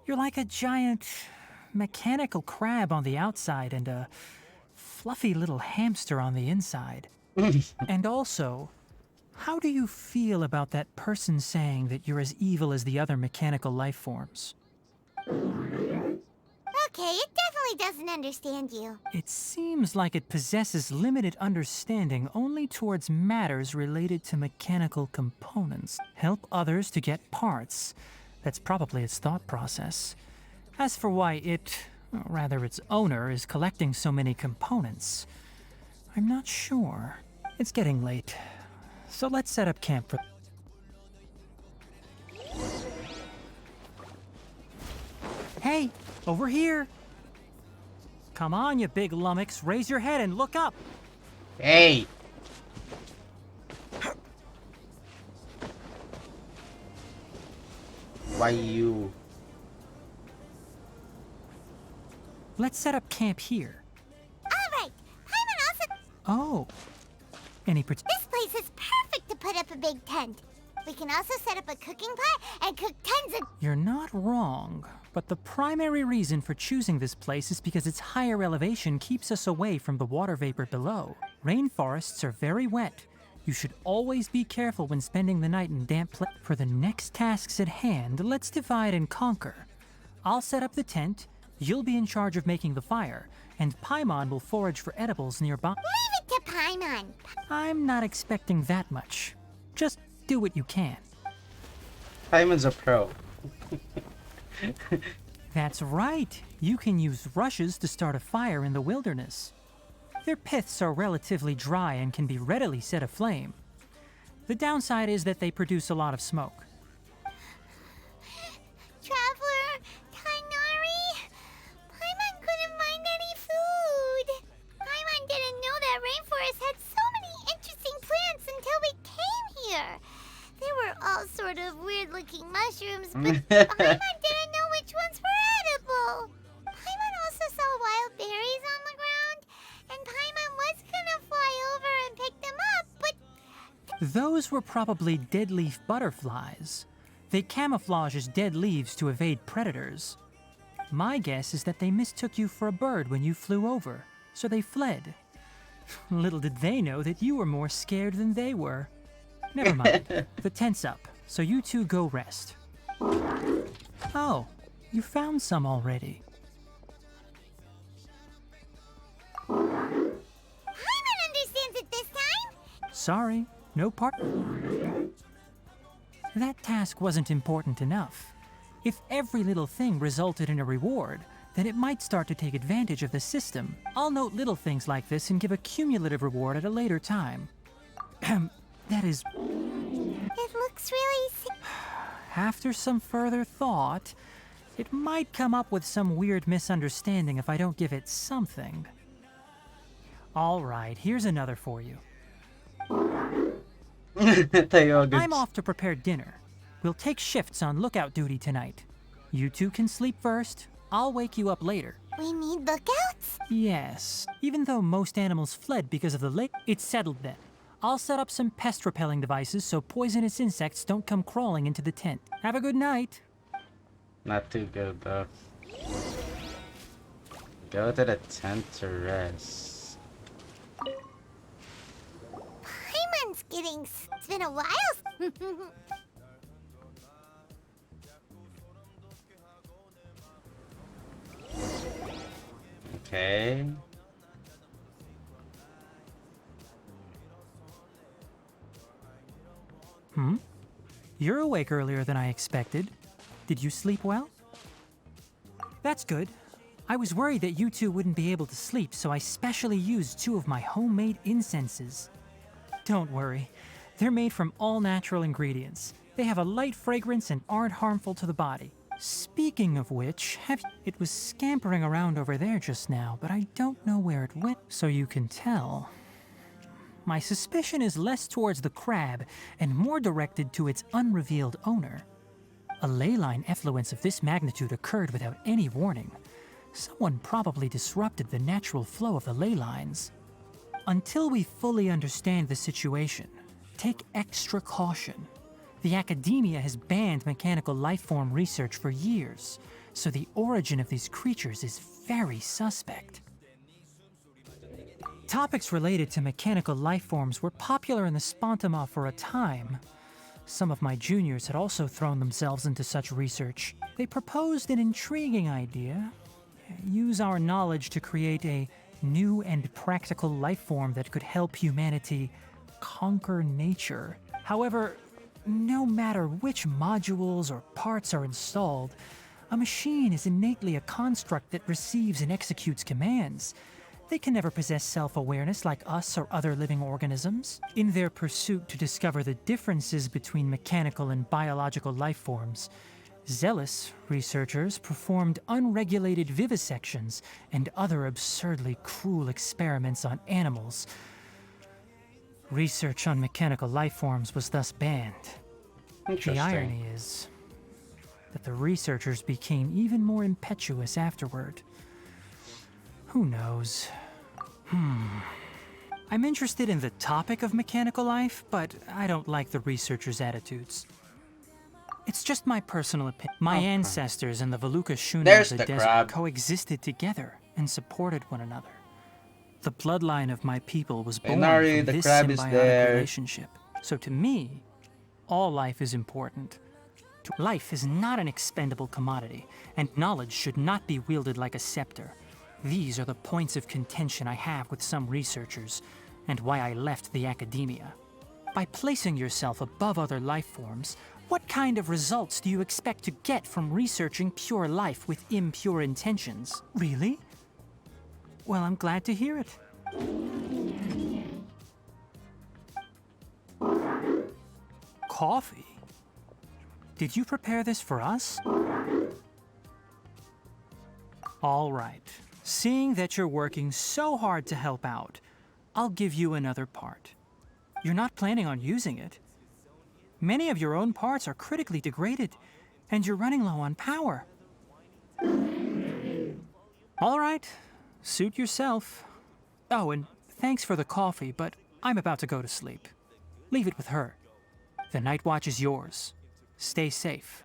You're like a giant mechanical crab on the outside and a fluffy little hamster on the inside. And also, how do you feel about that person saying that you're as evil as the other mechanical life forms? Okay, it definitely doesn't understand you. It seems like it possesses limited understanding only towards matters related to mechanical components. Help others to get parts. That's probably its thought process. As for why it, or rather its owner, is collecting so many components, I'm not sure. It's getting late, so let's set up camp for... Hey, over here! Come on, you big lummox, raise your head and look up! Hey! Why you? Let's set up camp here. Alright, Paimon also... Oh. Any This place is perfect to put up a big tent. We can also set up a cooking pot and cook tons of... You're not wrong, but the primary reason for choosing this place is because its higher elevation keeps us away from the water vapor below. Rainforests are very wet. You should always be careful when spending the night in damp places. For the next tasks at hand, let's divide and conquer. I'll set up the tent, you'll be in charge of making the fire, and Paimon will forage for edibles nearby. Leave it to Paimon. I'm not expecting that much. Just do what you can. Paimon's a pro. That's right. You can use rushes to start a fire in the wilderness. Their piths are relatively dry and can be readily set aflame. The downside is that they produce a lot of smoke. Traveler, Tainari, Paimon couldn't find any food. Paimon didn't know that rainforest had so many interesting plants until we came here. They were all sort of weird-looking mushrooms, but Paimon didn't know which ones were edible. Paimon also saw wild berries on the ground, and Paimon was gonna fly over and pick them up, but... Those were probably dead leaf butterflies. They camouflage as dead leaves to evade predators. My guess is that they mistook you for a bird when you flew over, so they fled. Little did they know that you were more scared than they were. Never mind. The tent's up, so you two go rest. Oh, you found some already. Paimon understands it this time! Sorry, no part. That task wasn't important enough. If every little thing resulted in a reward, then it might start to take advantage of the system. I'll note little things like this and give a cumulative reward at a later time. That is... It looks really... After some further thought, it might come up with some weird misunderstanding if I don't give it something. All right, here's another for you. I'm off to prepare dinner. We'll take shifts on lookout duty tonight. You two can sleep first. I'll wake you up later. We need lookouts? Yes. Even though most animals fled because of the lake, it's settled then. I'll set up some pest-repelling devices so poisonous insects don't come crawling into the tent. Have a good night. Not too good, though. Go to the tent to rest. Paimon's getting... It's been a while. Okay. You're awake earlier than I expected. Did you sleep well? That's good. I was worried that you two wouldn't be able to sleep, so I specially used 2 of my homemade incenses. Don't worry. They're made from all natural ingredients. They have a light fragrance and aren't harmful to the body. Speaking of which, it was scampering around over there just now, but I don't know where it went, so you can tell. My suspicion is less towards the crab and more directed to its unrevealed owner. A ley line effluence of this magnitude occurred without any warning. Someone probably disrupted the natural flow of the ley lines. Until we fully understand the situation, take extra caution. The academia has banned mechanical lifeform research for years, so the origin of these creatures is very suspect. Topics related to mechanical lifeforms were popular in the Spontama for a time. Some of my juniors had also thrown themselves into such research. They proposed an intriguing idea. Use our knowledge to create a new and practical lifeform that could help humanity conquer nature. However, no matter which modules or parts are installed, a machine is innately a construct that receives and executes commands. They can never possess self-awareness like us or other living organisms. In their pursuit to discover the differences between mechanical and biological life forms, zealous researchers performed unregulated vivisections and other absurdly cruel experiments on animals. Research on mechanical life forms was thus banned. The irony is that the researchers became even more impetuous afterward. Who knows? I'm interested in the topic of mechanical life, but I don't like the researchers' attitudes. It's just my personal opinion. My ancestors and the Veluca Shuna of the desert coexisted together and supported one another. The bloodline of my people was born from this symbiotic relationship. So to me, all life is important. Life is not an expendable commodity, and knowledge should not be wielded like a scepter. These are the points of contention I have with some researchers, and why I left the academia. By placing yourself above other life forms, what kind of results do you expect to get from researching pure life with impure intentions? Really? Well, I'm glad to hear it. Coffee? Did you prepare this for us? All right. Seeing that you're working so hard to help out, I'll give you another part. You're not planning on using it. Many of your own parts are critically degraded, and you're running low on power. All right. Suit yourself. Oh, and thanks for the coffee, but I'm about to go to sleep. Leave it with her. The night watch is yours. Stay safe.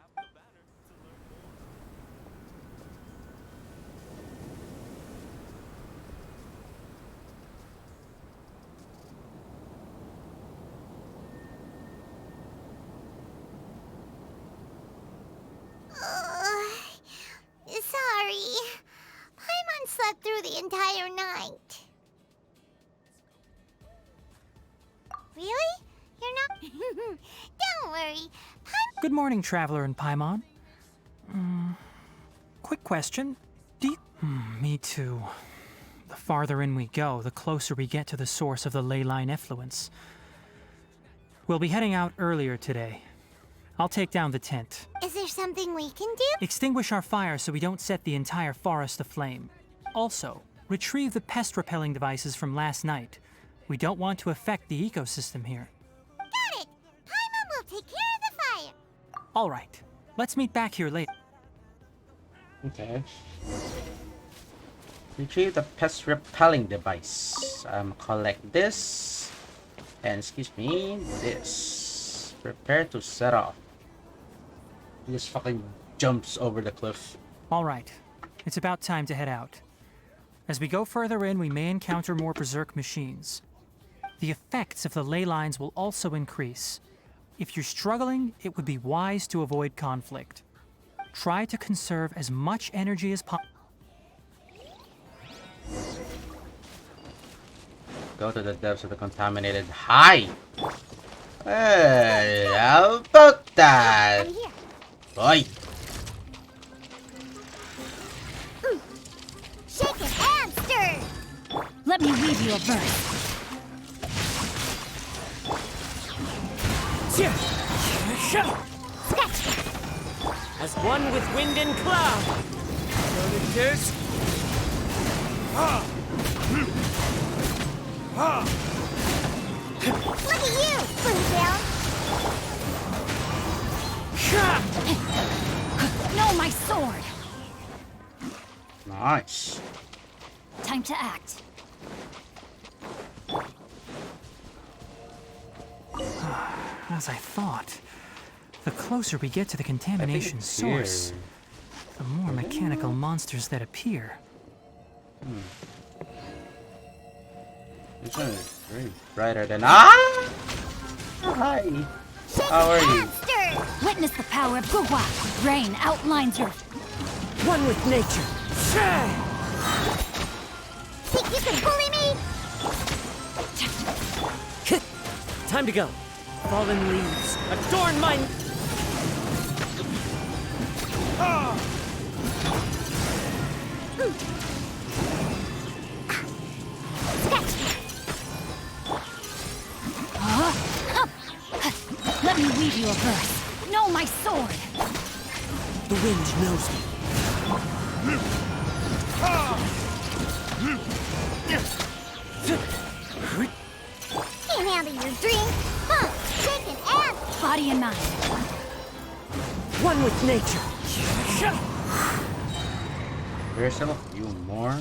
Sorry. Paimon slept through the entire night. Really? You're not... Don't worry. Good morning, Traveler and Paimon. Quick question. Me too. The farther in we go, the closer we get to the source of the ley line effluence. We'll be heading out earlier today. I'll take down the tent. Is there something we can do? Extinguish our fire so we don't set the entire forest aflame. Also, retrieve the pest-repelling devices from last night. We don't want to affect the ecosystem here. Got it! Paimon will take care of the fire. All right. Let's meet back here later. Okay. Retrieve the pest repelling device. Collect this. And excuse me, this. Prepare to set off. He just fucking jumps over the cliff. All right. It's about time to head out. As we go further in, we may encounter more berserk machines. The effects of the ley lines will also increase. If you're struggling, it would be wise to avoid conflict. Try to conserve as much energy as possible. Go to the depths of the contaminated hive. Hey, how about that? Boy. Shake it and stir. Let me read you a verse. As one with wind and cloud. So it is. Look at you, Bluebill. No, my sword. Nice. Time to act. As I thought, the closer we get to the contamination source, the more mechanical monsters that appear. This one is very brighter than Hi. How are you? Witness the power of Gugwa. Rain outlines your... One with nature. Think you can bully me? Time to go. Fallen leaves adorn my... Let me read you a verse. No, my sword. The wind knows me. Can't handle your drink. Huh? Chicken and... Body and mind. One with nature. There's still a few more.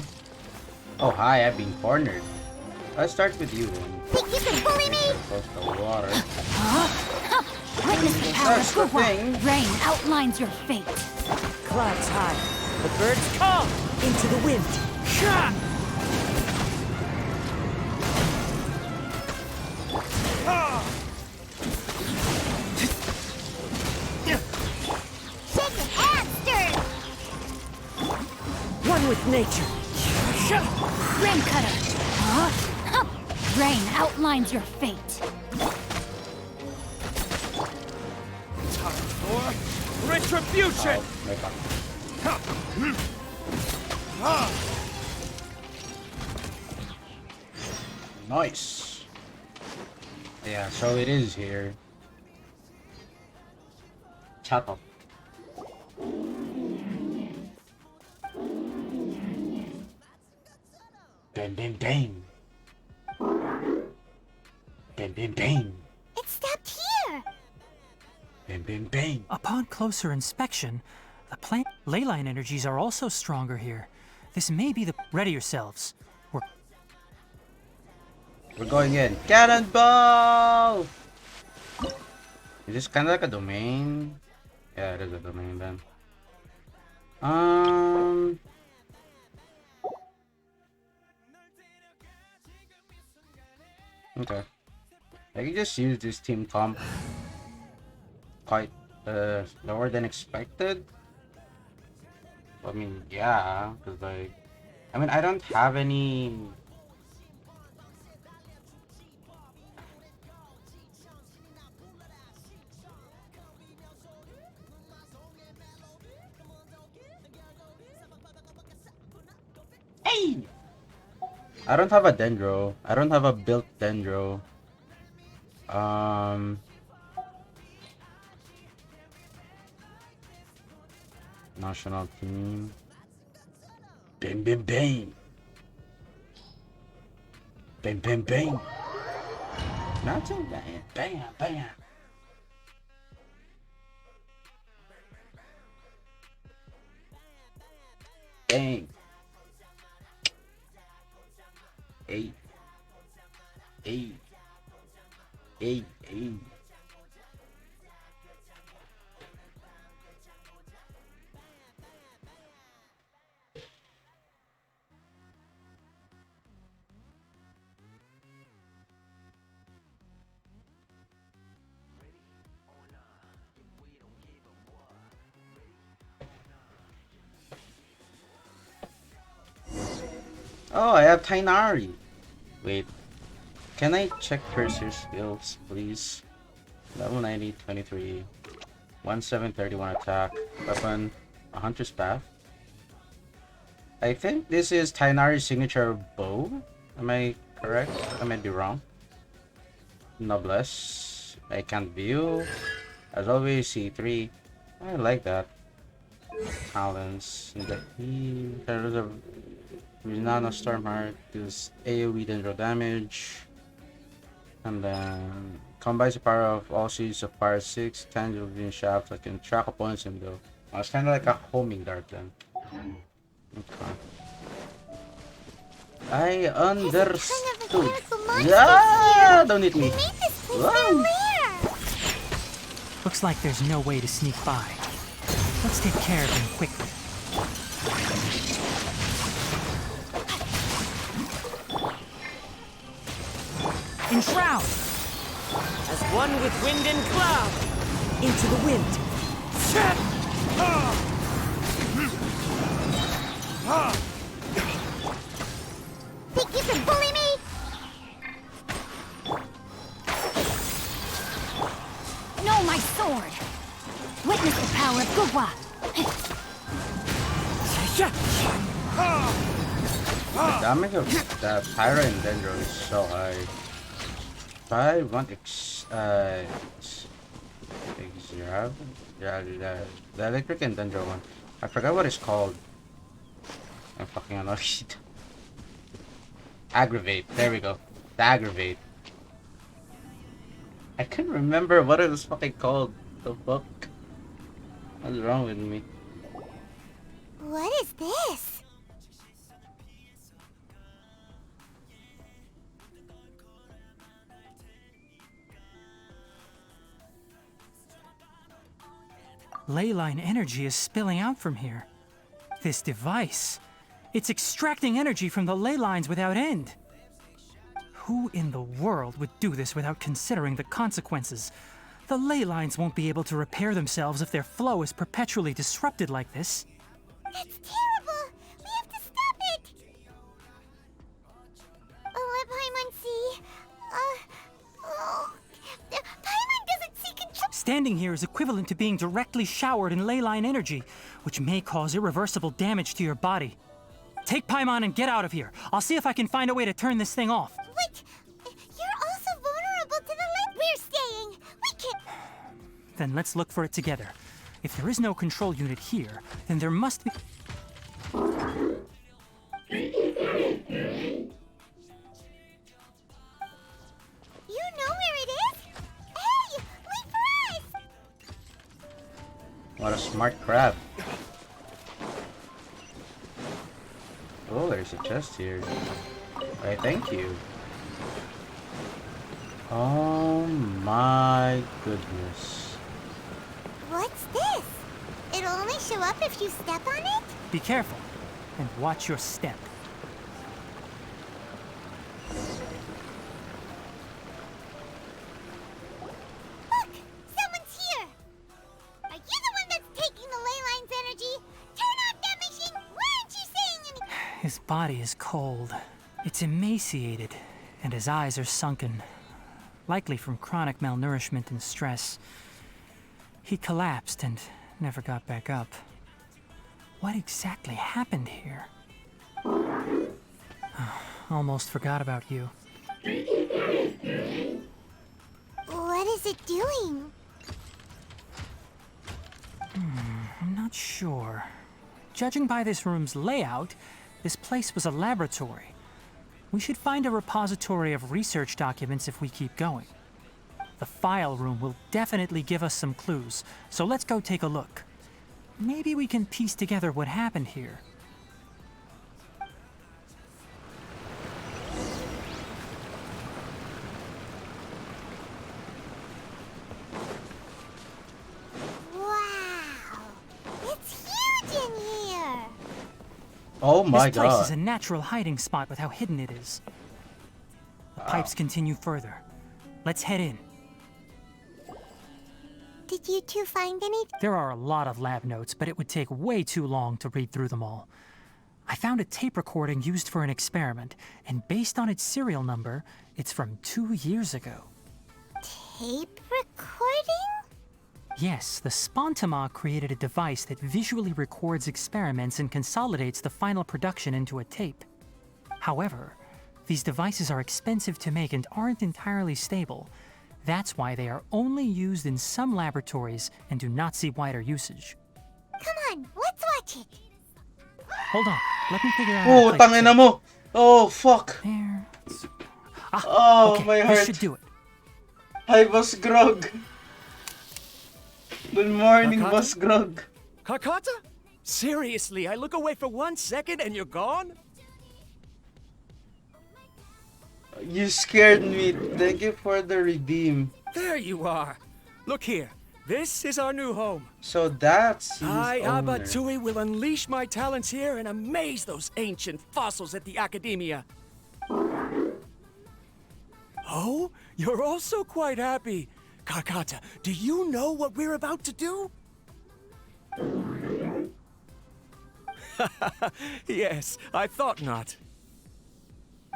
Oh, hi, I've been cornered. Let's start with you then. Think you can bully me? Close the water. Witness the power of Gugwa. Rain outlines your fate. Clouds high. The birds call into the wind. Shaken and stirred. One with nature. Rain cutter. Rain outlines your fate. Time for retribution. Nice. Yeah, so it is here. Shut up. Bang, bang, bang. Bang, bang, bang. It stopped here. Bang, bang, bang. Upon closer inspection, the plant ley line energies are also stronger here. This may be the... Ready yourselves. We're going in. Cannonball! Is this kind of like a domain? Yeah, it is a domain then. Okay. I can just use this team comp quite lower than expected. I mean, yeah, because like, I mean, I don't have any. Hey! I don't have a dendro. I don't have a built dendro. National team. Bang, bang, bang. Bang, bang, bang. Not too bad. Bam, bam. Bang. 8. 8. 8. 8. Oh, I have Tainari. Wait. Can I check cursor skills, please? Level 90, 23. 1731 attack. Weapon. A hunter's path. I think this is Tainari's signature bow. Am I correct? I might be wrong. Noblesse. I can't view. As always, C3. I like that. Talents. In the terms of Nano Stormheart is AoE dendro damage. And then combines the power of all seeds of Fire 6 tangible green shafts that can track opponents and go. Oh, it's kind of like a homing dart then. Okay. I understood. Yeah, don't hit me. Whoa. Looks like there's no way to sneak by. Let's take care of him quickly. Enshroud! As one with wind and cloud! Into the wind! Think you can bully me? Know my sword! Witness the power of Gugwa! The damage of the Pyra and Dendro is so high. If I want the electric and Dendro one. I forgot what it's called. I'm fucking annoyed. Aggravate. There we go. The aggravate. I couldn't remember what it was fucking called. The fuck? What's wrong with me? What is this? Leyline energy is spilling out from here. This device, it's extracting energy from the ley lines without end. Who in the world would do this without considering the consequences? The ley lines won't be able to repair themselves if their flow is perpetually disrupted like this. That's terrible! We have to stop it! Oh, let Paimon see. Paimon doesn't see control. Standing here is equivalent to being directly showered in leyline energy, which may cause irreversible damage to your body. Take Paimon and get out of here. I'll see if I can find a way to turn this thing off. Wait! You're also vulnerable to the light. We're staying! We can't... Then let's look for it together. If there is no control unit here, then there must be... You know where it is? Hey! Wait for us! What a smart crab. Oh, there's a chest here. Why, thank you. Oh my goodness. What's this? It'll only show up if you step on it? Be careful, and watch your step. Look! Someone's here! Are you the one that's taking the ley line's energy? Turn off that machine! Why aren't you saying anything? His body is cold. It's emaciated, and his eyes are sunken, likely from chronic malnourishment and stress. He collapsed and never got back up. What exactly happened here? Almost forgot about you. What is it doing? I'm not sure. Judging by this room's layout, this place was a laboratory. We should find a repository of research documents if we keep going. The file room will definitely give us some clues, so let's go take a look. Maybe we can piece together what happened here. Wow! It's huge in here! Oh my This place god. is a natural hiding spot with how hidden it is. The pipes continue further. Let's head in. Did you two find any? There are a lot of lab notes, but it would take way too long to read through them all. I found a tape recording used for an experiment, and based on its serial number, it's from 2 years ago. Tape recording? Yes, the Spontama created a device that visually records experiments and consolidates the final production into a tape. However, these devices are expensive to make and aren't entirely stable. That's why they are only used in some laboratories and do not see wider usage. Come on, let's watch it. Hold on, let me figure out how to Oh, play the tangina tape. mo. Oh, fuck. There. Oh, okay, my this heart. should do it. Hi, Boss Grog. Good morning, Kakata? Boss Grog. Kakata? Seriously, I look away for 1 second and you're gone? You scared me. Thank you for the redeem. There you are. Look here. This is our new home. So that's his I, owner. Abatui, will unleash my talents here and amaze those ancient fossils at the Academia. Oh, you're also quite happy. Kakata, do you know what we're about to do? Yes, I thought not.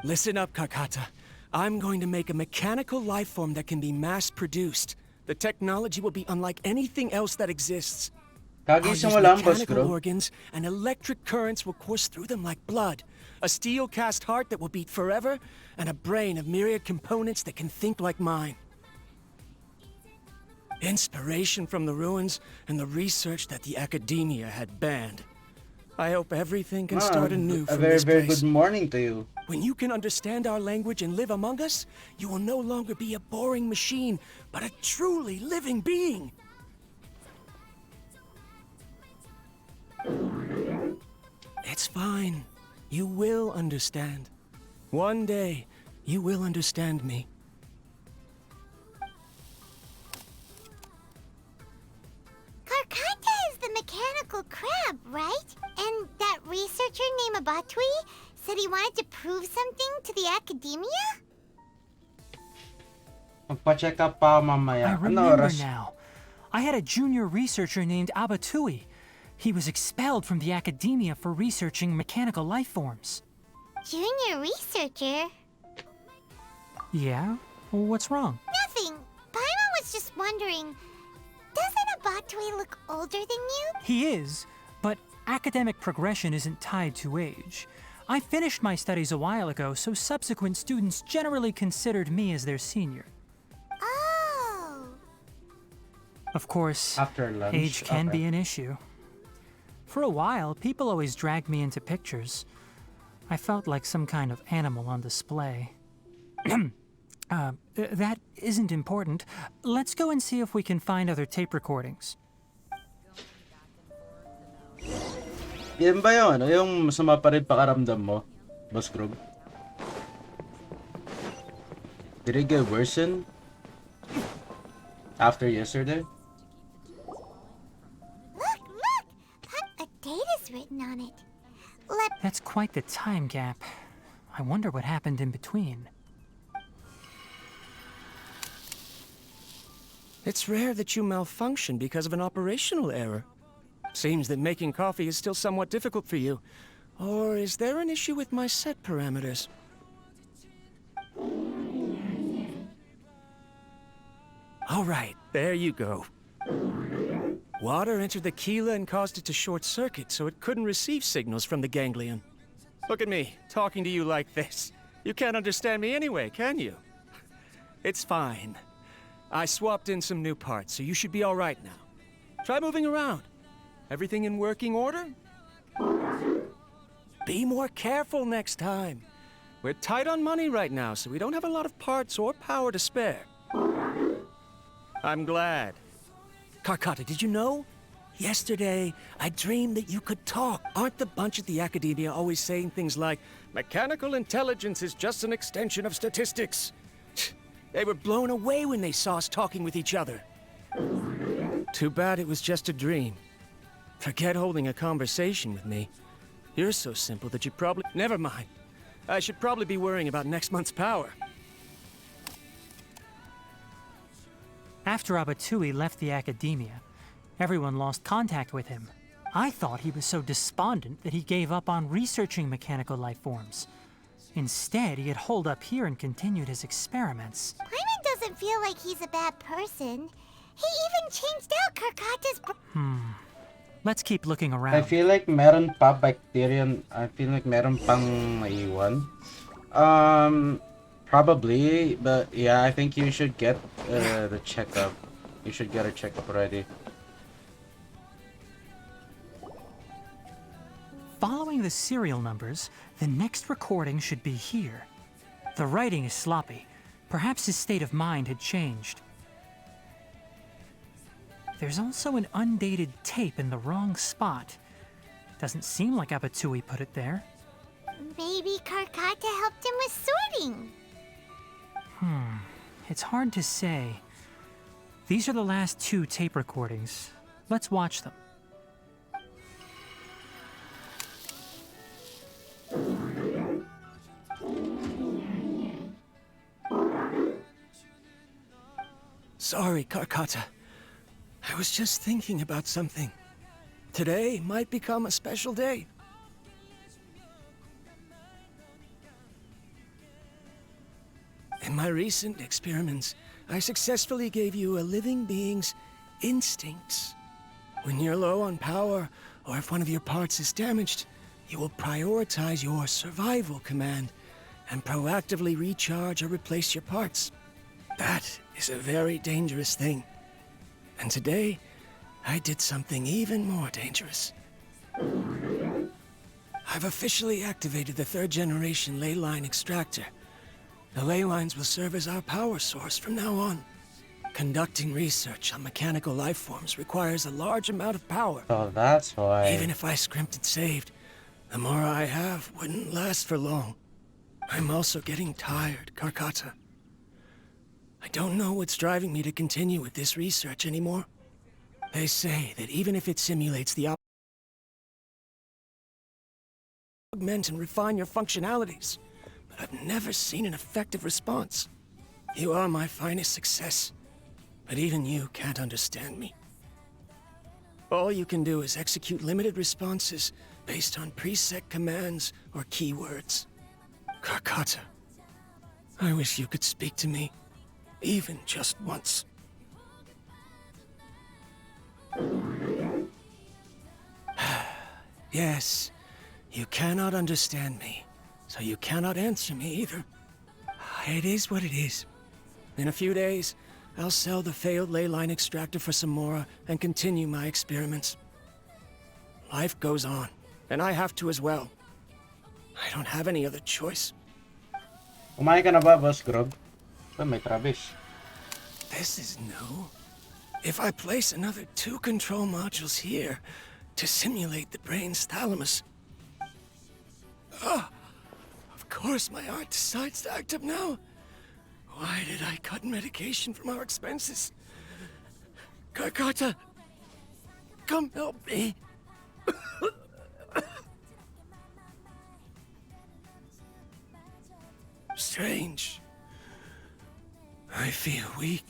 Listen up, Kakata. I'm going to make a mechanical life form that can be mass-produced. The technology will be unlike anything else that exists. I'll use Kagising mo lang, Boss mechanical Grog. organs, and electric currents will course through them like blood. A steel-cast heart that will beat forever, and a brain of myriad components that can think like mine. Inspiration from the ruins and the research that the Academia had banned. I hope everything can start anew A from very, this very place. good morning to you. When you can understand our language and live among us, you will no longer be a boring machine, but a truly living being. It's fine. You will understand. One day, you will understand me. Karkata is the mechanical crab, right? And that researcher named Abatui said he wanted to prove something to the Academia? Magpa-check up pa ako mamaya. I Ano remember oras? now. I had a junior researcher named Abatui. He was expelled from the Academia for researching mechanical life forms. Junior researcher? Yeah? Well, what's wrong? Nothing. Paimon was just wondering, doesn't Abatui look older than you? He is, but academic progression isn't tied to age. I finished my studies a while ago, so subsequent students generally considered me as their senior. Oh. Of course, After lunch? age can Okay. be an issue. For a while, people always dragged me into pictures. I felt like some kind of animal on display. That isn't important. Let's go and see if we can find other tape recordings. Yan ba yun? Ano yung masama pa rin pakaramdam mo, Boss Grog? Did it get worsen after yesterday? Look! A date is written on it. That's quite the time gap. I wonder what happened in between. It's rare that you malfunction because of an operational error. Seems that making coffee is still somewhat difficult for you. Or is there an issue with my set parameters? All right, there you go. Water entered the chela and caused it to short circuit, so it couldn't receive signals from the ganglion. Look at me, talking to you like this. You can't understand me anyway, can you? It's fine. I swapped in some new parts, so you should be all right now. Try moving around. Everything in working order? Be more careful next time. We're tight on money right now, so we don't have a lot of parts or power to spare. I'm glad. Karkata, did you know? Yesterday, I dreamed that you could talk. Aren't the bunch at the Academia always saying things like, mechanical intelligence is just an extension of statistics? They were blown away when they saw us talking with each other. Too bad it was just a dream. Forget holding a conversation with me. You're so simple that you probably... Never mind. I should probably be worrying about next month's power. After Abatui left the Academia, everyone lost contact with him. I thought he was so despondent that he gave up on researching mechanical life forms. Instead, he had holed up here and continued his experiments. Paimon doesn't feel like he's a bad person. He even changed out Karkata's... Let's keep looking I around. feel like meron pa bacterium. I feel like meron pang naiwan. Probably, but yeah, I think you should get the checkup. You should get a checkup already. Following the serial numbers, the next recording should be here. The writing is sloppy. Perhaps his state of mind had changed. There's also an undated tape in the wrong spot. Doesn't seem like Abatui put it there. Maybe Karkata helped him with sorting. It's hard to say. These are the last 2 tape recordings. Let's watch them. Sorry, Karkata. I was just thinking about something. Today might become a special day. In my recent experiments, I successfully gave you a living being's instincts. When you're low on power, or if one of your parts is damaged, you will prioritize your survival command and proactively recharge or replace your parts. That is a very dangerous thing. And today, I did something even more dangerous. I've officially activated the 3rd generation ley line extractor. The ley lines will serve as our power source from now on. Conducting research on mechanical life forms requires a large amount of power. Oh, that's why. Even if I scrimped and saved, the more I have wouldn't last for long. I'm also getting tired, Karkata. I don't know what's driving me to continue with this research anymore. They say that even if it simulates the augment and refine your functionalities, but I've never seen an effective response. You are my finest success, but even you can't understand me. All you can do is execute limited responses based on preset commands or keywords. Karkata, I wish you could speak to me. Even just once. Yes, you cannot understand me, so you cannot answer me either. It is what it is. In a few days, I'll sell the failed ley line extractor for some more and continue my experiments. Life goes on, and I have to as well. I don't have any other choice. Kumain ka na ba, Boss Grog? May Travis. This is new. If I place another 2 control modules here to simulate the brain's thalamus... of course my heart decides to act up now. Why did I cut medication from our expenses? Karkata, come help me. Strange. I feel weak.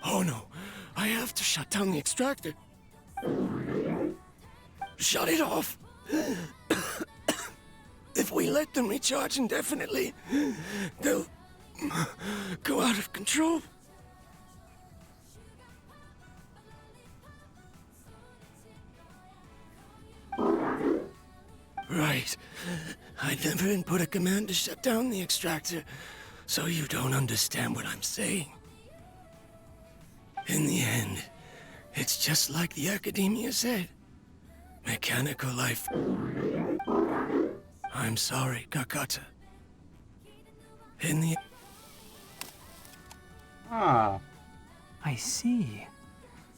Oh no, I have to shut down the extractor. Shut it off. If we let them recharge indefinitely, they'll go out of control. Right. right. I never input a command to shut down the extractor, so you don't understand what I'm saying. In the end, it's just like the Academia said. Mechanical life. I'm sorry, Kakata. In the... Ah. I see.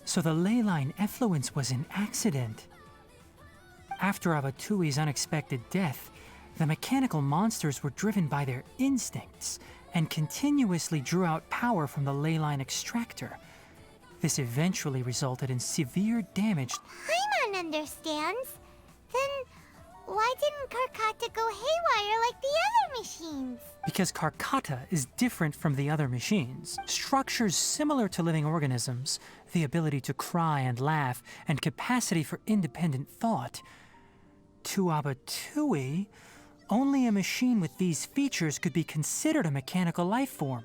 So the ley line effluence was an accident. After Abatui's unexpected death, the mechanical monsters were driven by their instincts and continuously drew out power from the ley line extractor. This eventually resulted in severe damage. Paimon understands. Then why didn't Karkata go haywire like the other machines? Because Karkata is different from the other machines. Structures similar to living organisms, the ability to cry and laugh, and capacity for independent thought. To Abatui, only a machine with these features could be considered a mechanical life form.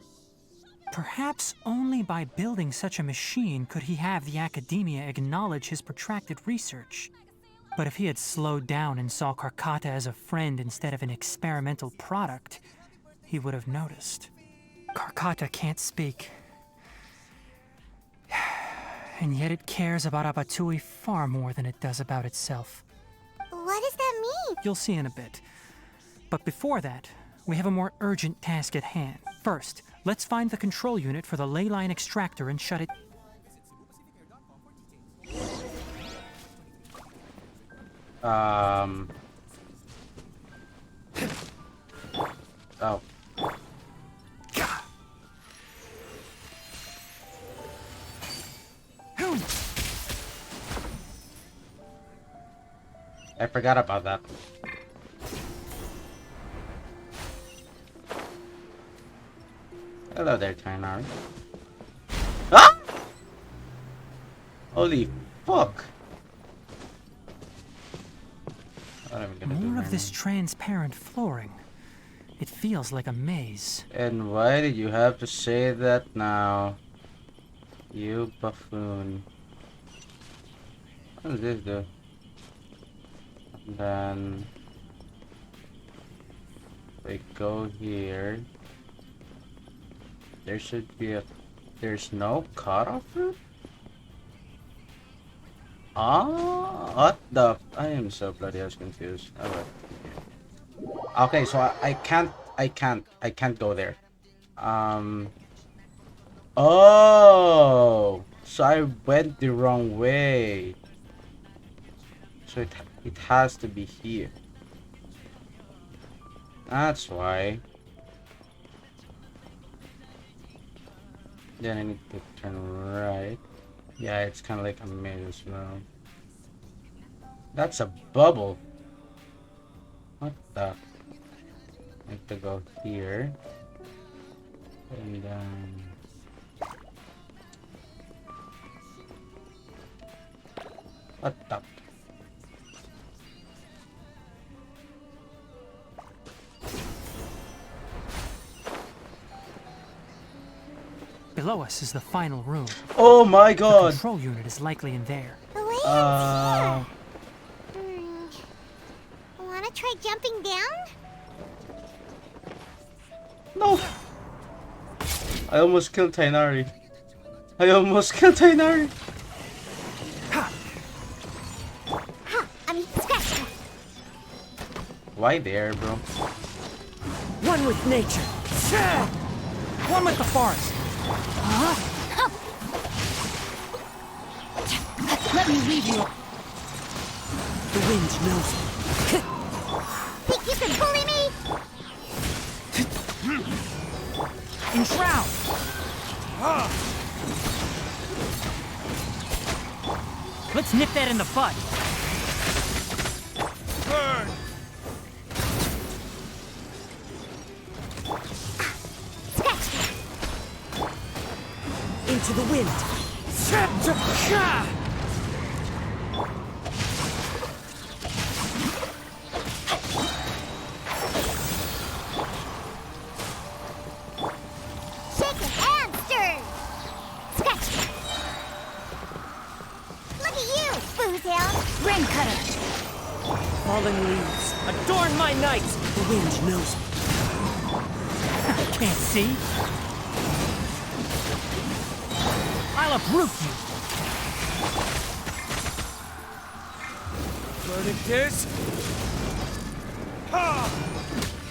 Perhaps only by building such a machine could he have the Academia acknowledge his protracted research. But if he had slowed down and saw Karkata as a friend instead of an experimental product, he would have noticed. Karkata can't speak. And yet it cares about Abatui far more than it does about itself. What does that mean? You'll see in a bit. But before that, we have a more urgent task at hand. First, let's find the control unit for the ley line extractor and shut it. Oh. I forgot about that. Hello there, Tainari. Ah! Holy fuck! What am I gonna do More right of this now? transparent flooring. It feels like a maze. And why did you have to say that now? You buffoon. What does this do? And then we go here. There should be a... There's no cutoff route? Ah, what the... I am so bloody ass confused. Alright. Okay, so I can't go there. Oh, so I went the wrong way. So it has to be here. That's why. Then I need to turn right. Yeah, it's kind of like a maze as well. That's a bubble. What the? I have to go here. And then... What the? Below us is the final room. Oh my god! The control unit is likely in there. Wanna try jumping down? No! I almost killed Tainari. I almost killed Tainari! Why there, bro? One with nature. One with the forest. Let me leave you. The wind knows me. Think you can bully me? Enshroud! Let's nip that in the bud. Burn! Into the wind. Shaken and stirred. Scratch. Look at you, Foozle. Rain cutter. Fallen leaves. A Adorn my knights! The wind knows me. Can't see? I'll uproot you! Verdict is... Ha!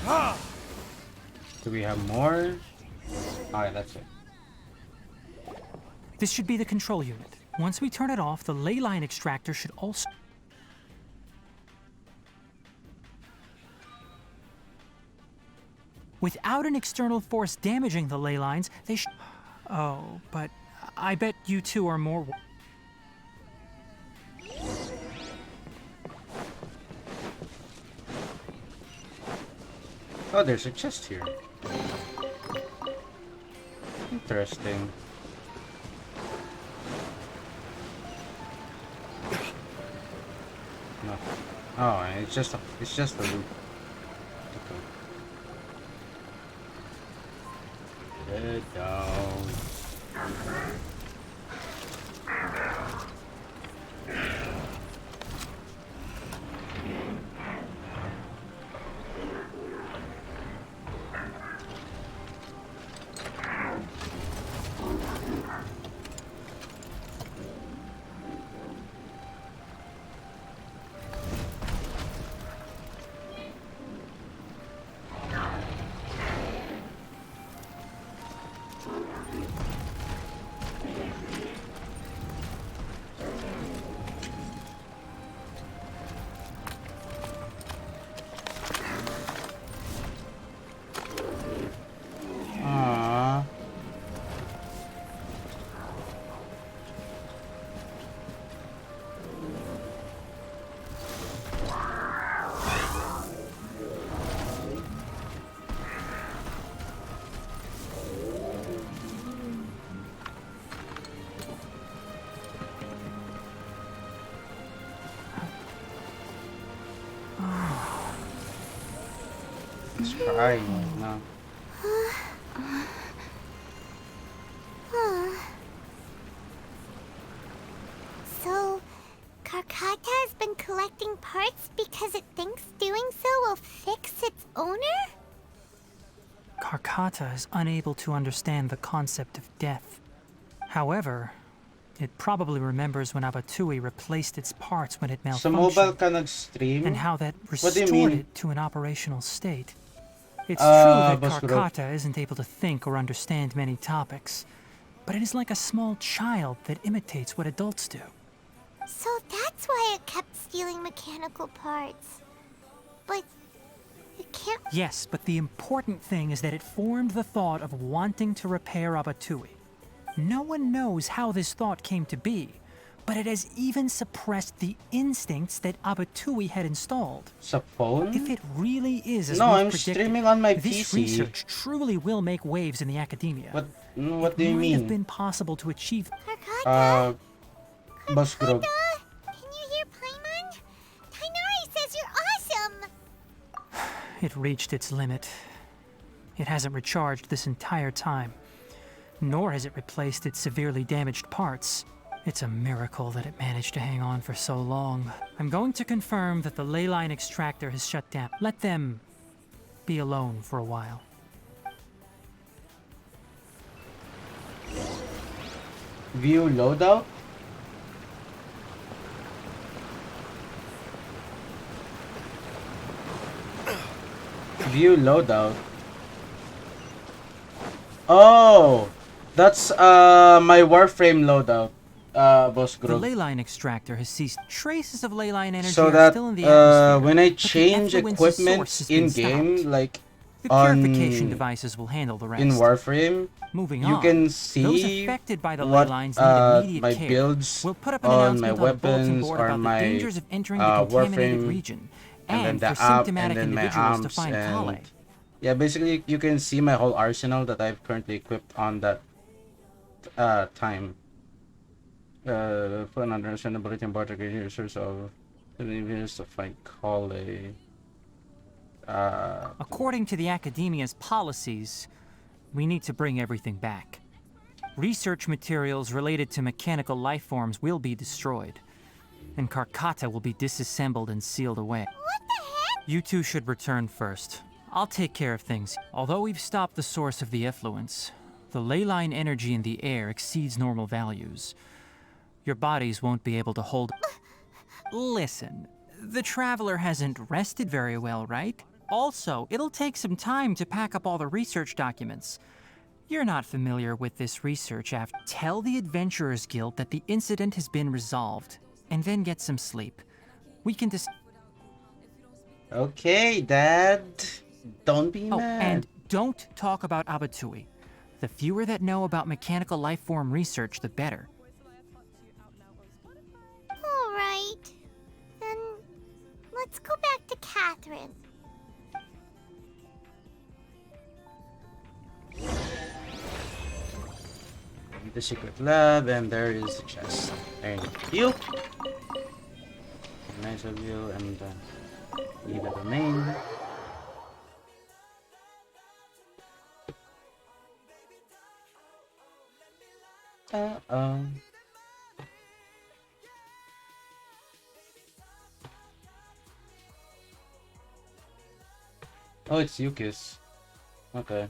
Ha! Do we have more? Alright, that's it. This should be the control unit. Once we turn it off, the ley line extractor should also... Without an external force damaging the ley lines, they should... Oh, but I bet you two are more... Oh, there's a chest here. Interesting. No. Oh, it's just a loop. Okay. Get down. He's crying right now. So, Karkata has been collecting parts because it thinks doing so will fix its owner? Karkata is unable to understand the concept of death. However, it probably remembers when Abatui replaced its parts when it Sa mobile malfunctioned, ka nag-stream? and how that What do you restored mean? it to an operational state. It's true that Boss Guru. Karkata isn't able to think or understand many topics, but it is like a small child that imitates what adults do. So that's why it kept stealing mechanical parts. But it can't... Yes, but the important thing is that it formed the thought of wanting to repair Abatui. No one knows how this thought came to be, but it has even suppressed the instincts that Abatui had installed. Sa phone? If it really is as No, we've I'm predicted, streaming on my this PC. research truly will make waves in the academia. What do you It might have mean? been possible to achieve... Boss Grog. Can you hear Paimon? Tainari says you're awesome! It reached its limit. It hasn't recharged this entire time, nor has it replaced its severely damaged parts. It's a miracle that it managed to hang on for so long. I'm going to confirm that the ley line extractor has shut down. Let them be alone for a while. View loadout? View loadout. Oh, that's my warframe loadout. Boss The Grog. ley line extractor has ceased. Traces of ley line energy So are that still in the atmosphere. when I but the change effluence's equipment source has been in game, stopped. like The on purification devices will handle the rest. in Warframe, Moving you on, can those see affected by the ley what lines need immediate my care. builds We'll put up an on my announcement on the bulletin weapons board or about my the dangers of entering the contaminated Warframe, region, and then and the for app, and symptomatic then my individuals to arms, find and Kale. yeah, basically you can see my whole arsenal that I've currently equipped on that time. Put an understandability and barter users of individuals to fight Kale. According to the Academia's policies, we need to bring everything back. Research materials related to mechanical life forms will be destroyed, and Karkata will be disassembled and sealed away. What the heck? You two should return first. I'll take care of things. Although we've stopped the source of the effluence, the ley line energy in the air exceeds normal values. Your bodies won't be able to hold... Listen, the Traveler hasn't rested very well, right? Also, it'll take some time to pack up all the research documents. You're not familiar with this research after. Tell the Adventurers Guild that the incident has been resolved, and then get some sleep. We can Okay, Dad. Don't be mad. And don't talk about Abatui. The fewer that know about mechanical life form research, the better. All right. Then let's go back to Catherine. The secret lab, and there is the chest. Thank you. Nice of you, and leave it remain. Oh, it's Yukis. Okay.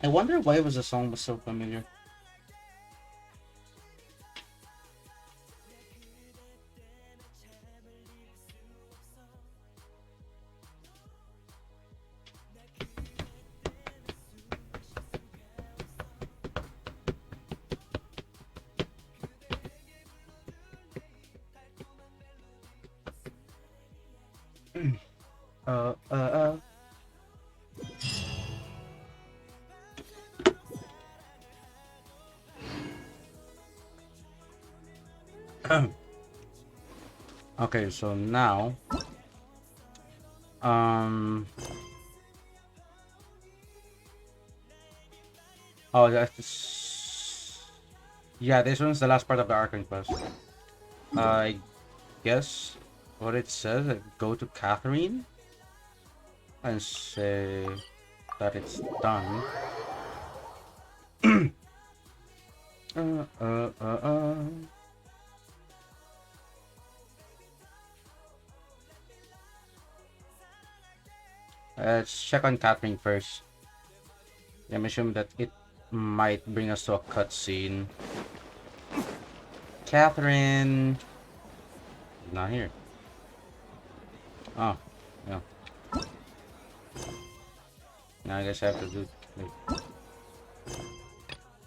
I wonder why was the song so familiar. uh, uh, uh. Okay, so now, oh, yeah, this one's the last part of the Archon quest. I guess what it says, go to Catherine and say that it's done. Let's check on Catherine first. I'm assuming that it might bring us to a cutscene. Catherine, not here. Oh, yeah. Now I guess I have to do. Wait.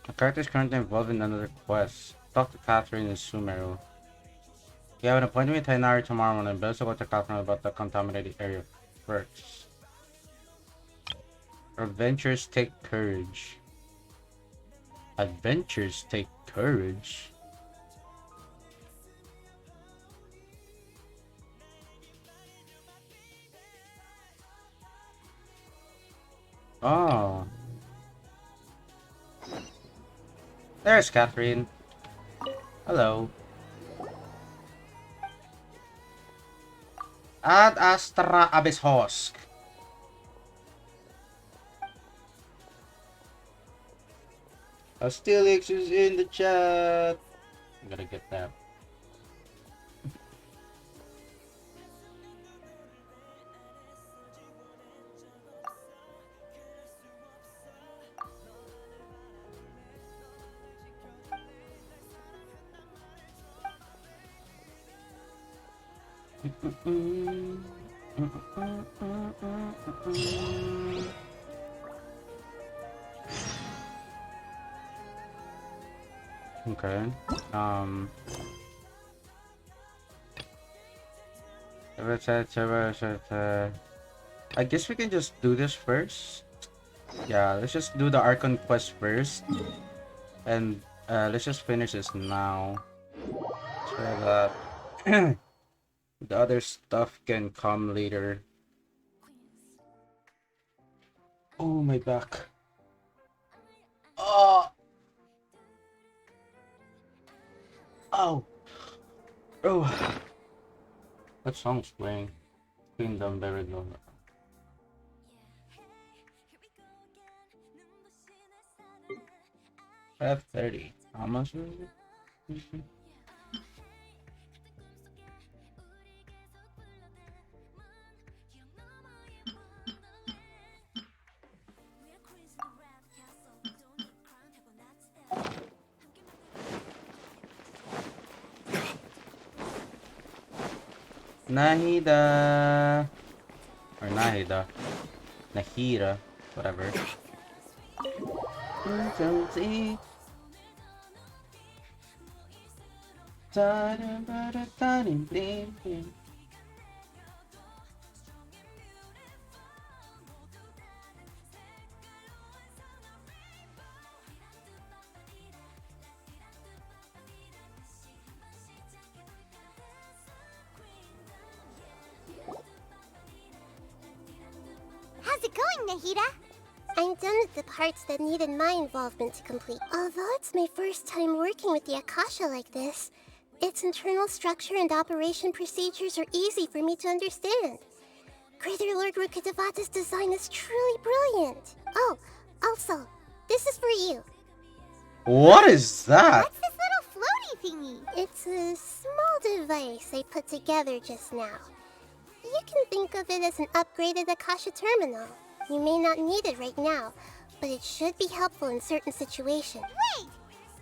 The character is currently involved in another quest. Talk to Catherine and Sumeru. You have an appointment with Tainari tomorrow morning. Best to go to Catherine about the contaminated area first. Adventures take courage. Adventures take courage? Oh. There's Catherine. Hello. Ad Astra Abyss Hosk. Astilix is in the chat. I'm gonna get that. Okay. I guess we can just do this first. Yeah, let's just do the Archon quest first. And let's just finish this now. So that the other stuff can come later. Oh, my back. Oh! Oh! Oh! What song's playing? Kingdom very low. 5:30. How much is it? Nahida. Or Nahida. Nahira. Whatever. How's it going, Nahida? I'm done with the parts that needed my involvement to complete. Although it's my first time working with the Akasha like this, its internal structure and operation procedures are easy for me to understand. Greater Lord Rukkhadevata's design is truly brilliant. Oh, also, this is for you. What is that? What's this little floaty thingy? It's a small device I put together just now. You can think of it as an upgraded Akasha terminal. You may not need it right now, but it should be helpful in certain situations. Wait!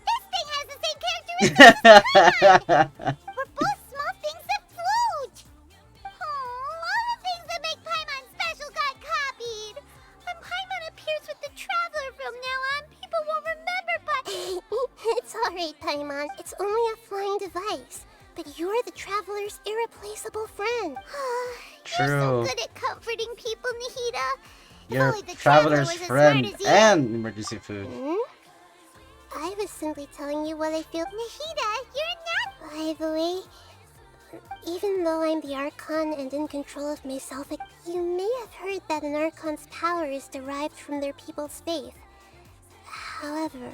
This thing has the same characteristics as Paimon! We're both small things that float! Oh, all the things that make Paimon special got copied! When Paimon appears with the Traveler from now on, people won't remember, but... It's alright, Paimon. It's only a flying device. But you're the Traveler's irreplaceable friend. You're so good at comforting people, Nahida. Your Traveler's friend and emergency food. I was simply telling you what I feel. Nahida, you're not... By the way, even though I'm the Archon and in control of myself, you may have heard that an Archon's power is derived from their people's faith. However,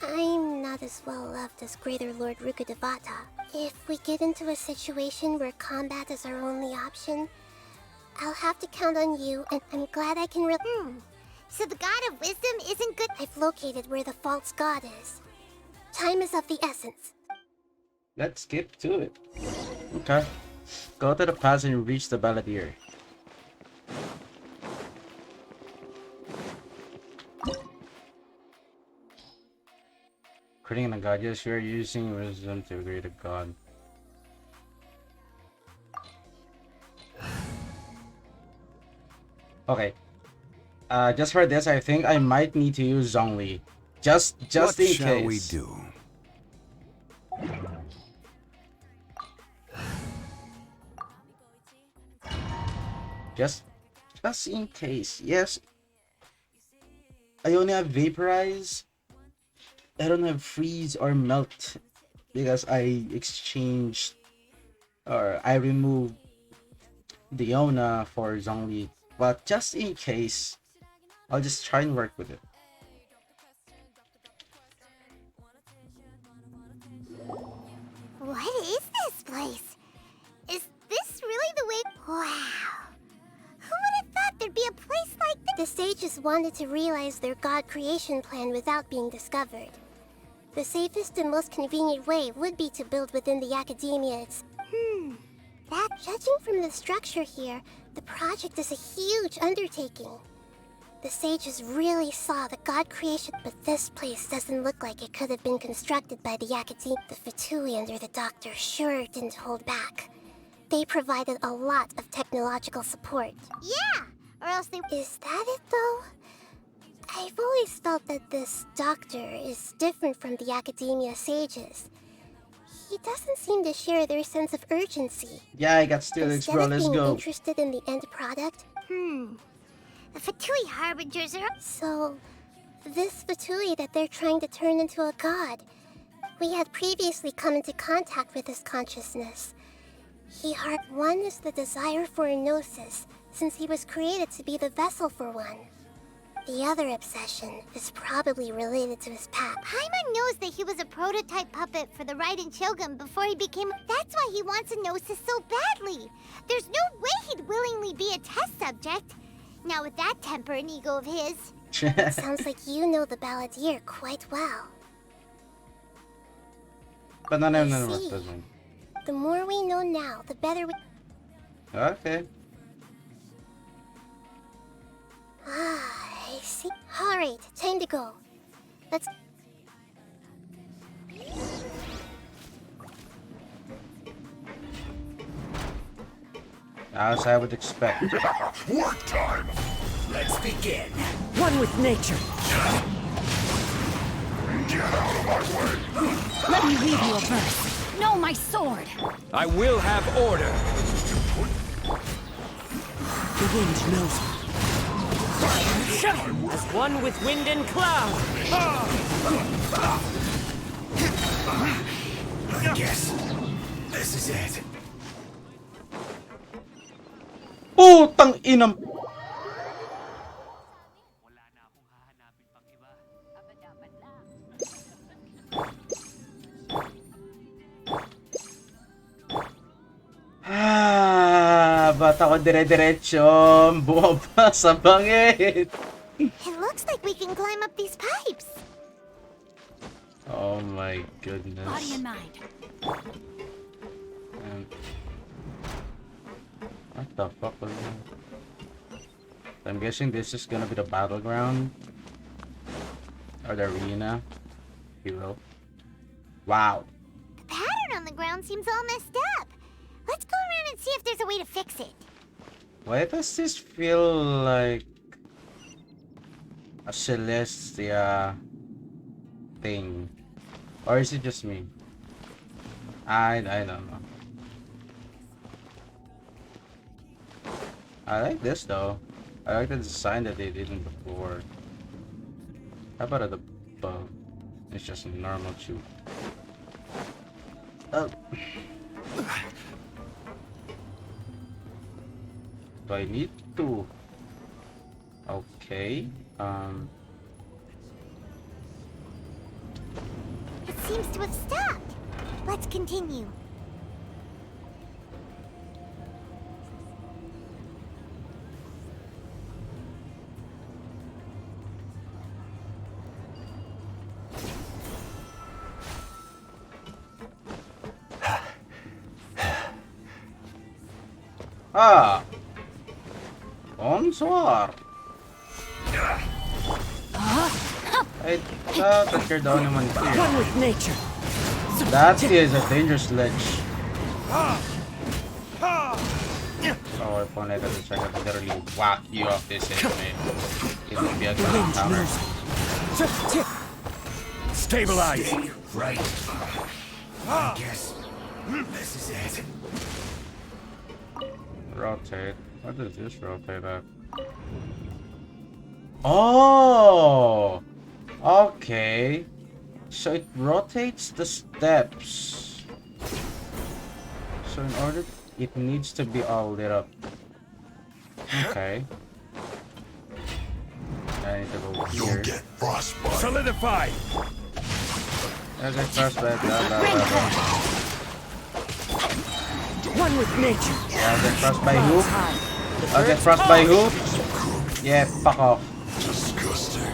I'm not as well loved as Greater Lord Rukkhadevata. If we get into a situation where combat is our only option, I'll have to count on you, and I'm glad I can So the God of Wisdom isn't good? I've located where the false god is. Time is of the essence. Let's skip to it. Okay. Go to the pass and reach the Balladeer. Creating a god. Yes, you are using wisdom to create a god. Okay. Just for this, I think I might need to use Zhongli. Just in case. What shall we do? Just in case. Yes. I only have Vaporize. I don't have Freeze or Melt because I exchanged or I removed Diona for Zhongli. But just in case, I'll just try and work with it. What is this place? Is this really the way? Wow. Who would have thought there'd be a place like this? The sages wanted to realize their god creation plan without being discovered. The safest and most convenient way would be to build within the academia. Judging from the structure here, the project is a huge undertaking. The sages really saw the god creation, but this place doesn't look like it could have been constructed by the academia. The Fatui under the doctor sure didn't hold back. They provided a lot of technological support. Yeah, or else they... Is that it, though? I've always felt that this doctor is different from the academia sages. He doesn't seem to share their sense of urgency. Yeah, I got Steelix, bro. Let's go. Interested in the end product? The Fatui harbingers are... So, this Fatui that they're trying to turn into a god, we had previously come into contact with his consciousness. One is the desire for a gnosis, since he was created to be the vessel for one. The other obsession is probably related to his past. Paimon knows that he was a prototype puppet for the Raiden Shogun before he became... That's why he wants a gnosis so badly. There's no way he'd willingly be a test subject. Now with that temper and ego of his... It sounds like you know the Balladeer quite well. But no. The more we know now, the better we... Okay. I see. Alright, time to go. Let's... As I would expect. Work time! Let's begin. One with nature. Get out of my way! Let me read you a verse. No, my sword. I will have order. The wind knows me. As one with wind and cloud. I guess this is it. Putang inam. Ba't ako dire-diretso? Bumaba sa bangit. It looks like we can climb up these pipes. Oh my goodness. Body and mind. What the fuck was that? I'm guessing this is gonna be the battleground. Or the arena. If you will. Wow. The pattern on the ground seems all messed up. Let's go around and see if there's a way to fix it. Why does this feel like a Celestia thing? Or is it just me? I don't know. I like this though. I like the design that they did before. How about the bow? It's just a normal tube. Oh. Do I need to? Okay. It seems to have stopped. Let's continue. Ah! Bonsoir! I thought that you're the only one here. One with nature. That is a dangerous ledge. Oh, if only I could check out, literally whack you off this edge, man. It would be a good encounter. Stabilize! Right. I guess this is it. Rotate. What does this rotate at? Oh! Okay. So it rotates the steps. So in order, it needs to be all lit up. Okay. I need to go here. You'll get frostbite. Solidify! Okay, frostbite. Blah, blah, blah, blah. One with nature. I'll get frost by who? I'll get frost by who? Yeah, fuck off. Disgusting.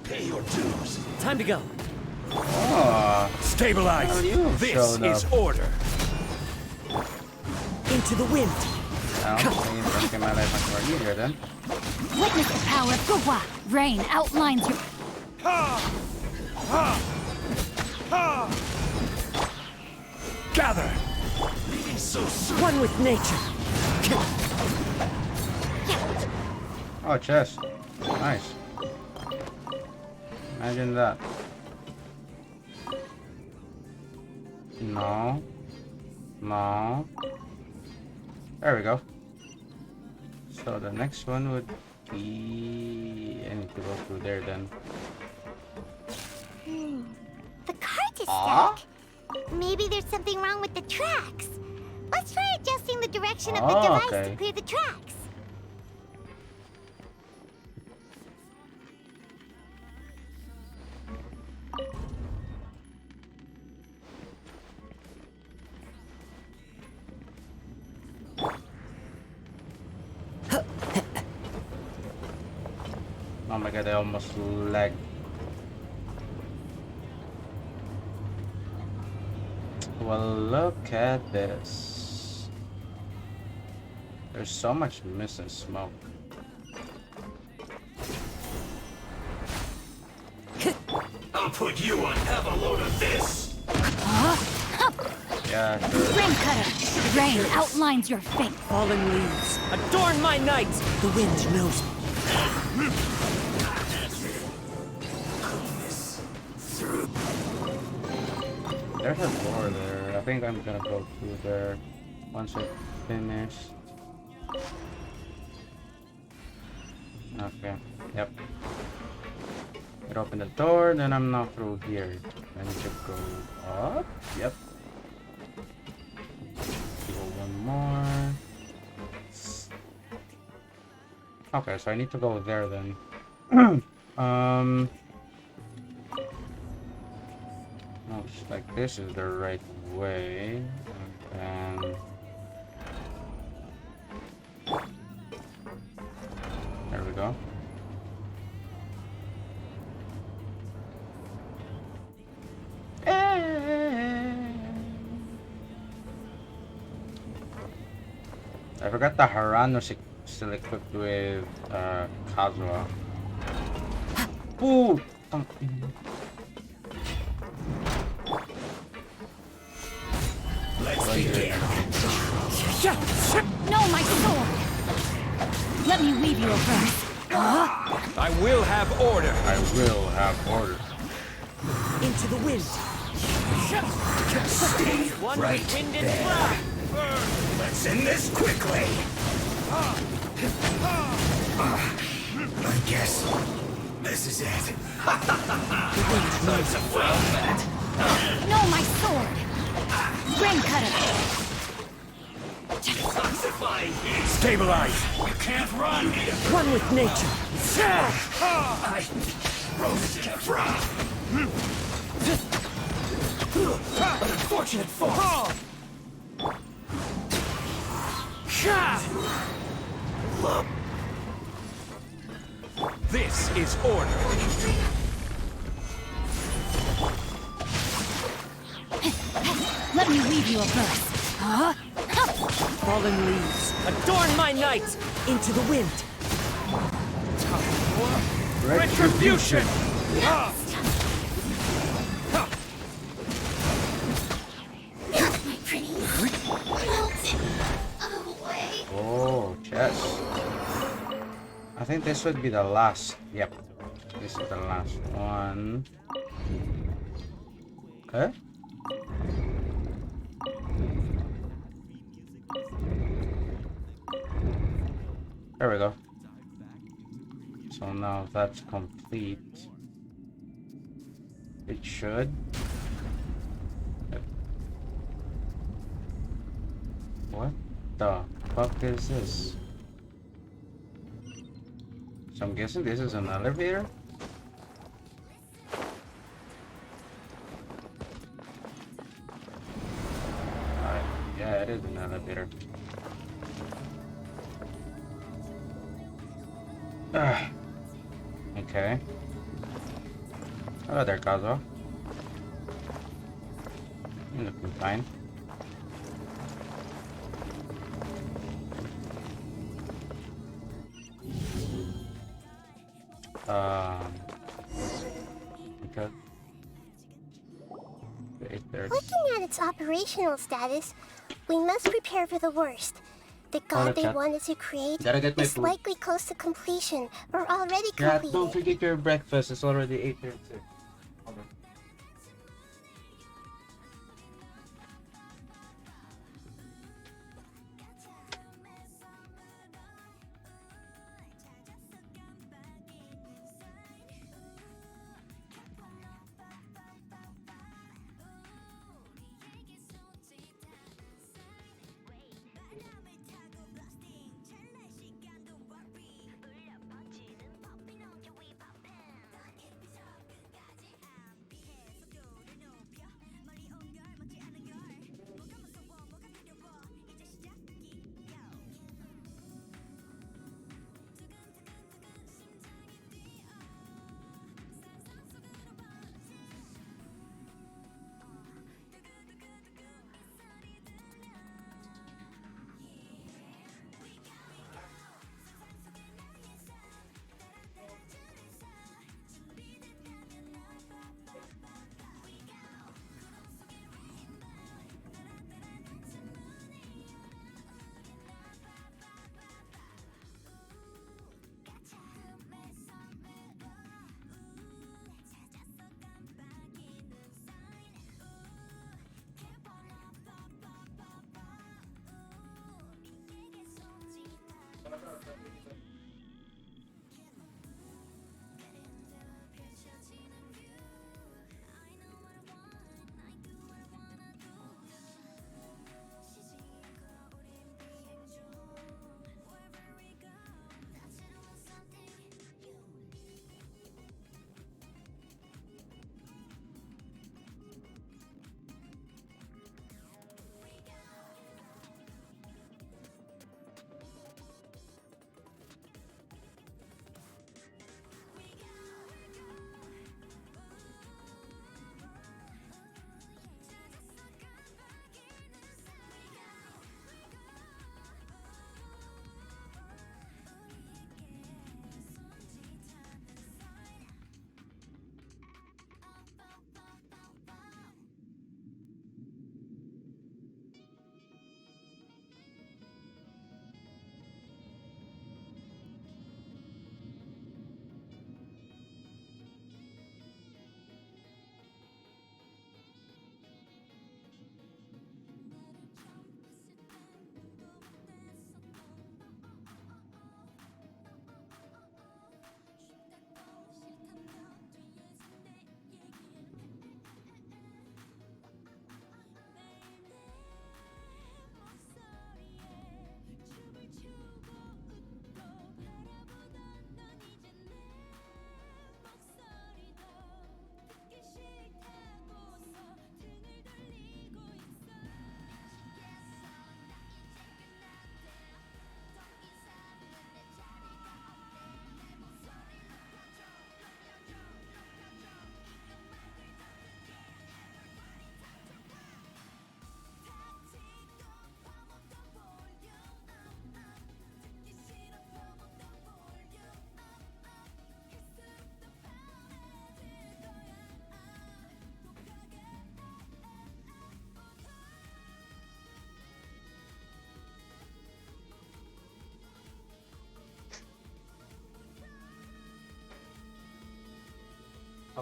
Pay your dues. Time to go. Oh. Stabilize. This is order. Into the wind. I don't think my life much more easier then. Witness the power of Gugwa. Rain outlines your... Gather. So soon. One with nature. Oh, chest. Nice. Imagine that. No. No. There we go. So the next one would be... I need to go through there then. The cart is stuck. Maybe there's something wrong with the tracks. Let's try adjusting the direction of the device to clear the tracks. Oh my god, I almost lagged. Well, look at this. There's so much missing smoke. I'll put you on. Have a load of this. Yeah, sure. Rain cutter! Rain outlines your fate. Fallen leaves, adorn my night! The wind knows me. There's a door there. I think I'm gonna go through there once I finish. Okay, yep. It open the door, then I'm not through here. I need to go up. Yep. Go one more. Okay, so I need to go there then. Looks like this is the right way. And there we go. I forgot the Haran was still equipped with Kazuha. Ooh! Let's begin. No, my sword! Let me weave you a verse. I will have order. I will have order. Into the wind. Stay One right with wind and there. cloud. Let's end this quickly. I guess this is it. Loads of that. No, my sword! Rain cutter! Detoxifying heat. Stabilize. You can't run. One with nature. I roasted a frog. An unfortunate force. This is order. Let me weave you a verse. Fallen leaves, adorn my night. Into the wind. Retribution! Oh, chest. I think this would be the last. Yep. This is the last one. Okay. There we go. So now that's complete. It should. Yep. What the fuck is this? So I'm guessing this is an elevator? Yeah, it is an elevator. Okay. Hello there, Kazuha. You're looking fine. Okay. Looking at its operational status, we must prepare for the worst. The god they wanted to create Gotta get my is food. likely close to completion, or already Yeah, completed. don't forget your breakfast. It's already 8:36. Hold on.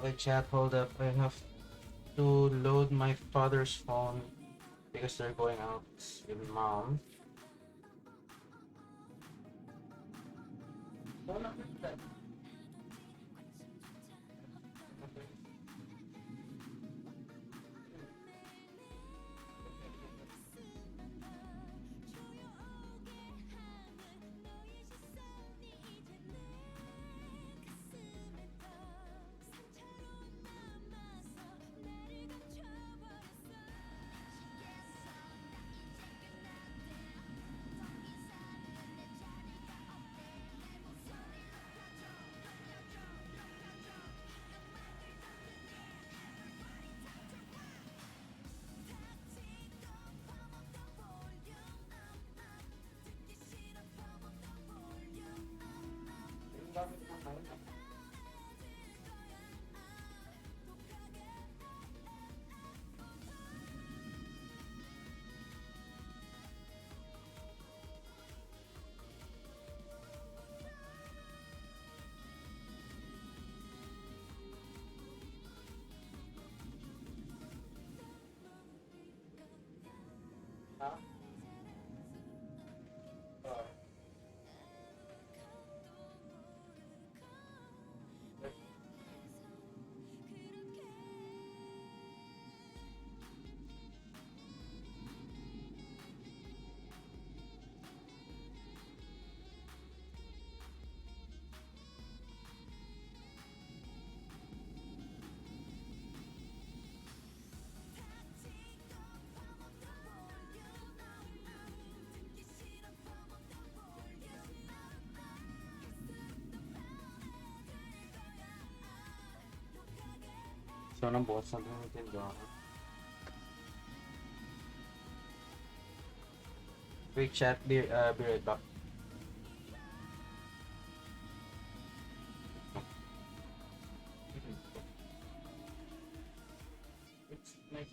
Okay, chat, hold up. I have to load my father's phone because they're going out with mom. So, nang bukas na Nintendo. Wait, chat, be right back. It's nice.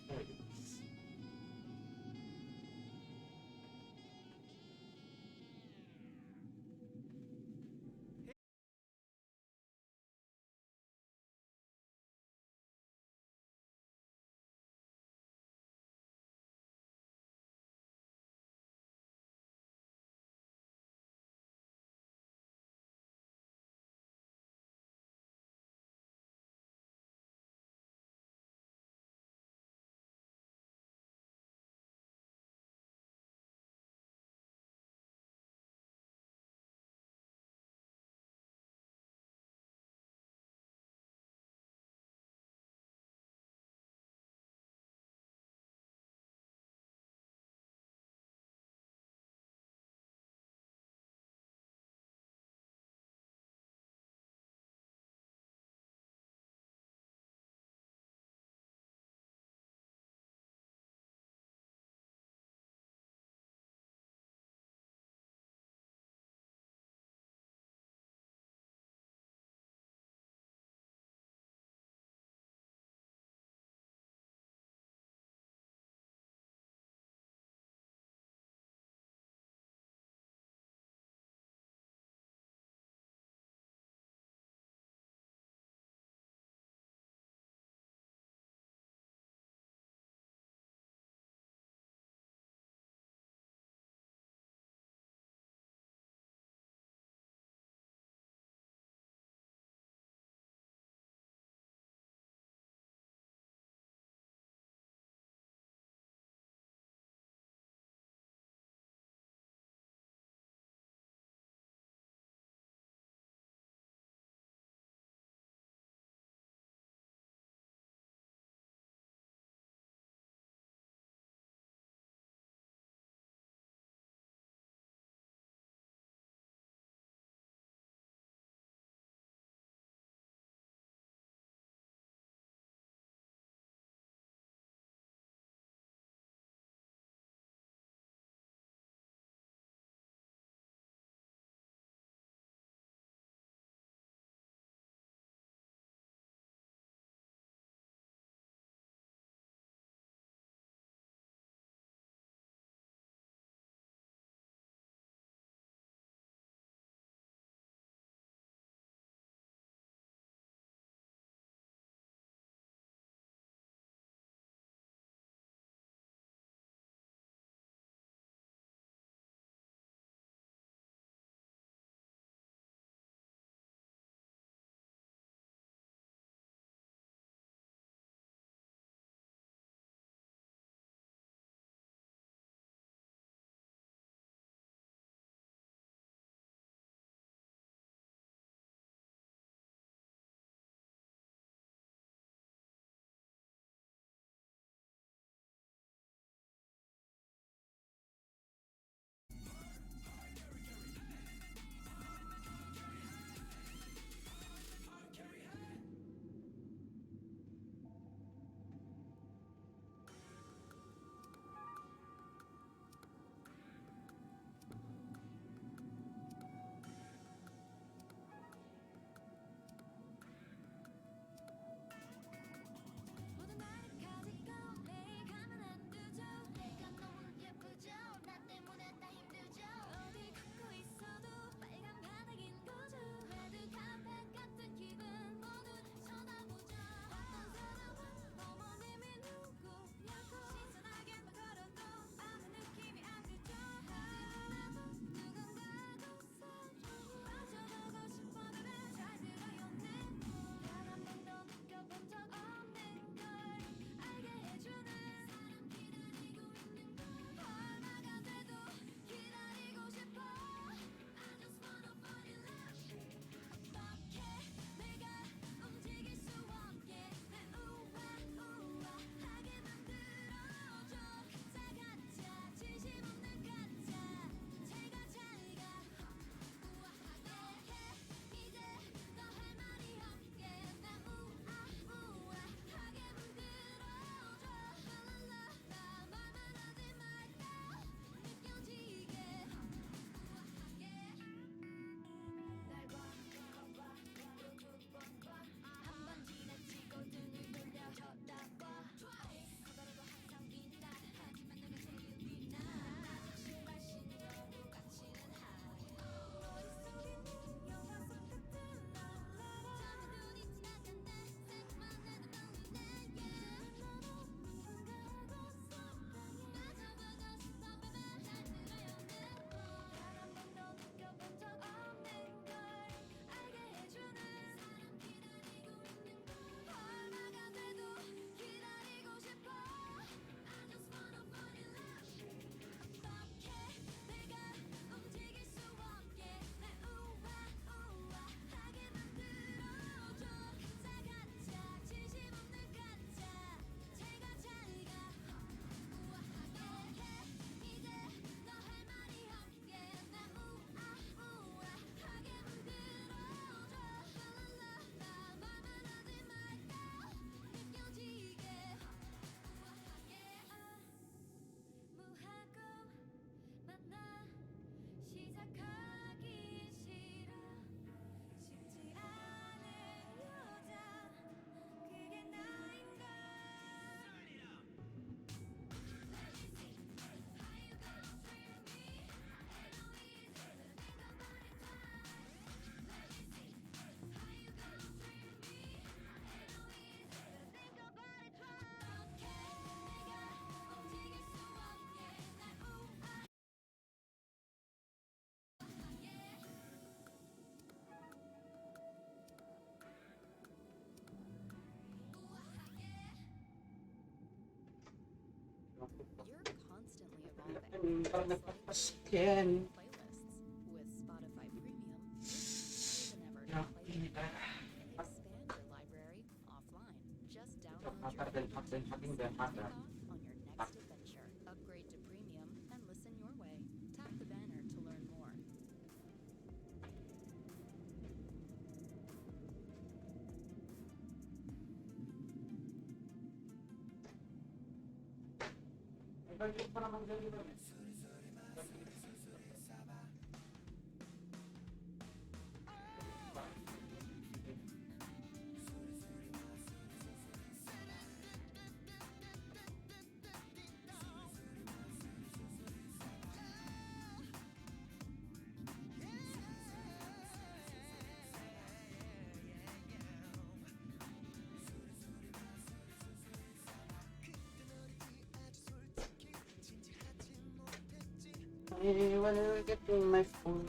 Skin. With Spotify Premium, you can even ever expand your library offline. Just download your favorite off on your next adventure. Upgrade to Premium and listen your way. Tap the banner to learn more. I will get my phone.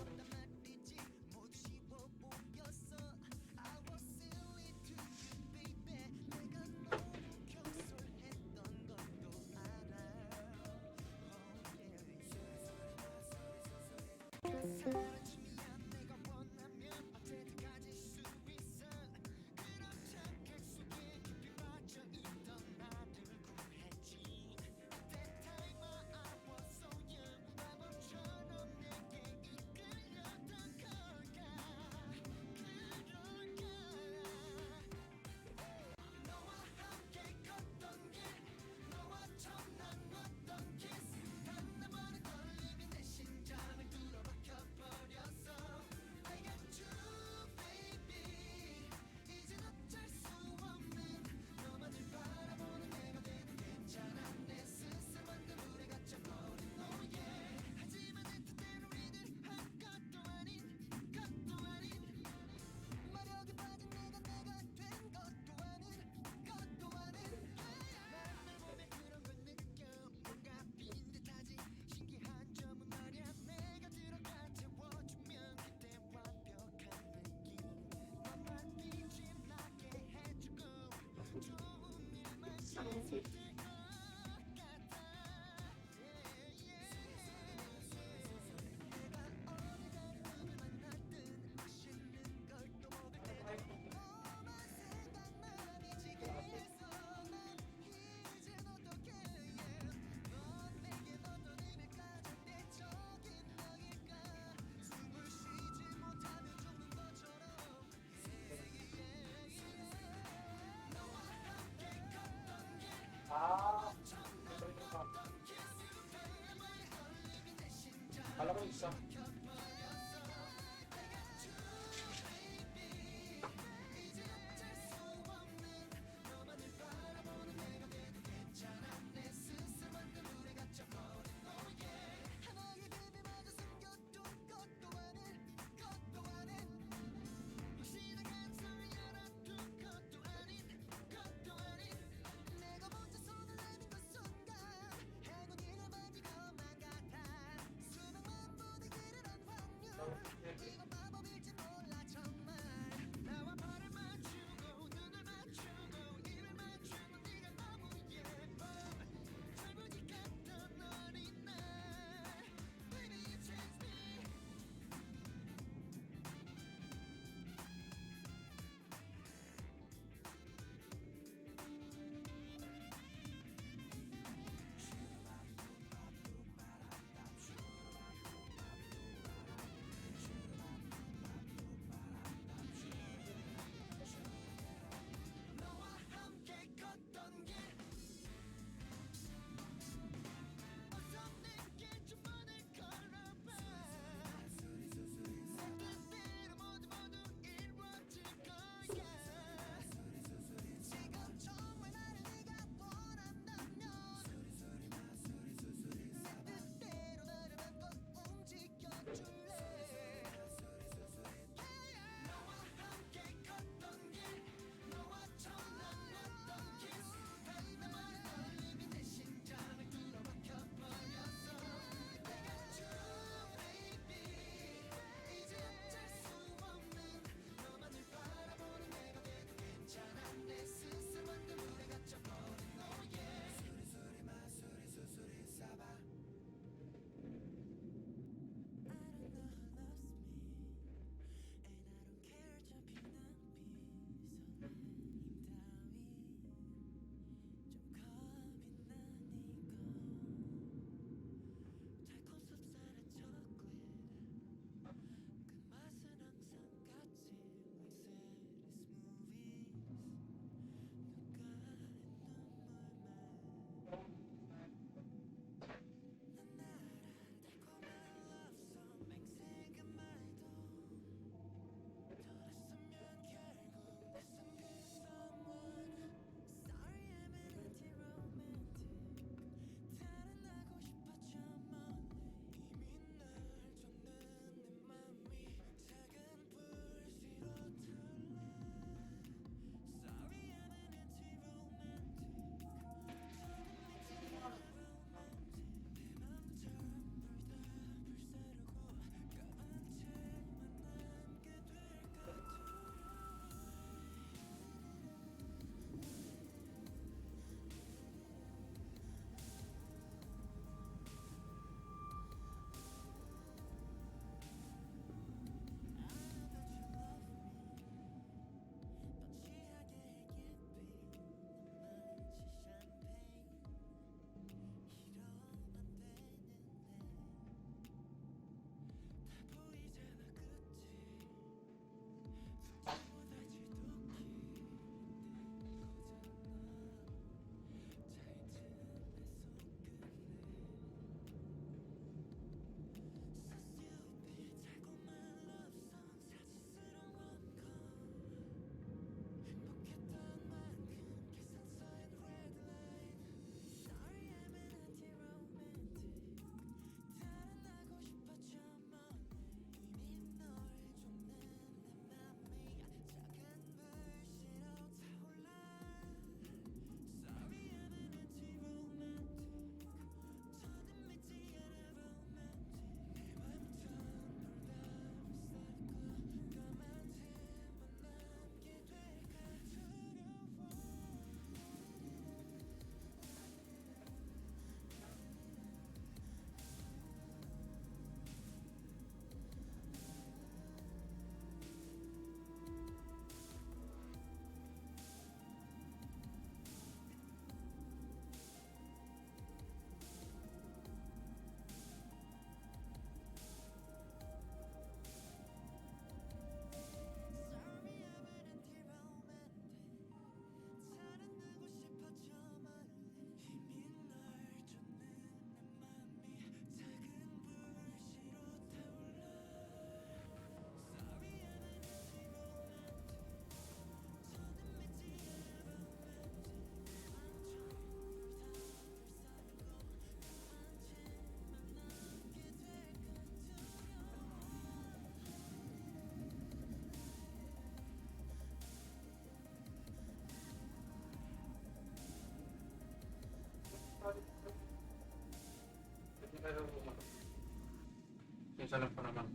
since alam ko naman.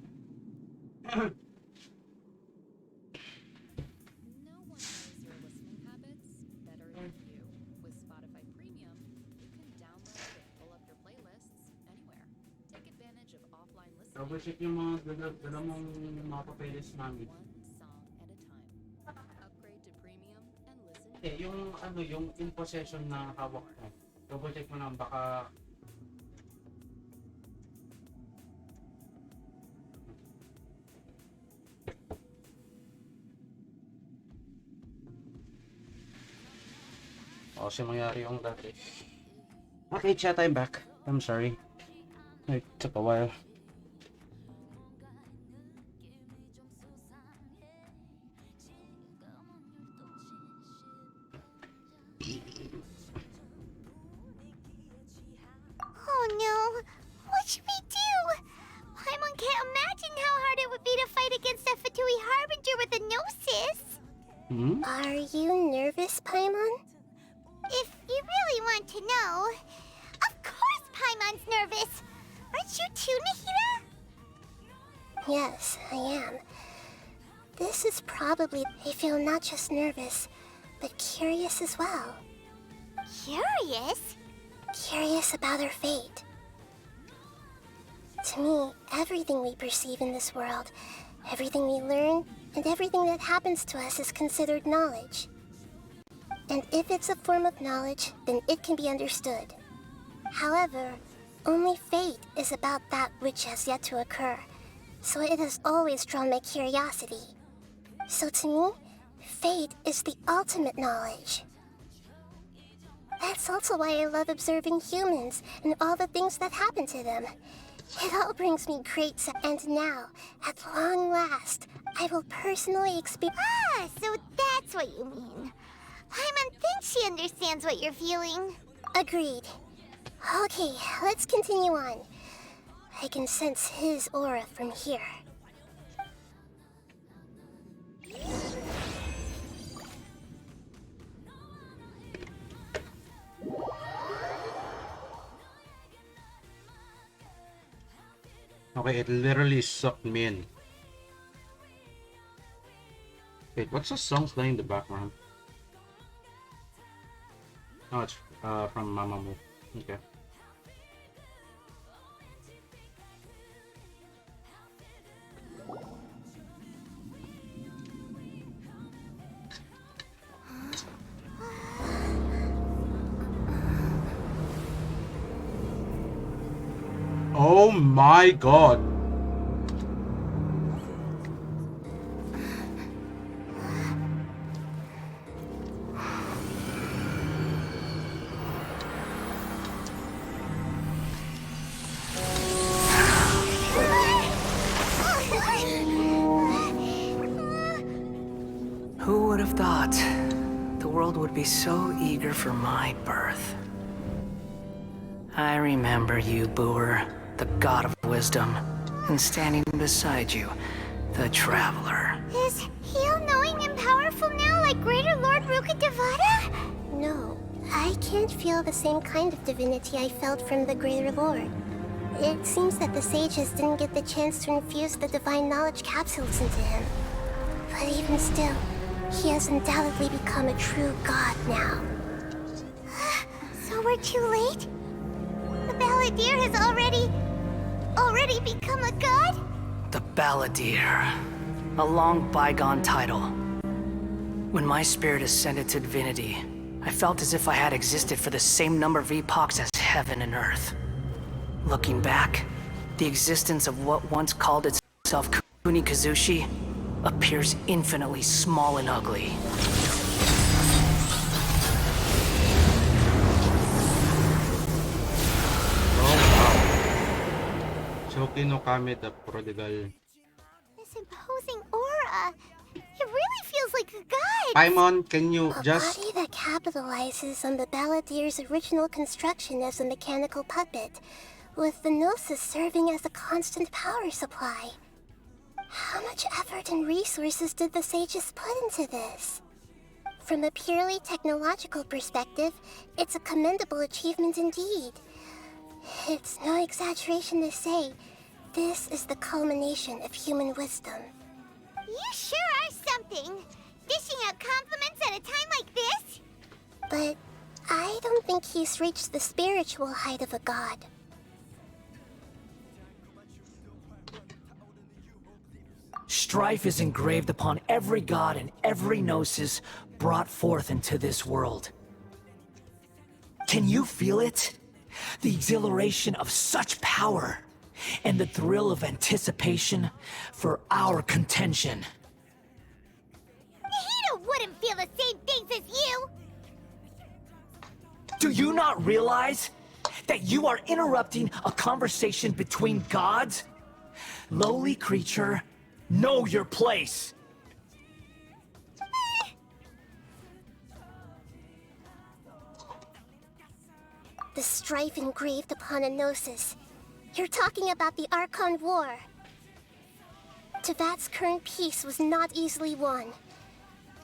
Double check yung mga dala mong mga papeles namin. Eh, yung ano, yung in possession na hawak mo. Double check mo lang baka kasi mangyari yung dati. Okay, chat, I'm back. I'm sorry. It took a while. Oh no! What should we do? Paimon can't imagine how hard it would be to fight against a Fatui Harbinger with a Gnosis! Are you nervous, Paimon? If you really want to know, of course Paimon's nervous! Aren't you too, Nahida? Yes, I am. This is probably I feel not just nervous, but curious as well. Curious? Curious about our fate. To me, everything we perceive in this world, everything we learn, and everything that happens to us is considered knowledge. And if it's a form of knowledge, then it can be understood. However, only fate is about that which has yet to occur, so it has always drawn my curiosity. So to me, fate is the ultimate knowledge. That's also why I love observing humans and all the things that happen to them. It all brings me great and now, at long last, I will personally experience. Ah, so that's what you mean. Paimon thinks she understands what you're feeling. Agreed. Okay, let's continue on. I can sense his aura from here. Okay, it literally sucked me in. Wait, what's the song playing in the background? Oh, it's from Mamamoo. Okay. Oh my god. Who would have thought the world would be so eager for my birth? I remember you, Boer, the god of wisdom, and standing beside you, the traveler. Is he all-knowing and powerful now like Greater Lord Rukkhadevata? No, I can't feel the same kind of divinity I felt from the Greater Lord. It seems that the sages didn't get the chance to infuse the divine knowledge capsules into him. But even still, he has undoubtedly become a true god now. So we're too late? The Balladeer has already become a god? The Balladeer. A long bygone title. When my spirit ascended to divinity, I felt as if I had existed for the same number of epochs as heaven and earth. Looking back, the existence of what once called itself Kunikazushi appears infinitely small and ugly. Shoki no Kame the Prodigal. This imposing aura. It really feels like a god. Paimon, can you A just... body that capitalizes on the Balladeer's original construction as a mechanical puppet, with the Gnosis serving as a constant power supply. How much effort and resources did the sages put into this? From a purely technological perspective, it's a commendable achievement indeed. It's no exaggeration to say, This is the culmination of human wisdom. You sure are something. Dishing out compliments at a time like this? But I don't think he's reached the spiritual height of a god. Strife is engraved upon every god and every gnosis brought forth into this world. Can you feel it? The exhilaration of such power, and the thrill of anticipation for our contention. Nahida wouldn't feel the same things as you! Do you not realize that you are interrupting a conversation between gods? Lowly creature, know your place. The strife engraved upon a gnosis. You're talking about the Archon War. Tevat's current peace was not easily won.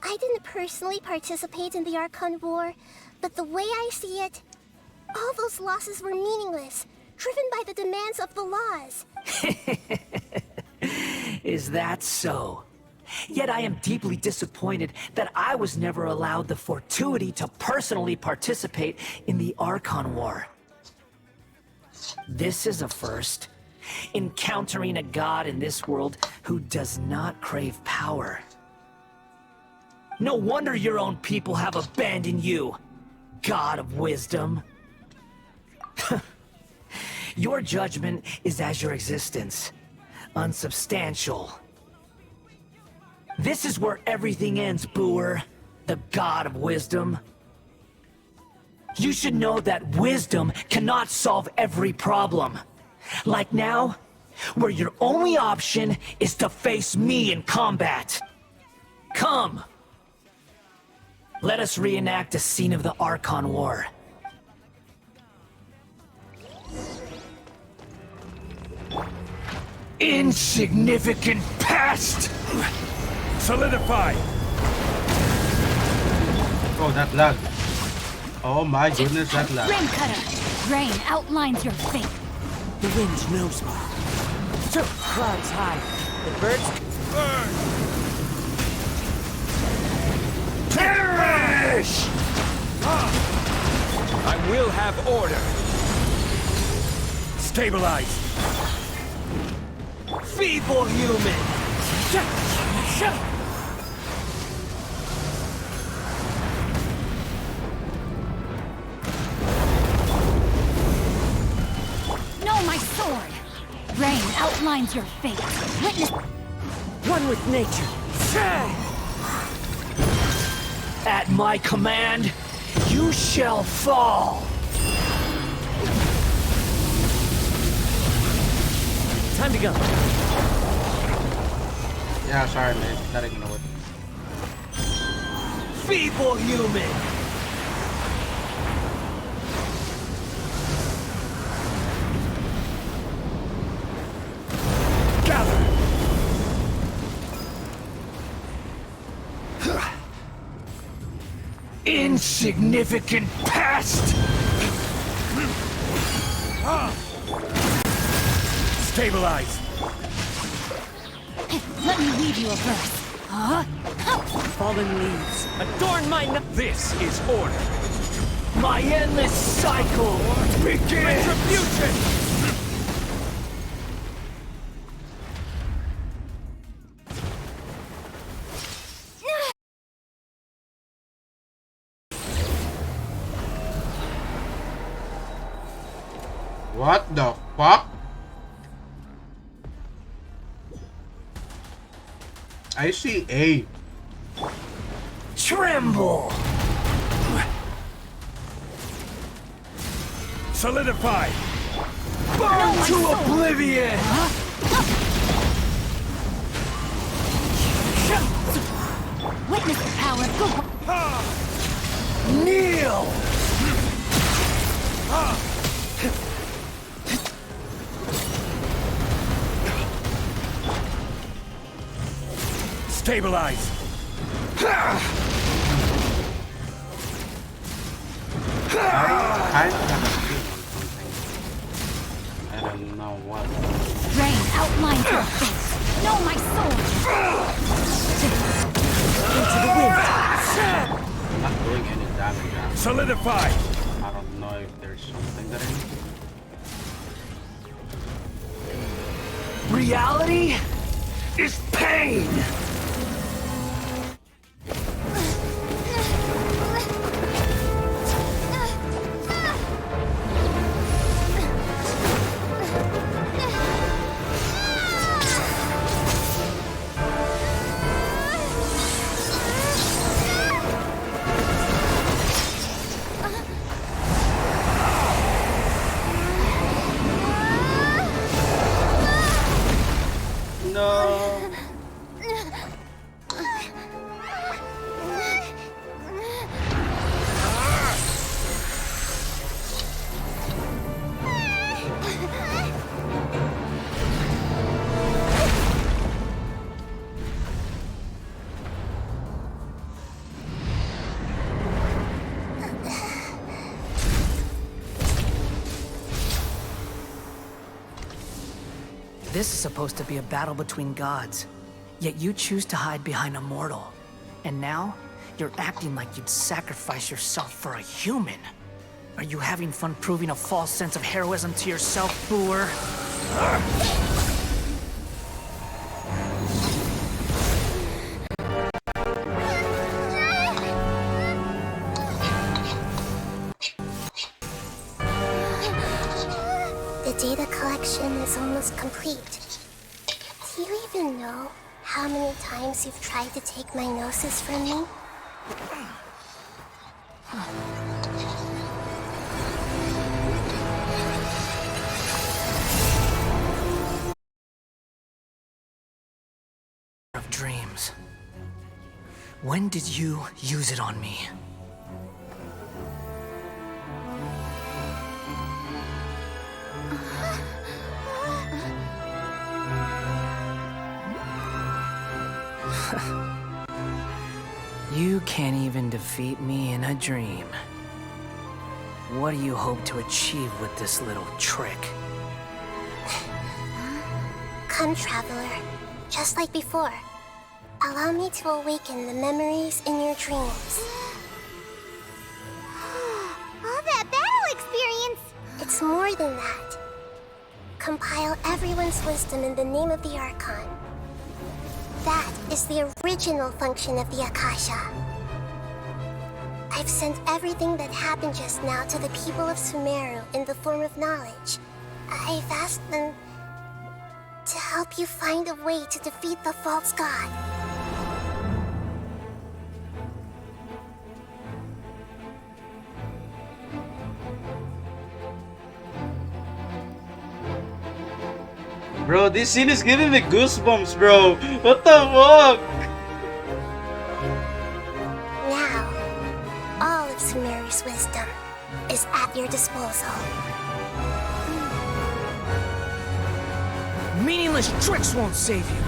I didn't personally participate in the Archon War, but the way I see it, all those losses were meaningless, driven by the demands of the laws. Is that so? Yet I am deeply disappointed that I was never allowed the fortuity to personally participate in the Archon War. This is a first. Encountering a god in this world who does not crave power. No wonder your own people have abandoned you, God of Wisdom. Your judgment is as your existence, unsubstantial. This is where everything ends, Booer, the God of Wisdom. You should know that wisdom cannot solve every problem. Like now, where your only option is to face me in combat. Come! Let us reenact a scene of the Archon War. Insignificant past! Solidify! Oh, that lag. Oh my goodness, that lag. Rain cutter! Rain outlines your fate. The wind knows me. So, clouds high. The birds burn. Perish! I will have order. Stabilize. Feeble human! No, my sword! Rain outlines your fate. Witness. One with nature. At my command, you shall fall! Time to go. Yeah, sorry, man. Gotta ignore it. Feeble human! Gather! Insignificant past! Stabilize! Let me read you a verse. Fallen leaves adorn my This is order. My endless cycle begins! Retribution! What the fuck? I see A. Tremble! Solidify! Burn to oblivion! Witness the power of good. Kneel! Stabilize! I don't know what. strain outlines your fate. Know my sword! Into the wind! I'm not doing any damage. Solidify! I don't know if there's something that I need to... Reality is pain! No. This is supposed to be a battle between gods, yet you choose to hide behind a mortal. And now, you're acting like you'd sacrifice yourself for a human. Are you having fun proving a false sense of heroism to yourself, Booer? The data collection is almost complete. Do you even know how many times you've tried to take my gnosis from me? Of dreams. When did you use it on me? You can't even defeat me in a dream. What do you hope to achieve with this little trick? Come, traveler. Just like before. Allow me to awaken the memories in your dreams. All that battle experience! It's more than that. Compile everyone's wisdom in the name of the Archon. That is the original function of the Akasha. I've sent everything that happened just now to the people of Sumeru in the form of knowledge. I've asked them to help you find a way to defeat the false god. Bro, this scene is giving me goosebumps, bro. What the fuck? Now, all of Sumeru's wisdom is at your disposal. Meaningless tricks won't save you.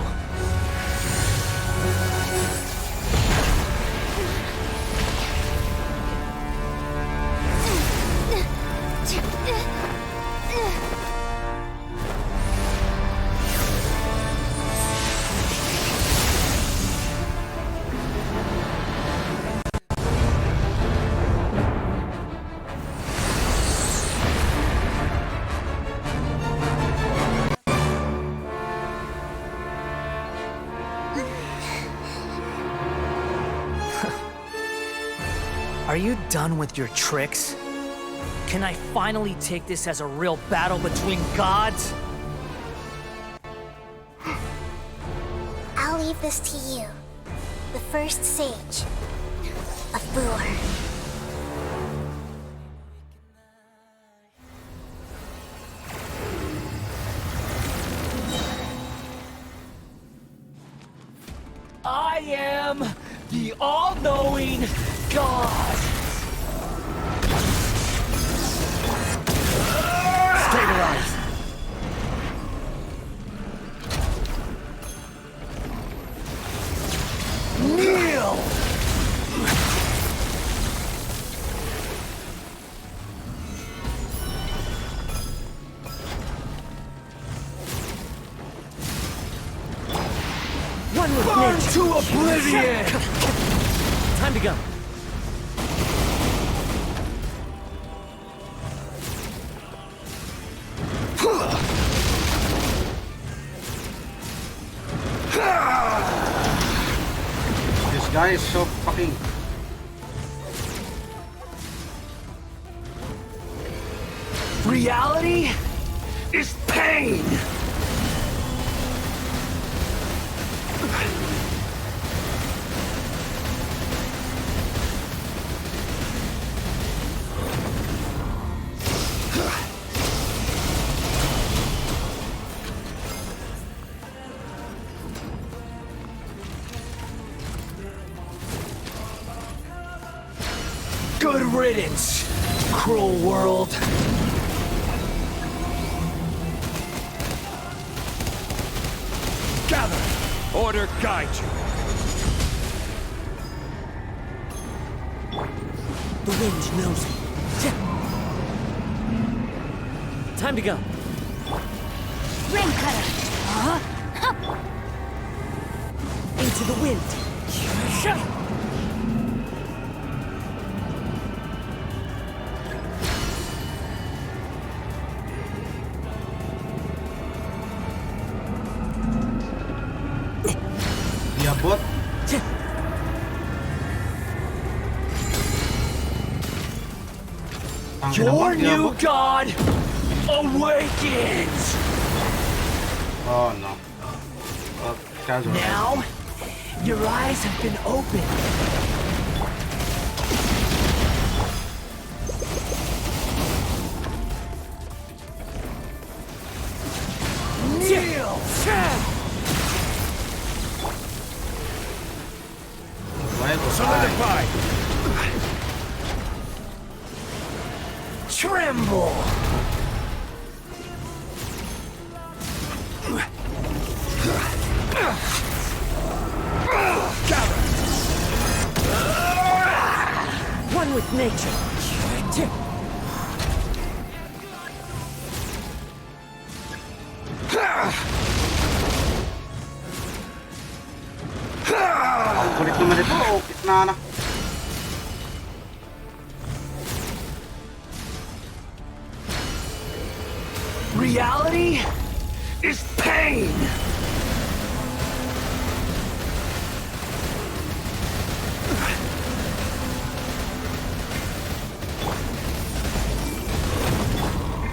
Are you done with your tricks? Can I finally take this as a real battle between gods? I'll leave this to you, the first sage of Booer. I am the all-knowing God! Stabilize! Kneel! One with Burn nature. to oblivion! Time to go. This guy is so fucking... Reality is pain! Good riddance, cruel world. Gather! Order guide you. The wind knows me. Time to go. Rain cutter. Into the wind. Diabot. Your new god awakens! Oh no. Oh, casual. Now, your eyes have been opened. Kneel! Solidify! Tremble! One with nature. Ang kulit naman ito. Oh, kitna na. Reality is pain!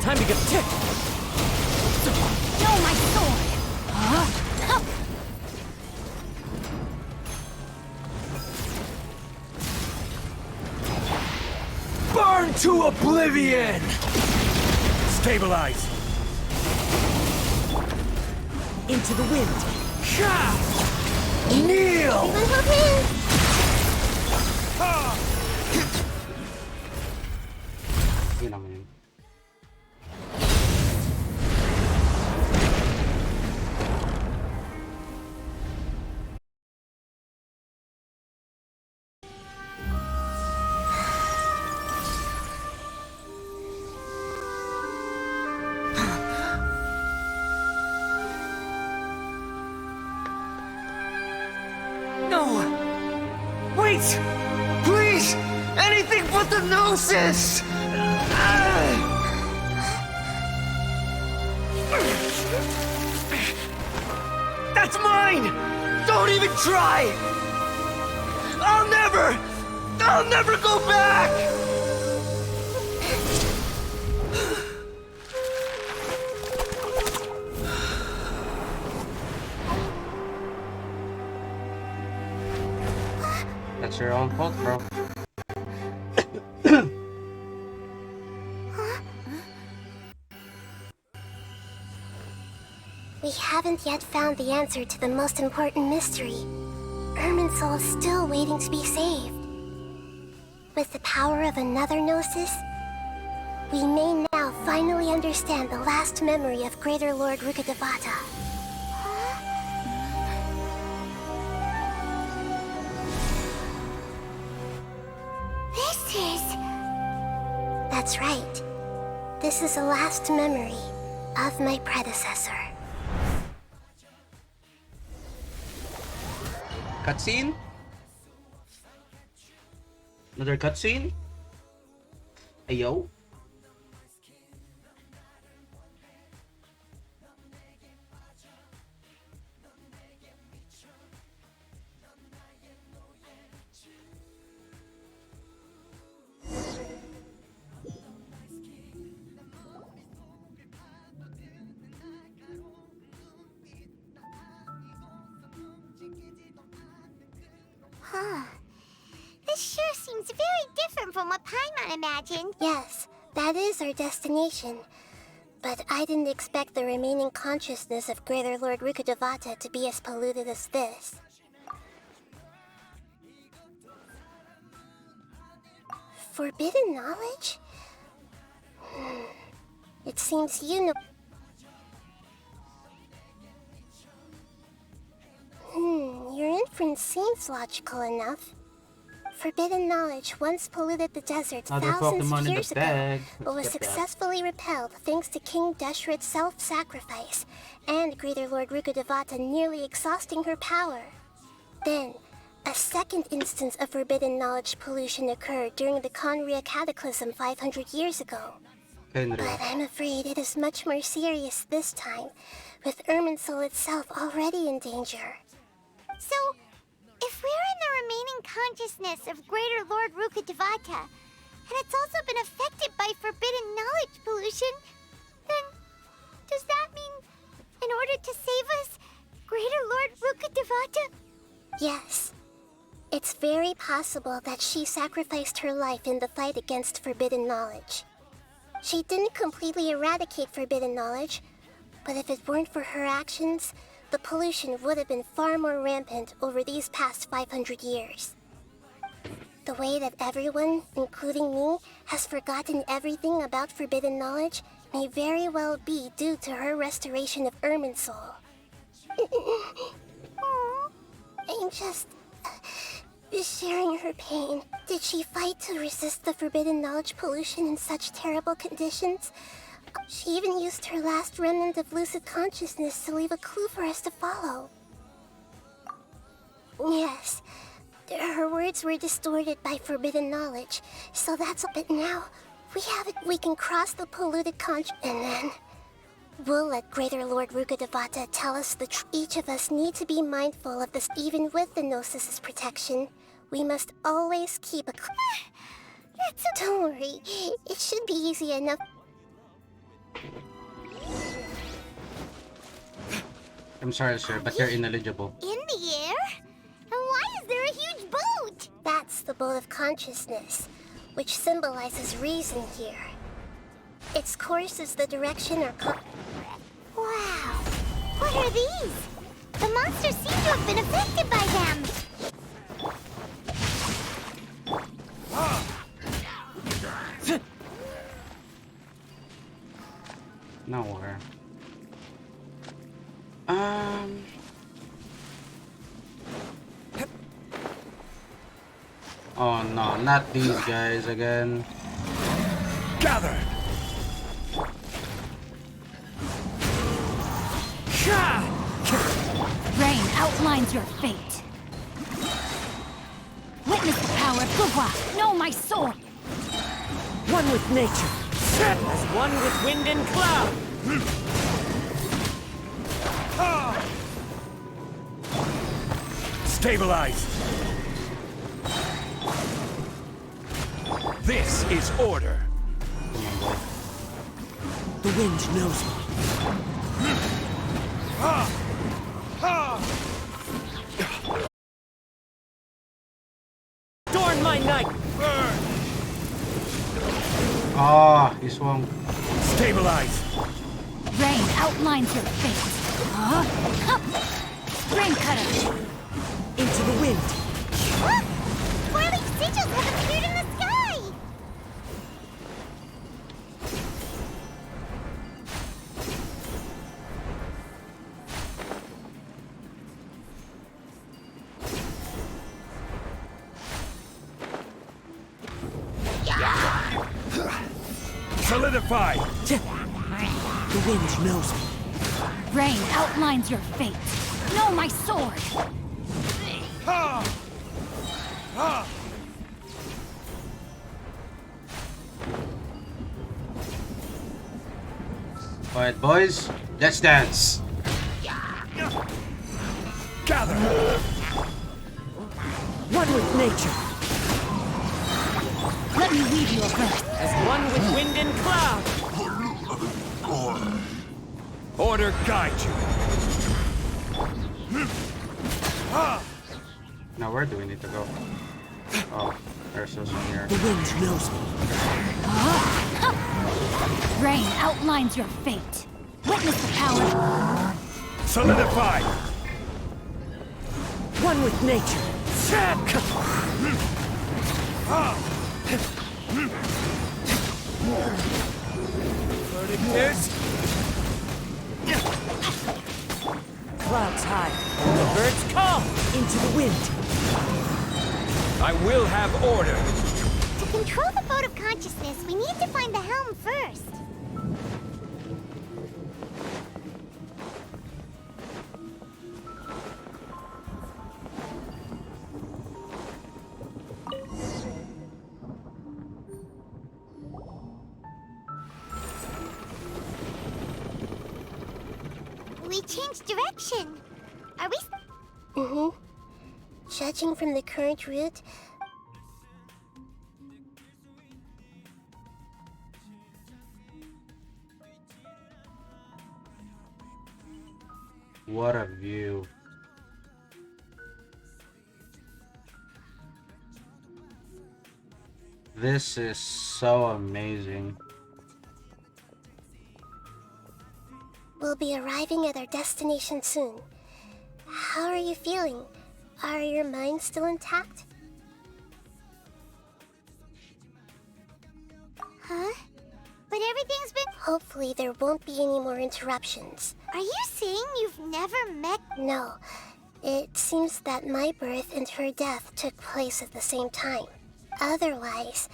Time to get tick. No, my sword. Burn to oblivion! Stabilize! Into the wind. Kneel! Yun lang yun. No! Wait! Please! Anything but the Gnosis! That's mine! Don't even try! I'll never go back! That's your own fault, bro. We haven't yet found the answer to the most important mystery. Irminsul is still waiting to be saved. With the power of another Gnosis, we may now finally understand the last memory of Greater Lord Rukkhadevata. This is... That's right. This is the last memory of my predecessor. Cutscene? Another cutscene? Ayo? Huh. This sure seems very different from what Paimon imagined. Yes, that is our destination. But I didn't expect the remaining consciousness of Greater Lord Rukkhadevata to be as polluted as this. Forbidden knowledge? It seems you know... your inference seems logical enough. Forbidden knowledge once polluted the desert thousands of years ago, but was successfully repelled thanks to King Deshret's self-sacrifice, and Greater Lord Rukkhadevata nearly exhausting her power. Then, a second instance of forbidden knowledge pollution occurred during the Conria Cataclysm 500 years ago. But I'm afraid it is much more serious this time, with Irminsul itself already in danger. So, if we're in the remaining consciousness of Greater Lord Rukkhadevata, and it's also been affected by forbidden knowledge pollution, then does that mean, in order to save us, Greater Lord Rukkhadevata? Yes. It's very possible that she sacrificed her life in the fight against forbidden knowledge. She didn't completely eradicate forbidden knowledge, but if it weren't for her actions, the pollution would have been far more rampant over these past 500 years. The way that everyone, including me, has forgotten everything about forbidden knowledge may very well be due to her restoration of Irminsul. I'm just... sharing her pain. Did she fight to resist the forbidden knowledge pollution in such terrible conditions? She even used her last remnant of lucid consciousness to leave a clue for us to follow. Yes, her words were distorted by forbidden knowledge, so that's it. But now, we can cross the polluted and then... we'll let Greater Lord Rukkhadevata tell us the truth. Each of us need to be mindful of this. Even with the Gnosis' protection, we must always keep a... Don't worry, it should be easy enough. I'm sorry, sir, but you're ineligible. In the air? And why is there a huge boat? That's the boat of consciousness, which symbolizes reason here. Its course is the direction or... Wow! What are these? The monsters seem to have been affected by them! Nowhere. Oh no, not these guys again. Gather! Rain outlines your fate. Witness the power of Gugwa. Know my sword. One with nature, as one with wind and cloud. Stabilize! This is order. The wind knows me. Adorn my night! Ah, he swung. Stabilize! Rain outlines your fate. Rain cutter. Into the wind. Look! Swirling sigils have appeared in the sky! Solidify! The wind knows me. Rain outlines your fate. Know my sword. Quiet, boys. Let's dance. Gather! One with nature. Let me lead you a breath. As one with wind and cloud. Order guide you. Now where do we need to go? Oh, there's this one here. The wind knows me. Rain outlines your fate. Witness the power. Solidify. One with nature. Verdict is... Clouds high. The birds call into the wind. I will have order. To control the boat of consciousness, we need to find the helm first. We changed direction. Are we... Mm-hmm. Judging from the current route, what a view. This is so amazing. we'll be arriving at our destination soon. How are you feeling? Are your minds still intact? Huh? But everything's been... Hopefully there won't be any more interruptions. Are you saying you've never met... No. It seems that my birth and her death took place at the same time. Otherwise,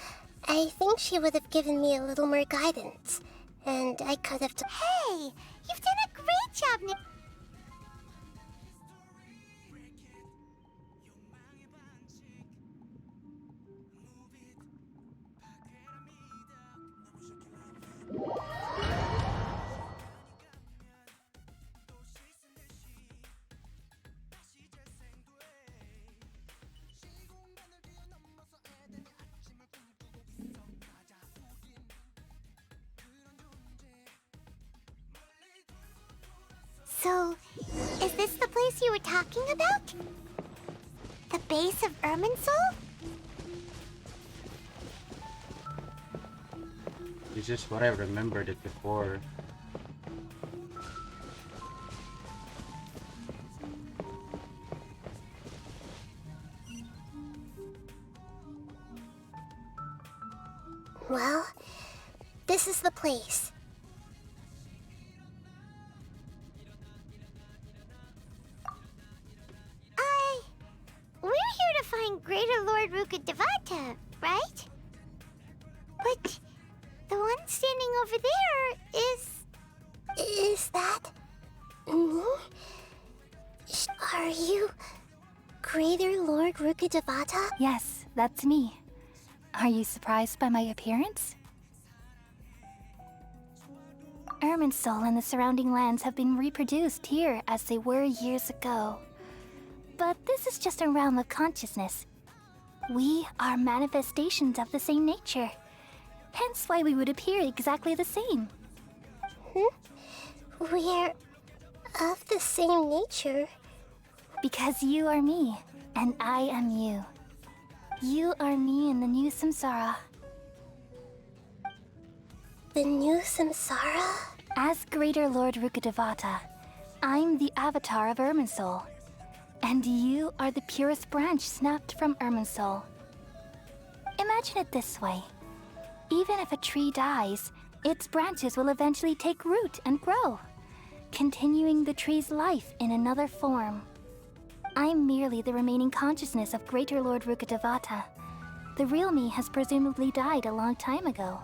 I think she would have given me a little more guidance. And I could have... Hey! You've done a great job, Nick. So, is this the place you were talking about? The base of Irminsul? It's just what I remembered it before. Well, this is the place. We're here to find Greater Lord Rukkhadevata, right? But the one standing over there is... Is that... me? Are you... Greater Lord Rukkhadevata? Yes, that's me. Are you surprised by my appearance? Irminsul and the surrounding lands have been reproduced here as they were years ago. But this is just a realm of consciousness. We are manifestations of the same nature. Hence why we would appear exactly the same. We're of the same nature. Because you are me, and I am you. You are me in the new samsara. The new samsara? As Greater Lord Rukkhadevata, I'm the avatar of Irminsul. And you are the purest branch snapped from Irminsul. Imagine it this way. Even if a tree dies, its branches will eventually take root and grow, continuing the tree's life in another form. I'm merely the remaining consciousness of Greater Lord Rukkhadevata. The real me has presumably died a long time ago.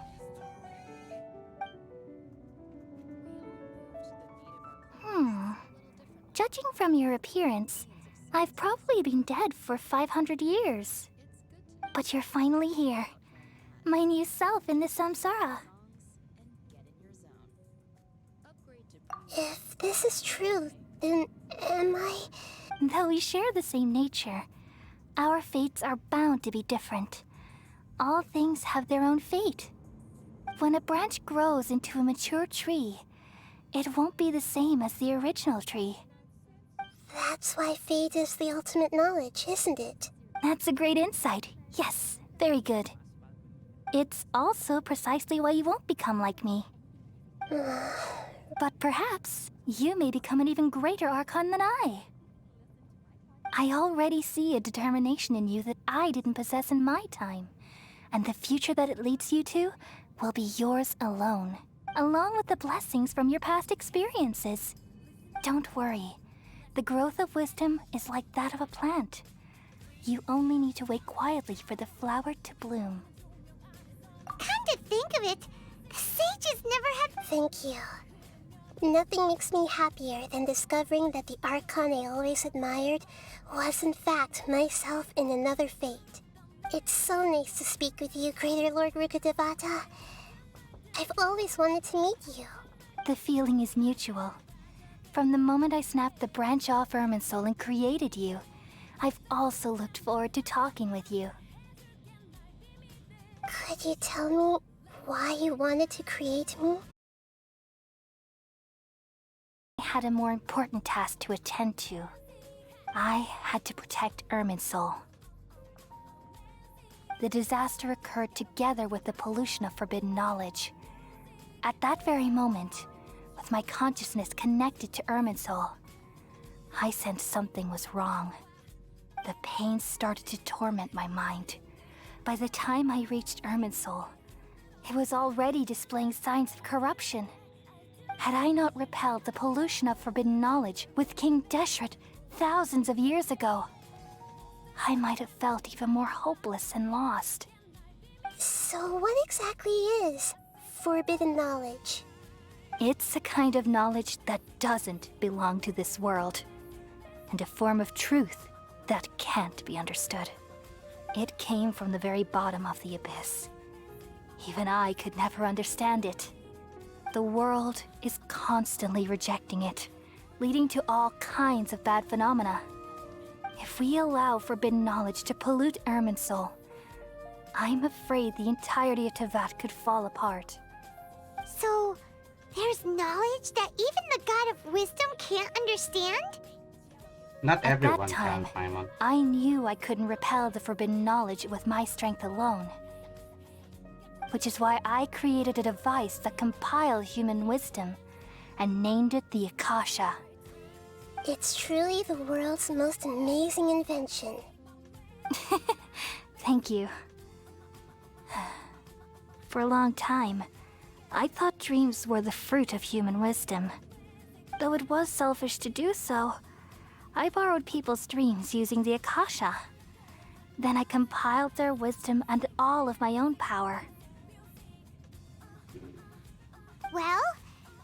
Judging from your appearance, I've probably been dead for 500 years. But you're finally here. My new self in the samsara. If this is true, then am I... Though we share the same nature, our fates are bound to be different. All things have their own fate. When a branch grows into a mature tree, it won't be the same as the original tree. That's why fate is the ultimate knowledge, isn't it? That's a great insight. Yes, very good. It's also precisely why you won't become like me. But perhaps you may become an even greater Archon than I. I already see a determination in you that I didn't possess in my time, and the future that it leads you to will be yours alone, along with the blessings from your past experiences. Don't worry. The growth of wisdom is like that of a plant. You only need to wait quietly for the flower to bloom. Come to think of it, the sages never had... Thank you. Nothing makes me happier than discovering that the Archon I always admired was in fact myself in another fate. It's so nice to speak with you, Greater Lord Rukkhadevata. I've always wanted to meet you. The feeling is mutual. From the moment I snapped the branch off Irminsul and created you, I've also looked forward to talking with you. Could you tell me why you wanted to create me? I had a more important task to attend to. I had to protect Irminsul. The disaster occurred together with the pollution of forbidden knowledge. At that very moment, with my consciousness connected to Irminsul, I sensed something was wrong. The pain started to torment my mind. By the time I reached Irminsul, it was already displaying signs of corruption. Had I not repelled the pollution of forbidden knowledge with King Deshret thousands of years ago, I might have felt even more hopeless and lost. So what exactly is forbidden knowledge? It's a kind of knowledge that doesn't belong to this world, and a form of truth that can't be understood. It came from the very bottom of the abyss. Even I could never understand it. The world is constantly rejecting it, leading to all kinds of bad phenomena. If we allow forbidden knowledge to pollute Irminsul, I'm afraid the entirety of Tevat could fall apart. So, there's knowledge that even the God of Wisdom can't understand? Not At everyone that time, can, Paimon. I knew I couldn't repel the forbidden knowledge with my strength alone. Which is why I created a device that compiled human wisdom and named it the Akasha. It's truly the world's most amazing invention. Thank you. For a long time, I thought dreams were the fruit of human wisdom. Though it was selfish to do so, I borrowed people's dreams using the Akasha. Then I compiled their wisdom and all of my own power. Well,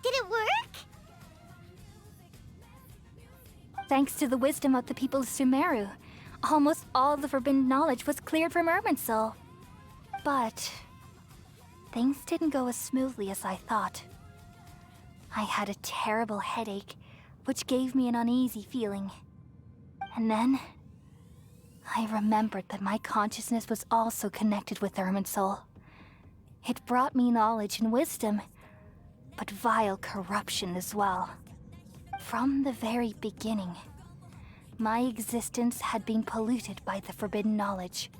did it work? Thanks to the wisdom of the people of Sumeru, almost all the forbidden knowledge was cleared from Irminsul. But things didn't go as smoothly as I thought. I had a terrible headache, which gave me an uneasy feeling. And then I remembered that my consciousness was also connected with Irminsul. It brought me knowledge and wisdom, but vile corruption as well. From the very beginning, my existence had been polluted by the forbidden knowledge.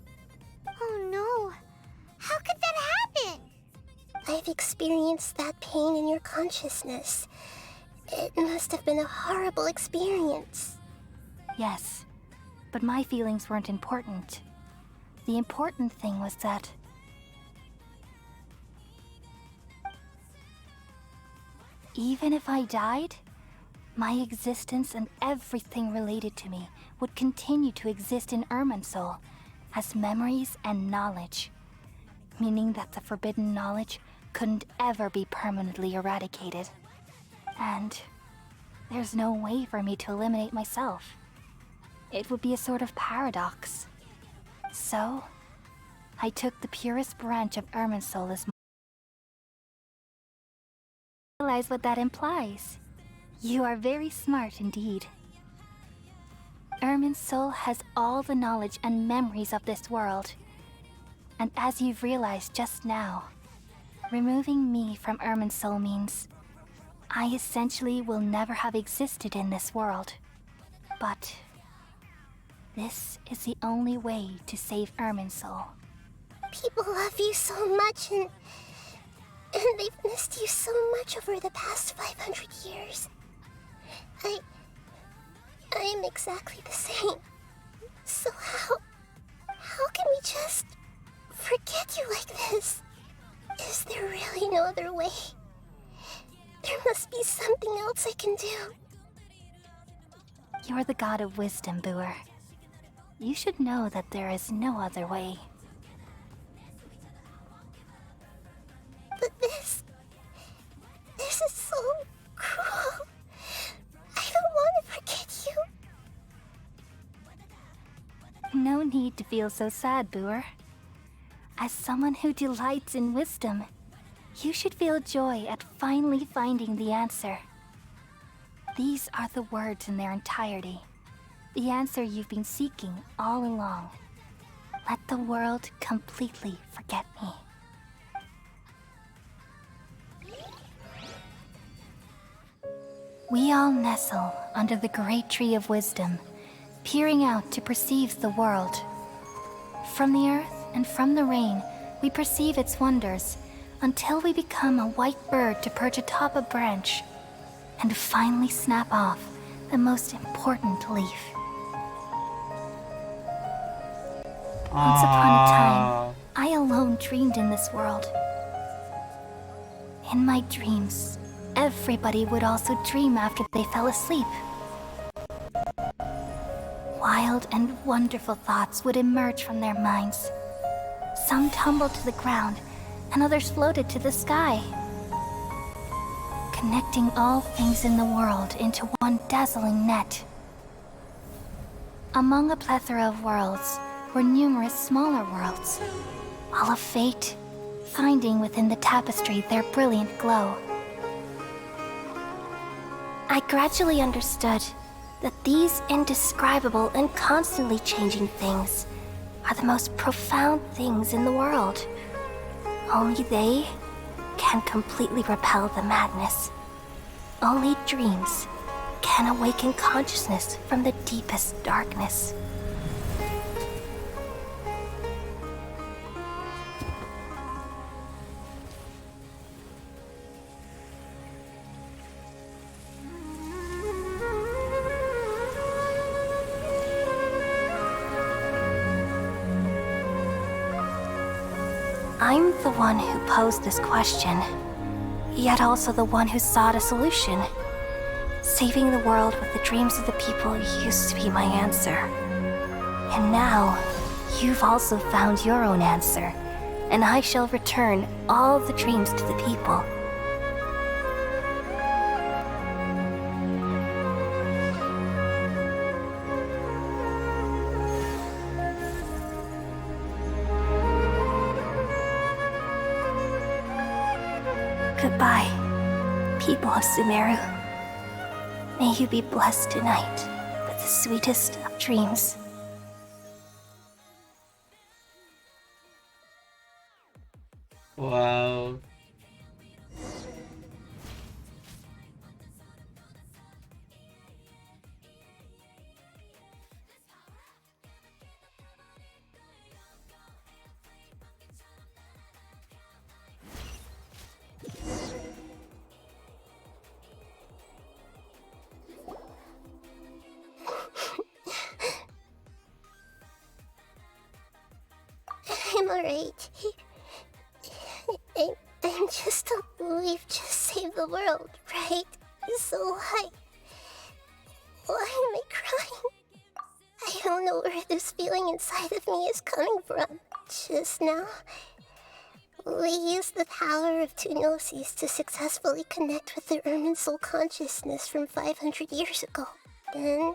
Oh no. How could that happen? I've experienced that pain in your consciousness. It must have been a horrible experience. Yes, but my feelings weren't important. The important thing was that even if I died, my existence and everything related to me would continue to exist in Irminsul as memories and knowledge, meaning that the forbidden knowledge couldn't ever be permanently eradicated. And there's no way for me to eliminate myself. It would be a sort of paradox. So, I took the purest branch of Irminsul as my... Realize what that implies. You are very smart indeed. Irminsul has all the knowledge and memories of this world. And as you've realized just now, removing me from Irminsul means I essentially will never have existed in this world. But this is the only way to save Irminsul. People love you so much, and they've missed you so much over the past 500 years. I am exactly the same. So how can we just forget you like this? Is there really no other way? There must be something else I can do. You're the god of wisdom, Boer. You should know that there is no other way. But this is so cruel. I don't want to forget you. No need to feel so sad, Boer. As someone who delights in wisdom, you should feel joy at finally finding the answer. These are the words in their entirety. The answer you've been seeking all along. Let the world completely forget me. We all nestle under the great tree of wisdom, peering out to perceive the world. From the earth and from the rain, we perceive its wonders, until we become a white bird to perch atop a branch, and finally snap off the most important leaf. Once upon a time, I alone dreamed in this world. In my dreams, everybody would also dream after they fell asleep. Wild and wonderful thoughts would emerge from their minds. Some tumbled to the ground, and others floated to the sky, connecting all things in the world into one dazzling net. Among a plethora of worlds were numerous smaller worlds, all of fate, finding within the tapestry their brilliant glow. I gradually understood that these indescribable and constantly changing things are the most profound things in the world. Only they can completely repel the madness. Only dreams can awaken consciousness from the deepest darkness. I'm the one who posed this question, yet also the one who sought a solution. Saving the world with the dreams of the people used to be my answer. And now, you've also found your own answer, and I shall return all the dreams to the people. Goodbye, people of Sumeru. May you be blessed tonight with the sweetest of dreams. Wow. I'm alright. I'm just we've just saved the world, right? So why am I crying? I don't know where this feeling inside of me is coming from. Just now, we used the power of two gnosis to successfully connect with the Irminsul consciousness from 500 years ago. Then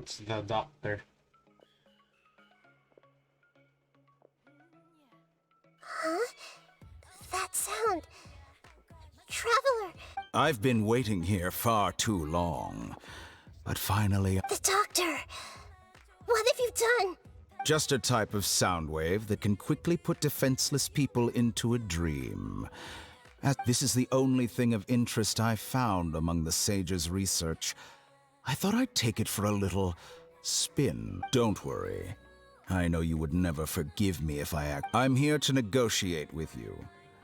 It's the doctor. Huh? That sound. Traveler! I've been waiting here far too long. But finally... The doctor! What have you done? Just a type of sound wave that can quickly put defenseless people into a dream. As this is the only thing of interest I've found among the sage's research, I thought I'd take it for a little spin. Don't worry. I know you would never forgive me if I act. I'm here to negotiate with you.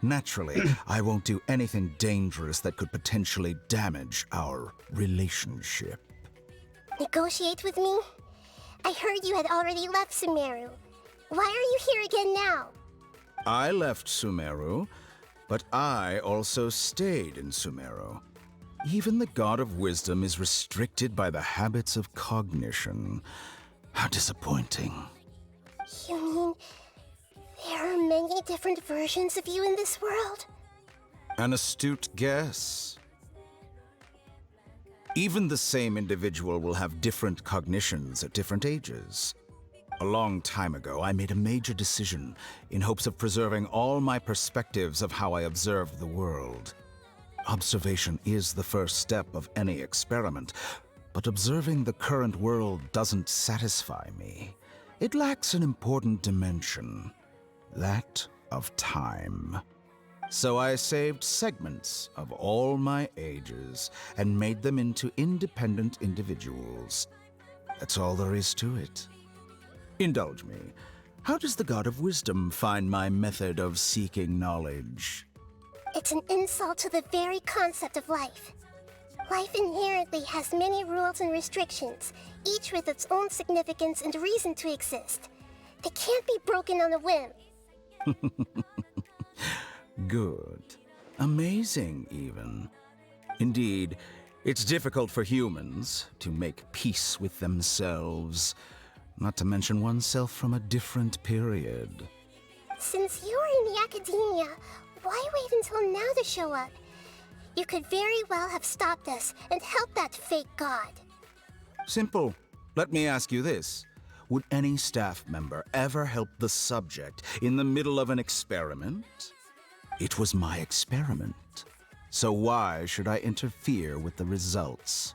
Naturally, I won't do anything dangerous that could potentially damage our relationship. Negotiate with me? I heard you had already left Sumeru. Why are you here again now? I left Sumeru, but I also stayed in Sumeru. Even the God of Wisdom is restricted by the habits of cognition. How disappointing. You mean there are many different versions of you in this world? An astute guess. Even the same individual will have different cognitions at different ages. A long time ago, I made a major decision in hopes of preserving all my perspectives of how I observed the world. Observation is the first step of any experiment, but observing the current world doesn't satisfy me. It lacks an important dimension, that of time. So I saved segments of all my ages and made them into independent individuals. That's all there is to it. Indulge me. How does the God of Wisdom find my method of seeking knowledge? It's an insult to the very concept of life. Life inherently has many rules and restrictions, each with its own significance and reason to exist. They can't be broken on a whim. Good. Amazing, even. Indeed, it's difficult for humans to make peace with themselves, not to mention oneself from a different period. Since you're in the academia, why wait until now to show up? You could very well have stopped us and helped that fake god. Simple. Let me ask you this. Would any staff member ever help the subject in the middle of an experiment? It was my experiment. So why should I interfere with the results?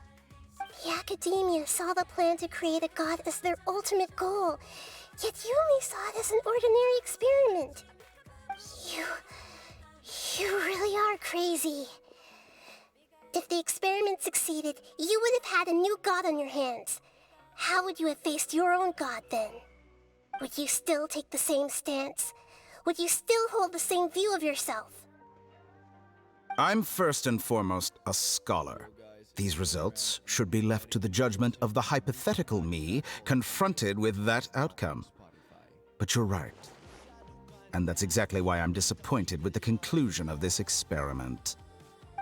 The academia saw the plan to create a god as their ultimate goal, yet you only saw it as an ordinary experiment. You really are crazy. If the experiment succeeded, you would have had a new god on your hands. How would you have faced your own god then? Would you still take the same stance? Would you still hold the same view of yourself? I'm first and foremost a scholar. These results should be left to the judgment of the hypothetical me confronted with that outcome. But you're right. And that's exactly why I'm disappointed with the conclusion of this experiment.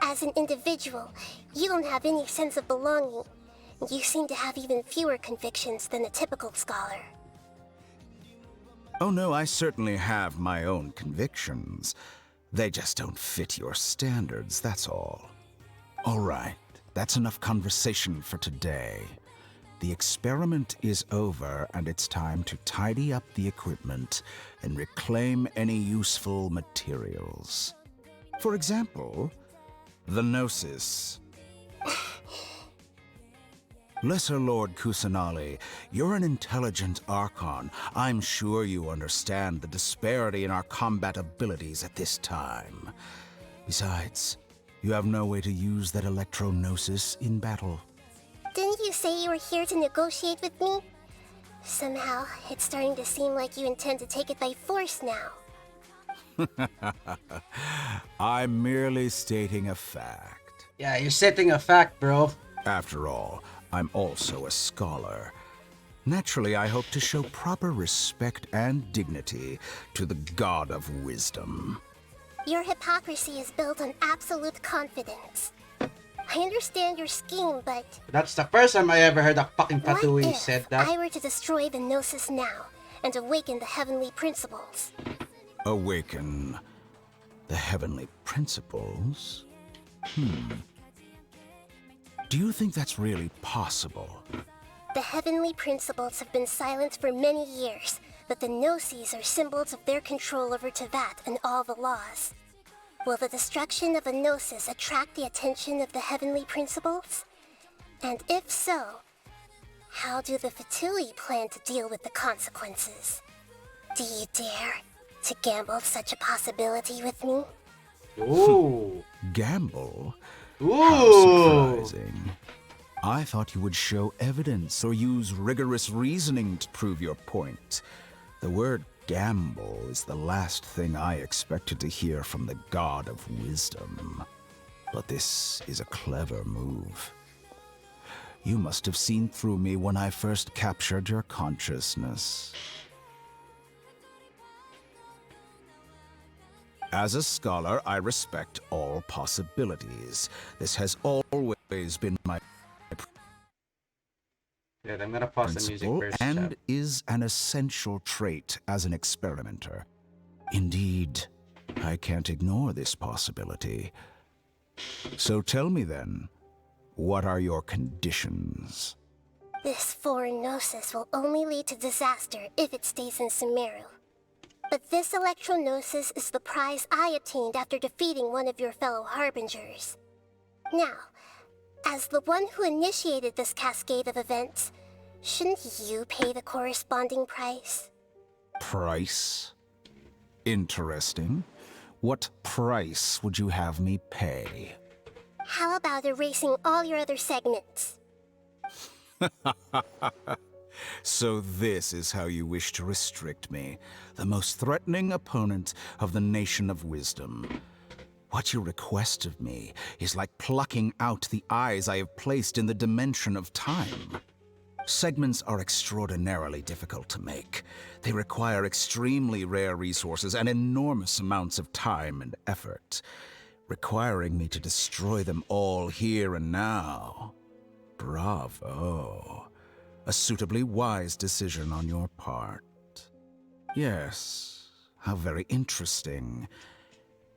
As an individual, you don't have any sense of belonging. You seem to have even fewer convictions than a typical scholar. Oh no, I certainly have my own convictions. They just don't fit your standards, that's all. All right, that's enough conversation for today. The experiment is over, and it's time to tidy up the equipment and reclaim any useful materials. For example, the Gnosis. Lesser Lord Kusanali, you're an intelligent Archon. I'm sure you understand the disparity in our combat abilities at this time. Besides, you have no way to use that Electro-Gnosis in battle. Didn't you say you were here to negotiate with me? Somehow, it's starting to seem like you intend to take it by force now. I'm merely stating a fact. Yeah, you're stating a fact, bro. After all, I'm also a scholar. Naturally, I hope to show proper respect and dignity to the God of Wisdom. Your hypocrisy is built on absolute confidence. I understand your scheme, but... That's the first time I ever heard a fucking Fatui what said if that. I were to destroy the Gnosis now and awaken the heavenly principles? Awaken the heavenly principles? Do you think that's really possible? The heavenly principles have been silent for many years, but the Gnosis are symbols of their control over Tevat and all the laws. Will the destruction of a Gnosis attract the attention of the heavenly principles? And if so, how do the Fatui plan to deal with the consequences? Do you dare to gamble such a possibility with me? Ooh. Gamble? Ooh. How surprising. I thought you would show evidence or use rigorous reasoning to prove your point. The word gamble is the last thing I expected to hear from the god of wisdom. But this is a clever move. You must have seen through me when I first captured your consciousness. As a scholar, I respect all possibilities. This has always been my I'm gonna pause the music principle first. and is an essential trait as an experimenter. Indeed, I can't ignore this possibility. So tell me then, what are your conditions? This foreign Gnosis will only lead to disaster if it stays in Sumeru. But this Electro-Gnosis is the prize I obtained after defeating one of your fellow Harbingers. Now, as the one who initiated this cascade of events, shouldn't you pay the corresponding price? Price? Interesting. What price would you have me pay? How about erasing all your other segments? So this is how you wish to restrict me, the most threatening opponent of the Nation of Wisdom. What you request of me is like plucking out the eyes I have placed in the dimension of time. Segments are extraordinarily difficult to make. They require extremely rare resources and enormous amounts of time and effort, requiring me to destroy them all here and now. Bravo. A suitably wise decision on your part. Yes, how very interesting.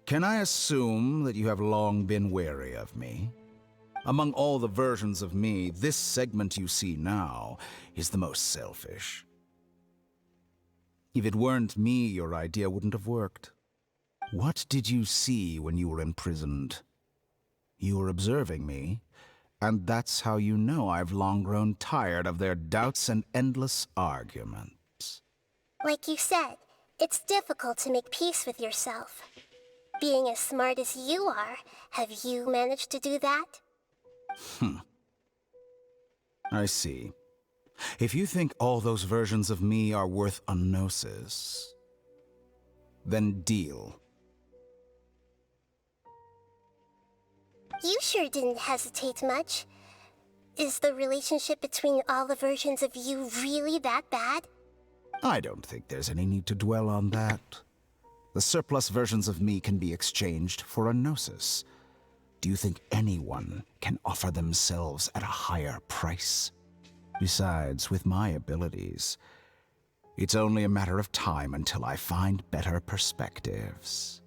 Can I assume that you have long been wary of me? Among all the versions of me, this segment you see now is the most selfish. If it weren't me, your idea wouldn't have worked. What did you see when you were imprisoned? You were observing me, and that's how you know I've long grown tired of their doubts and endless arguments. Like you said, it's difficult to make peace with yourself. Being as smart as you are, have you managed to do that? I see. If you think all those versions of me are worth a gnosis, then deal. You sure didn't hesitate much. Is the relationship between all the versions of you really that bad? I don't think there's any need to dwell on that. The surplus versions of me can be exchanged for a gnosis. Do you think anyone can offer themselves at a higher price? Besides, with my abilities, it's only a matter of time until I find better perspectives.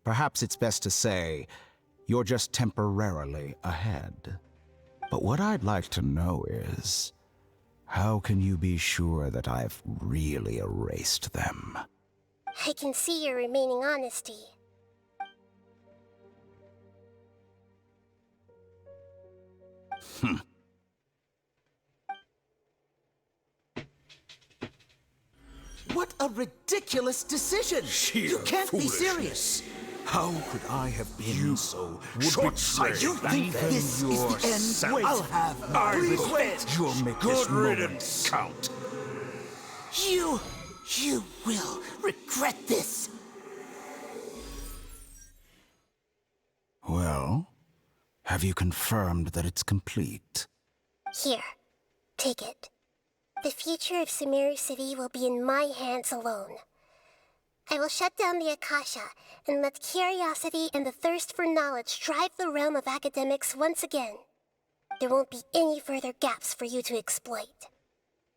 Perhaps it's best to say, you're just temporarily ahead. But what I'd like to know is, how can you be sure that I've really erased them? I can see your remaining honesty. What a ridiculous decision! You can't be serious! How could I have been so short-sighted? You think this is the end? Wait, I'll have Please wait! You'll make this moment count. You will regret this! Well, have you confirmed that it's complete? Here, take it. The future of Sumeru City will be in my hands alone. I will shut down the Akasha and let curiosity and the thirst for knowledge drive the realm of academics once again. There won't be any further gaps for you to exploit.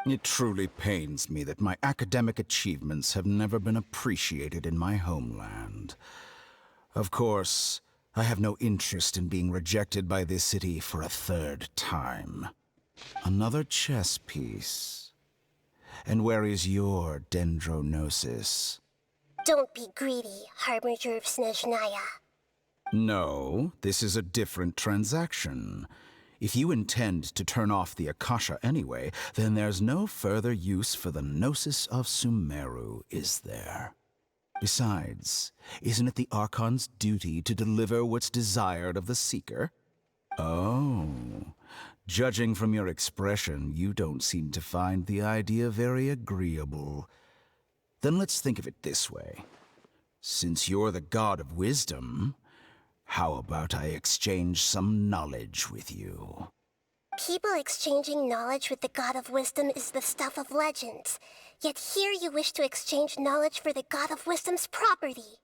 It truly pains me that my academic achievements have never been appreciated in my homeland. Of course, I have no interest in being rejected by this city for a third time. Another chess piece. And where is your dendronosis? Don't be greedy, Harbinger of Snezhnaya. No, this is a different transaction. If you intend to turn off the Akasha anyway, then there's no further use for the Gnosis of Sumeru, is there? Besides, isn't it the Archon's duty to deliver what's desired of the Seeker? Oh, judging from your expression, you don't seem to find the idea very agreeable. Then let's think of it this way. Since you're the god of wisdom, how about I exchange some knowledge with you? People exchanging knowledge with the god of wisdom is the stuff of legends. Yet here you wish to exchange knowledge for the god of wisdom's property.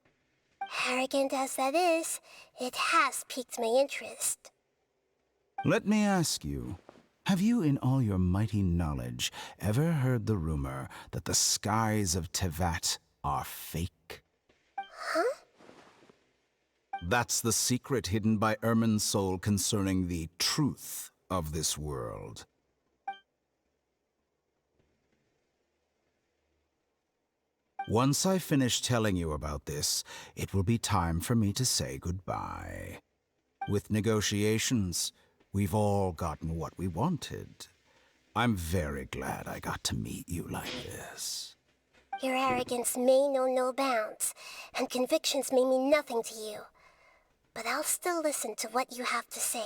Arrogant as that is, it has piqued my interest. Let me ask you, have you in all your mighty knowledge ever heard the rumor that the skies of Tevat are fake? Huh? That's the secret hidden by Irminsul concerning the truth of this world. Once I finish telling you about this, it will be time for me to say goodbye. With negotiations, we've all gotten what we wanted. I'm very glad I got to meet you like this. Your arrogance may know no bounds, and convictions may mean nothing to you. But I'll still listen to what you have to say.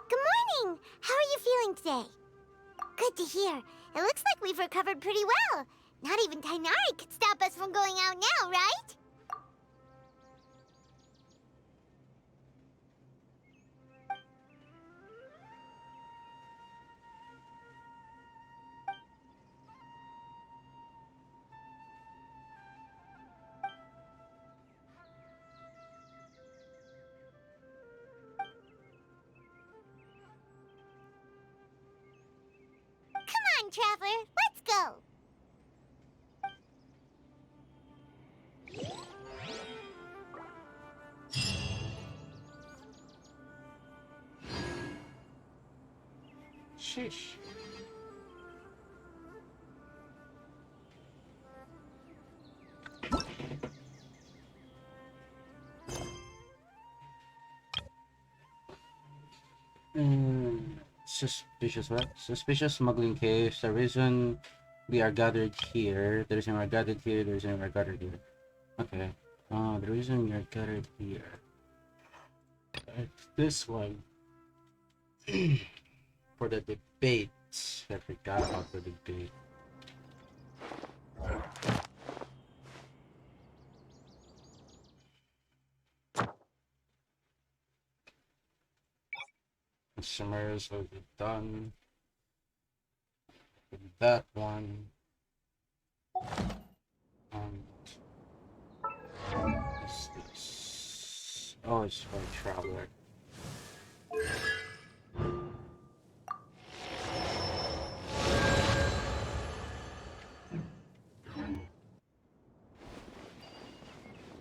Good morning! How are you feeling today? Good to hear. It looks like we've recovered pretty well. Not even Tainari could stop us from going out now, right? Come on, Traveler, let's go! Sheesh. Suspicious what? Suspicious smuggling caves. The reason we are gathered here. The reason we are gathered here. The reason we are gathered here. Okay. The reason we are gathered here. It's this one. For the debate. I forgot about the debate. Consumers will be done. With that one. What's this? Oh, it's for a traveler.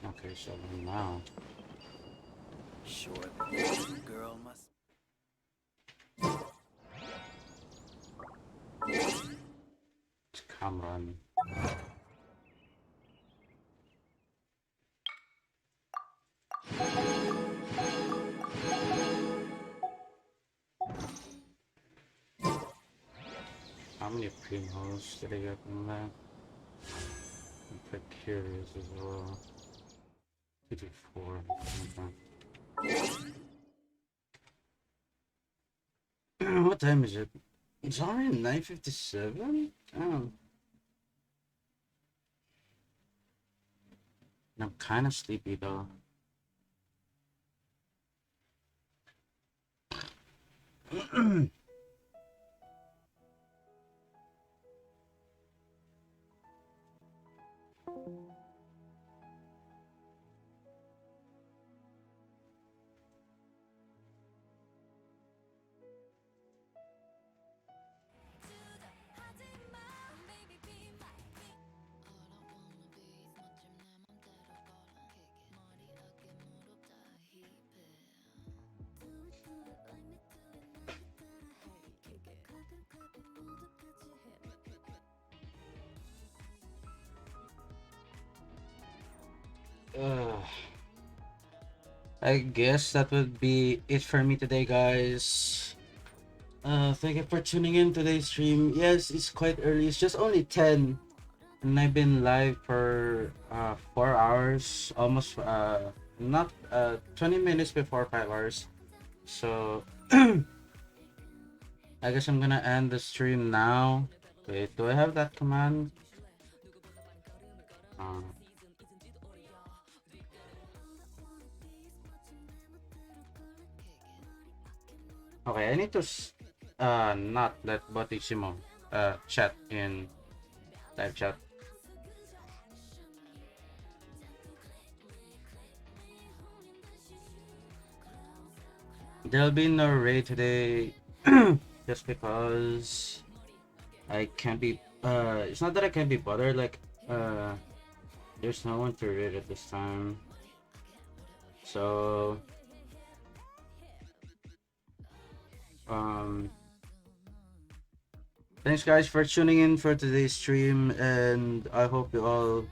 Okay, so now Sure, the girl must. It's Cameron. How many primos did I get from that? I'm quite curious as well. 224. Okay. What time is it? It's already 9:57? Oh. I'm kind of sleepy though. I guess that would be it for me today, guys. Thank you for tuning in today's stream. Yes, it's quite early. It's just only 10, and I've been live for 4 hours, almost not 20 minutes before 5 hours. So I guess I'm gonna end the stream now. Wait, do I have that command? Okay, I need to not let Botissimo chat in live chat. There'll be no raid today just because I can't be it's not that I can't be bothered, like there's no one to raid at this time. So thanks guys for tuning in for today's stream, and I hope you all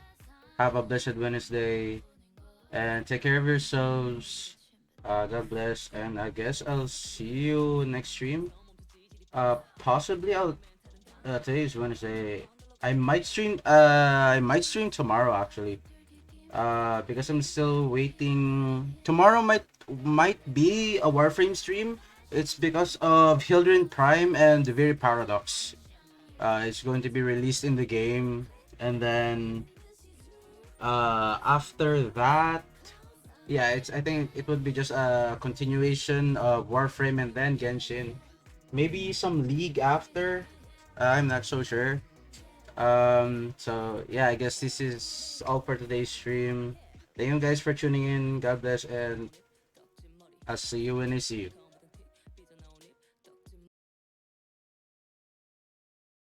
have a blessed Wednesday and take care of yourselves. God bless, and I guess I'll see you next stream. Possibly I'll today is Wednesday. I might stream tomorrow actually. Because I'm still waiting. Tomorrow might be a Warframe stream. It's because of Hildren Prime and the Very Paradox. It's going to be released in the game, and then after that, yeah, I think it would be just a continuation of Warframe and then Genshin. Maybe some League after. I'm not so sure. So yeah, I guess this is all for today's stream. Thank you guys for tuning in. God bless, and I'll see you when I see you.